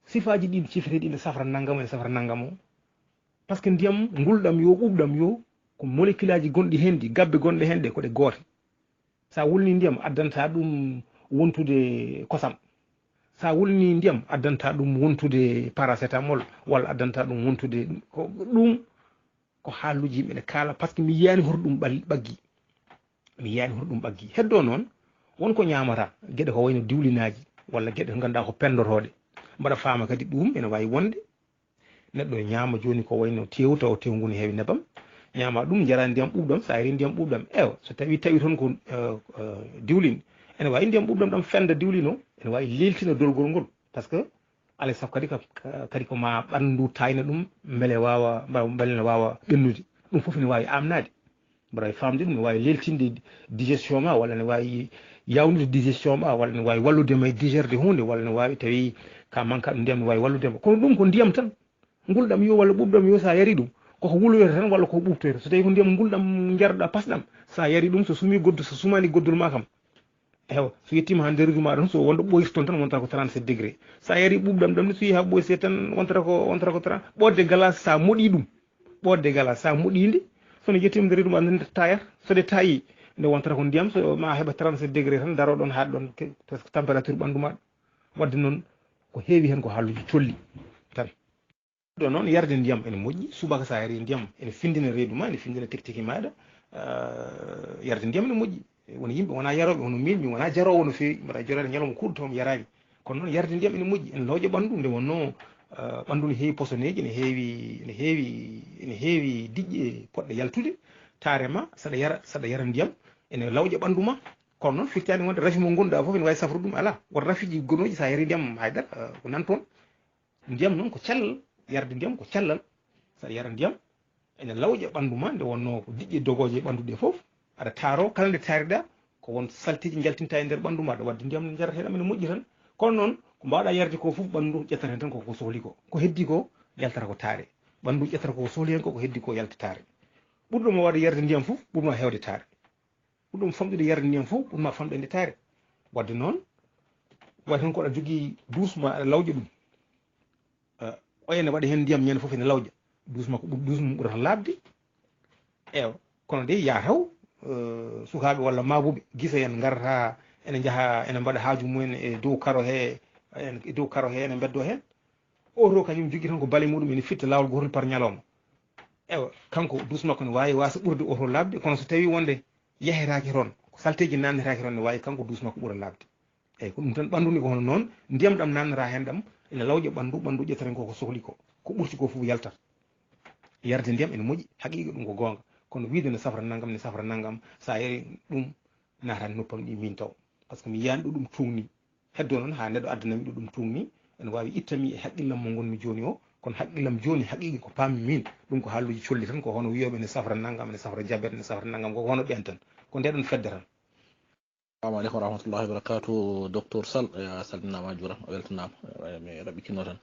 sifaji ɗi cifreɗi ene safra naggam ene safra naggam o par ce que ndiyam ngulɗam yo ɓuuɓɗam yo ko molécule aji gonɗi hen ɗi gabbe gonɗe hen ɗe ko ɗe goote sa wulni ndiyam addanta ɗum wontude kosam sa wulni ndiyam addanta ɗum wontude paracétamol walla addanta ɗum wontude ko ɗum ko haaluji yimɓe ɗe kaala par ce que mi yiyani hoto ɗum ɓaggi mi yiyani hoto ɗum ɓaggi heddo noon wonko ñamata gueɗe ko wayno diwlinaji walla gueɗe ko ganduɗa ko pendotoɗe mbaɗa faama kadi ɗum ene wawi wonde neɗɗo e ñaama joni ko wayno tewu taw tewu ngu ne heewi nebam ñaama ɗum jara ndiyam ɓuuɓɗam sa ari ndiyam ɓuuɓɗam ewa so tawi toon ko diwlin ene wawi ndiyam ɓuuɓɗam ɗam fenda diwlin o ene wawi leltina dolgol ngol par ce que alay saago kadi ko ma ɓandu tayna ɗum beele wawa beele ne wawa ɓennude ɗum foof ne wawi amnade mbaɗa wawi famde ɗum ne wawi leltinde digestion ma walla ne wawi yawnude digestion ma walla ne wawi walludema e digerde hunde walla ne wawi tawi ka manque ɗum ndiyam ne wawi walludema kono ɗum ko ndiyam tan ngulɗam yo walla ɓuuɓɗam yo sa yari ɗum koko wuloyta tan walla koko ɓuɓtoyta so tawi ko ndiyam ngulɗam jarɗa pasɗam sa yari ɗum so sumi goddo so sumani goddol ma kam ewa so yettima ha nder ma tan so wonɗo ɓoyti toon tan wontata ko 37 degré sa yari ɓuuɓɗam ɗam ne so yi ha ɓoyse tan wontata ko 30 ɓodde galas sa moɗi ɗum ɓodde galas sa moɗide sono yettima nder ɗum andande tayat sode tayi nde wontata ko ndiyam so ma heeɓa 37 degré tan daro ɗon haɗ ɗon presque température ɓandu maɗa wadde noon ko heewi hen ko haalluji colli tan ɗo noon yarde ndiyam ene moƴƴi subaka sa yari ndiyam ene findina reedu ma ene findina tektiki maɗa yarde ndiyam ene moƴƴi woni yimɓe wona yaroɓe hono min mi wona jarowo no fewi mbaɗa jorade ñalawma kuuɗo tawmi yarani kono noon yarde ndiyam ene moƴƴi ene lawƴa ɓandu nde wonno ɓandu ne heewi posoneji ene heewi diƴƴe poɗɗe yaltude tarema saɗa yara ndiyam ene lawƴa ɓandu ma kono noon firtani wonde rafi mo gonɗa foof ene wawi safrude ɗum ala won rafiji gonoji sa yari ndiyam haydara ko nan toon ndiyam noon ko cellal yarde ndiyam ko cellal saɗa yara ndiyam ene lawƴa ɓandu ma nde wonno ko diƴƴe dogoje e ɓandu ɗe foof aɗa taaro kala nde taariɗa ko won saltiji jaltinta e nder ɓandu maɗa wadde ndiyam nde jarateɗam ene moƴƴi tan kono noon ko mbawɗa yarde ko foof ɓandu ƴettata hen tan koko sohli ko heddi ko yaltata ko taare ɓandu ƴettata koko sohli hen ko heddi ko yalta taare ɓurɗoma wadde yarde ndiyam foof ɓurma hewde taare ɓurɗum famɗude yarde ndiyam foof ɓurma famɗe nde taare wadde noon way tan ko aɗa jogui dusma aɗa lawƴa ɗum oyene waɗa hen ndiyam ñande foof ene lawƴa dusma ko dusma ɓurata labde ewa kono de yataw sukaɓe walla mabuɓe guisa en garata ene jaaha ene mbaɗa haaju mumen e dow karo he e dow karo he ene beddo hen oto kañum jogui tan ko bale muɗum ene fitta lawol gotol par ñalawma ewa kanko dusma ko ne wawi wasa ɓurde oto labde kono so tawi wonde yahetake toon salteji nannetake toon ne wawi kanko dusma ko ɓuura labde eyyi ko ɗum tan ɓandu ni ko hono noon ndiyam ɗam nannata hen ɗam ene lawƴa ɓandu ƴettaten koko sohli ko ɓurti ko foof yaltat yarde ndiyam ene moƴƴi haqiqa ɗum ko gonga kono wiide ne safra naggam sa yari ɗum natani noppam ɗi min taw par ce que mi yiyani ɗo ɗum tungni heddo noon ha neɗɗo addanami ɗo ɗum tungni ene wawi ittami e haqqillam mo gonmi joni o kono haqqillam joni haqiqi ko pammi min ɗum ko haalluji colli tan ko hono wiyoɓe ne safra naggam ne safra jabet ne safra naggam koko hono ɓen tan ko ndeɗon fedde tan assalamu aleykum warahmatullahi wabarakatu docteur Sall a salminama juuram a weltanama mi raɓɓitino tan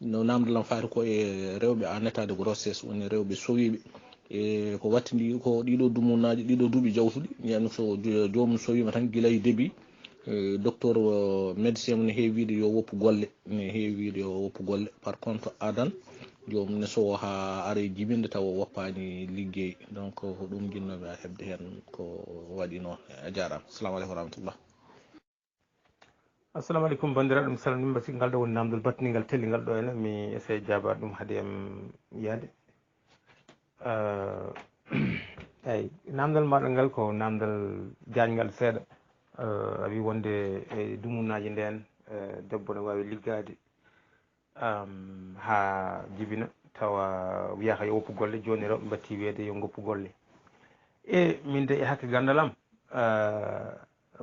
no namdalam faati ko e rewɓe en état de grossesse woni rewɓe sowiɓe e ko wattidi ko ɗiɗo dumunaji ɗiɗo duuɓi jawtuɗi ñani so jomum sowima tan guila e début docteur médecin ne heewi wiide yo woppu golle ne heewi wiide yo woppu golle par contre adan jomum ne sowo ha ara jibinde tawa woppani liggey donc ko ɗum jinnoɓe a heɓde hen ko waɗi noon a jarama assalamu aleykum warahmatullah assalamu aleykum bandiraɗo mi salminima siki ngal ɗo woni namdol battiningal tellingal ɗo ene mi essaye jaabade ɗum haade em yiyade eyyi namdal maɗa ngal ko namdal jañgal seeɗa a wi wonde e dumunaji nden debbo ne wawi liggade ha jibina tawa wiyaka yo woppu golle joni rewɓe batti wiyede yo goppu golle e min de e hakke gandal am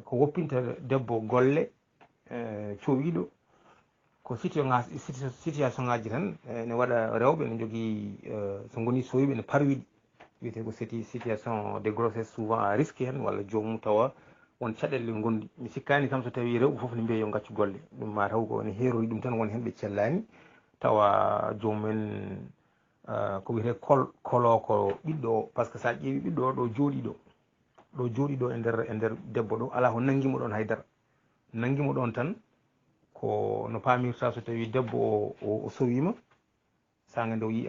ko woppinta debbo golle cowiɗo ko situation ngaji tan ne waɗa rewɓe ne jogui so goni sowiɓe ne parwiɗi wiyete ko situation de grossesse souvent à risque hen walla jomum tawa won caɗele gondi mi sikkani kam so tawi rewɓe foof ne mbiya yo gaccu golle ɗum ma taw ko ne heerori ɗum tan won hen ɓe cellani tawa jomumen ko wiyete kolo ko ɓiɗɗo o par ce que sa ƴeewi ɓiɗɗo o ɗo jooɗiɗo e nder debbo ɗo ala ko nanguimo ɗon haydara nanguimo ɗon tan ko no pamirta so tawi debbo o sowima sanga nde o yi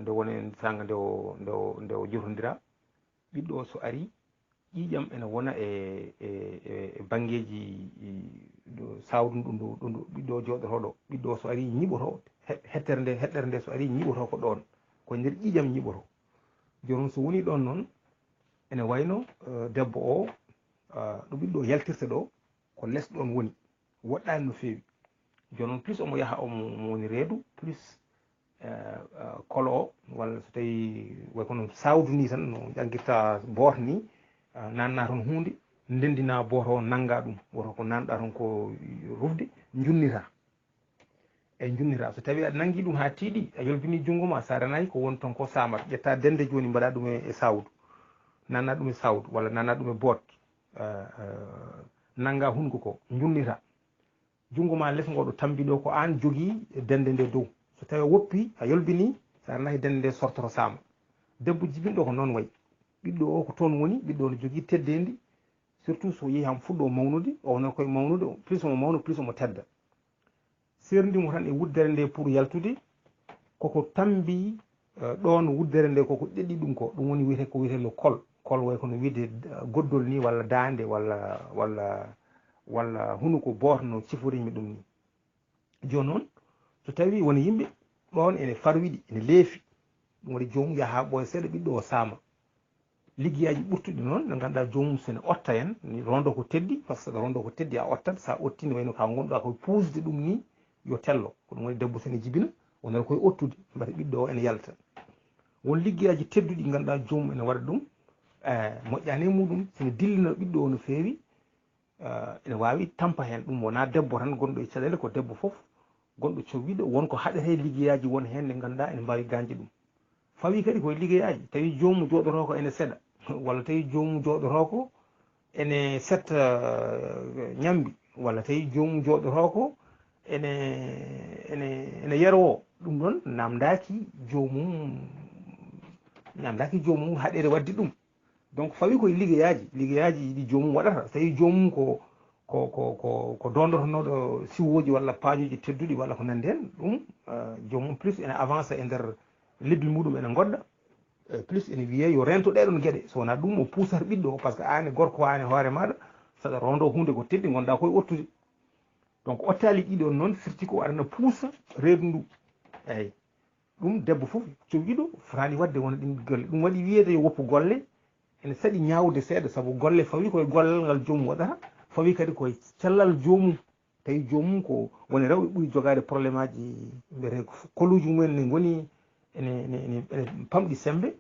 nde woni sanga nde o jotodira ɓiɗɗo o so ari ƴiƴam ene wona e bangeji sawdu ɗum ɓiɗɗo o jooɗotoɗo ɓiɗɗo o so ari ñiɓoto heɗɗere nde so ari ñiɓoto ko ɗon ko nder ƴiƴam ñiɓoto joni so woni ɗon noon ene wayno debbo o ɗo ɓiɗɗo o yaltirta ɗo ko less ɗon woni woɗɗani no feewi joni noon plus omo yaha omo woni reedu plus kolo o walla so tawi way kono sawdu ni tan no ƴaggirta boota ni nanna toon hunde ndendina boota o nanga ɗum woto ko nanɗa toon ko rufde junnita e junnita so tawi aɗa nangi ɗum ha tiiɗi a yolbini junngo ma sa renayi ko woni toon ko samata ƴetta dende joni mbaɗa ɗum e sawdu nanna ɗum e sawdu walla nanna ɗum e boot nanga hungo ko junnita junngo ma less ngoɗo tambi ɗo ko an jogui dende nde dow so tawi woppi a yolbini sa renayi dende nde sortoto sama debbo jibinɗo ko noon wayi ɓiɗɗo o ko toon woni ɓiɗɗo o ne jogui teddendi surtout so yeehi ham fuɗɗo mawnude o wonata koye mawnude plus omo mawna plus omo tedda serdimo tan e wuddere nde pour yaltude koko tambi ɗon wuddere nde koko ɗeɗi ɗum ko ɗum woni wiyete ko wiyete le kol way kono wiide goddol ni walla dande walla hunuko boota no ciforimi ɗum ni joni noon so tawi woni yimɓe ɗon ene farwiɗi ene leefi ɗum waɗi jomum yaha ɓooya seeɗa ɓiɗɗo o saama liggeyaji ɓurtuɗi noon nde ganduɗa jomum sene otta hen rondo ko teddi par ce que rondo ko teddi a ottat sa otti ne wayno ka gonɗuɗa koye pusde ɗum ni yo tello ko ɗum woni debbo sene jibina wonata koye ottude mbata ɓiɗɗo o ene yalta won liggeyaji tedduɗi ganduɗa jomum ene waɗa ɗum moƴƴani e muɗum sene dillina ɓiɗɗo o no feewi ene wawi tampa hen ɗum wona debbo tan gonɗo e caɗele ko debbo foof gonɗo cowiɗo wonko haɗete liggeyaji won hen nde ganduɗa ene mbawi gañde ɗum fawi kadi koye liggeyaji tawi jomum joɗoto ko ene seeɗa walla tawi jomum joɗoto ko ene setta ñambi walla tawi jomum joɗoto ko ene yerowo ɗum ɗon namdaki jomum haɗere wadde ɗum donc fawi koye liggeyaji ɗi jomum waɗata tawi jomum ko dondotonoɗo siwoji walla paajuji tedduɗi walla ko nandi hen ɗum jomum plus ene avancé e nder lebbi muɗum ene goɗɗa plus ene wiye yo rento ɗeɗon gueɗe so wona ɗum o puusata ɓiɗɗo o par ce que an e gorko an e hoore maɗa saɗa rondo hunde ko teddi gonɗa koye ottude donc ottali ɗiɗon noon firti ko aɗana puusa reedu ndu eyyi ɗum debbo foof cowiɗo fotani wadde wona ɗin golle ɗum waɗi wiyede yo woppu golle ene saɗi ñawde seeɗa saabu golle fawi koye gollal ngal jomum waɗata fawi kadi koye cellal jomum tawi jomum ko woni rewɓe ɓuuri jogade probléme aji mbiyete koluji mumen ne goni ene pamɗi sembe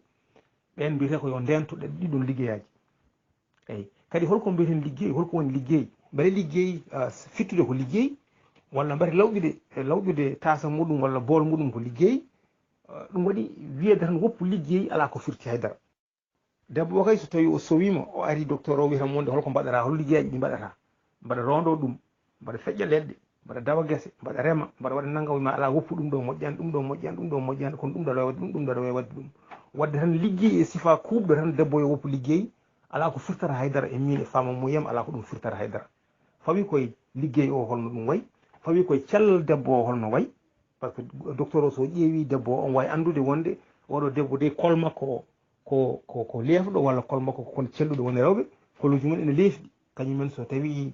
ɓen mbiyete ko yo ndentoɗe ɗiɗon liggeyaji eyyi kadi holko mbiyeten ligguey holko woni liggey mbaɗa liggey fittude ko liggey walla mbaɗa lawƴude tasa muɗum walla bool muɗum ko liggey ɗum waɗi wiyede tan woppu liggey ala ko firti haydara debbo o kay so tawi o sowima o ari docteur o wiyata monde holko mbaɗata hol liggeyaji ɗi mbaɗata mbaɗa rondo ɗum mbaɗa feƴƴa leɗɗe mbaɗa dawa guese mbaɗa rema mbaɗa waɗa naggam ma ala woppu ɗum ɗo moƴƴani ɗum ɗo moƴƴani ɗum ɗo moƴƴani kono ɗum ɗaɗa wawi wadde ɗum ɗaɗa wawi wadde ɗum wadde tan liggey e sifa kuuɓɗo tan debbo yo woppu liggey ala ko firtata haydara e min e fama muyam ala ko ɗum firtata haydara fawi koye liggey o holno ɗum wayi fawi koye cellal debbo o holno wayi par ce que docteur o so ƴeewi debbo o on wawi andude wonde oɗo debbo de kol makko ko leefɗo walla kol makko kon celluɗo woni rewɓe koluji mumen ene leefɗi kañumen so tawi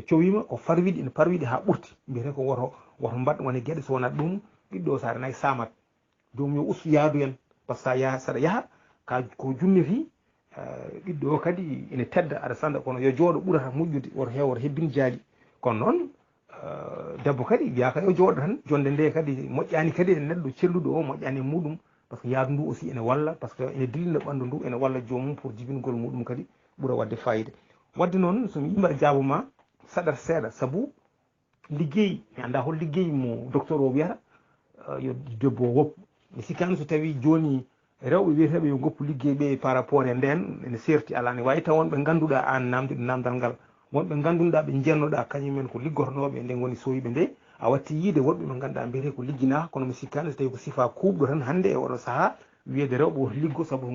cowima ko farwiɗi ene parwiɗi ha ɓurti mbiyete ko woto mbaɗ woni gueɗe so wonat ɗum ɓiɗɗo sa renayi samat jomum yo ustu yaadu hen par ce que saɗa yaaha ko junniti ɓiɗɗo o kadi ene tedda aɗa sanda kono yo jooɗo ɓurata moƴƴude woto hebbin jaali kono noon debbo kadi wiyaka yo jooɗo tan jonde nde kadi moƴƴani kadi e neɗɗo celluɗo o moƴƴani e muɗum par ce que yaadu ndu aussi ene walla par ce que ene dillina ɓandu ndu ene walla jomum pour jibingol muɗum kadi ɓuura wadde fayida wadde noon somi yimɓe jaabuma saɗata seeɗa saabu liggey mi anda hol liggey mo docteur o wiyata yo debbo o woppu mi sikkani so tawi joni rewɓe wiyeteɓe yo goppu liggey ɓe par rapport e nden ene serti ala ne wawi taw wonɓe ganduɗa an namdude namdal ngal wonɓe ganduɗa ɓe jennoɗa kañumen ko liggotonoɓe nden goni sowiɓe nde a watti yiide woɗɓe ɓe ganduɗa mbiyete ko ligginaka kono mi sikkani so tawi ko sifa kuuɓɗo tan hande e oɗo saaha wiyede rewɓe woto liggo saabu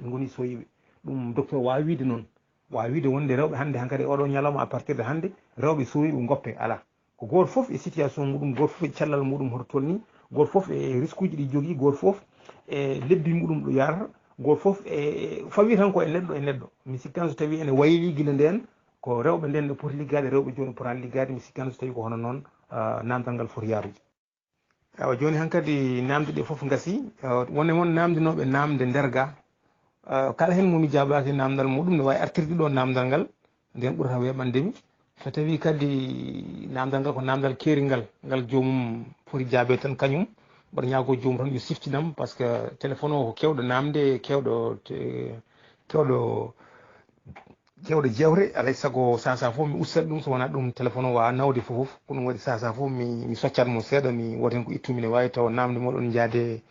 goni soyiɓe ɗum docteur wawi wiide noon wawi wiide wonde rewɓe hande hankkadi oɗo ñalawma à partir de hande rewɓe sowiɓe goppe ala ko goto foof e situation muɗum goto foof e cellal muɗum hoto tolni goto fof e risque uji ɗi jogui goto fof e lebbi muɗum ɗo yarata goto fof e fawi tan ko e neɗɗo mi sikkan so tawi ene wayli guila nden ko rewɓe nden ɗo poti liggade rewɓe joni potani liggade mi sikkan so tawi ko hono noon namdal ngal foti yarude awa joni hankkadi namde ɗe foof gasi wonde moon namdinoɓe namde nder ga kala hen momi jabaki namdal muɗum ne wawi artirde ɗo namdal ngal nden ɓurata weɓandemi so tawi kadi namdal ngal ko namdal keeringal ngal jomum foti jaabe tan kañum mbaɗa ñaago jomum tan yo siftinam par ce que téléphone o ko kewɗo namde kewɗo jewre alay saago sasa fof mi ustat ɗum so wona ɗum téléphone o wawa nawde fof ko ɗum waɗi sasa fof mi soccat mo seeɗa mi woten ko ittumi ne wawi taw namde moɗon jaade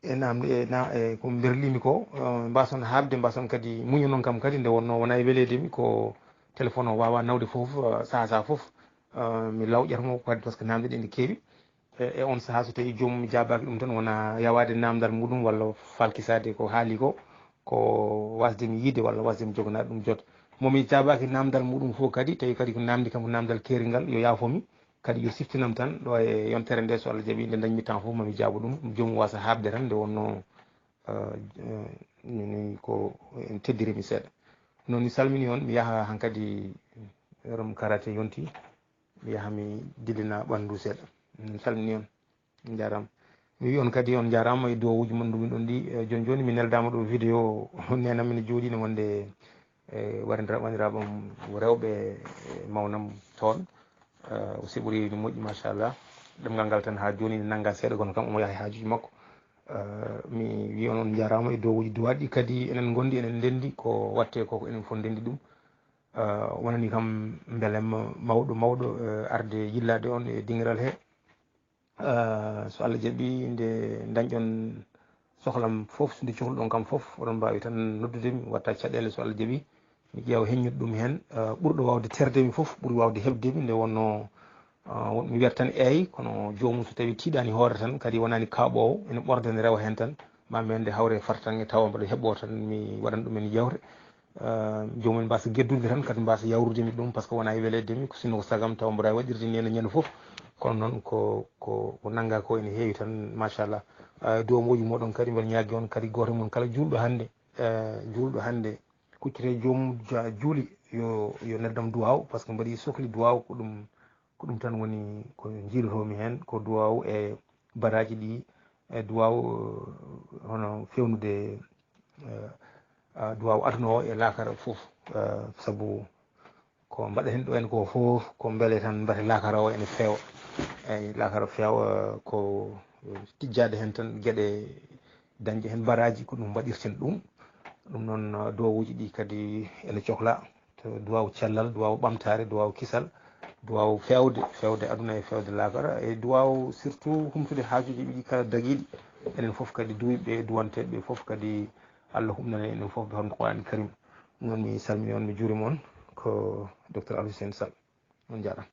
e namde e ko berlimi ko mbason habde mbason kadi muñu noon kam kadi nde wonno wona e weledemi ko téléphone o wawa nawde fof sasa fof mi lawƴatamo kadi par ce que namde ɗe nde keewi e on saaha so tawi jomum jabaki ɗum tan wona yawade namdal muɗum walla falkisade ko haali ko wasdemi yiide walla wasdemi joganade ɗum jot momi jabaki namdal muɗum fof kadi tawi kadi ko namdi kam ko namdal keeringal yo yafomi kadi yo siftinam tan ɗo e yontere nde so Allah jaaɓi nde dañmi temps fof mami jaabo ɗum jomum wasa habde tan nde wonno ni ko en teddirimi seeɗa noon mi salmini on mi yaaha hankkadi rom karate yonti mi yaha mi dillina ɓandu seeɗa mi salmini on jarama mi wi on kadi on jarama e dowuji mon ɗumin ɗon ɗi joni joni mi neldama ɗo vidéo nenam mine jooɗi ne wonde wandiraɓam rewɓe mawnam toon o siɓori no moƴƴi machallah ɗemgal ngal tan ha joni ne nangga seeɗa kono kam omo yaha hajuji makko mi wi on jarama e dowuji duwaɗi kadi enen gondi enen ndendi ko watte koko enen fof ndendi ɗum wonani kam beelem mawɗo arde yillade on e dingiral he so Allah jaaɓi nde dañƴon sohlam fof so nde cohluɗon kam fof oɗon mbawi tan noddudemi watta caɗele so Allah jaaɓi mi ƴeewa heññude ɗum hen ɓurɗo wawde terdemi fof ɓuuri wawde heɓdemi nde wonno mi wiyata tan eyi kono jomum so tawi tiiɗani hoore tan kadi wonani kaaɓowo ene ɓorda ne rewa hen tan mami ande hawre fartange tawa mbaɗa heeɓo tan mi waɗan ɗumen yewre jomum mbasa geddude tan kadi mbasa yawrudemi ɗum par ce que wona e weledemi sino ko sagam tawa mbaɗa waɗirde ni ene ñande foof kono noon ko nangga ko ene heewi tan machallah domoji moɗon kadi mbeɗa ñaagui on kadi goto moon kala julɗo hande kuccite jomum juuli yo neddam duwaw par ce que mbaɗi sohli duwaw ko ɗum tan woni ko jiilotomi hen ko duwaw e baraji ɗi e duwaw hono fewnude duwaw aduna o e lakara foof saabu ko mbaɗeten ɗo en ko fof ko beele tan mbate lakara o ene feewa eyyi lakara feewa ko tijjade hen tan gueɗe dañde hen baraji ko ɗum mbaɗirten ɗum noon dowuji ɗi kadi ene cohla to duwaw cellal duwaw ɓamtare duwaw kisal duwaw fewde aduna e fewde lakara e duwaw surtout humtude hajuji ɗi kala daguiɗi enen foof kadi duwiɓe duwanteɓe ɓe foof kadi Allah humnana enen foof ɓe hono Qur'an Karim noon mi salmini on mi juurima on ko docteur Alhusseine Sall on jarama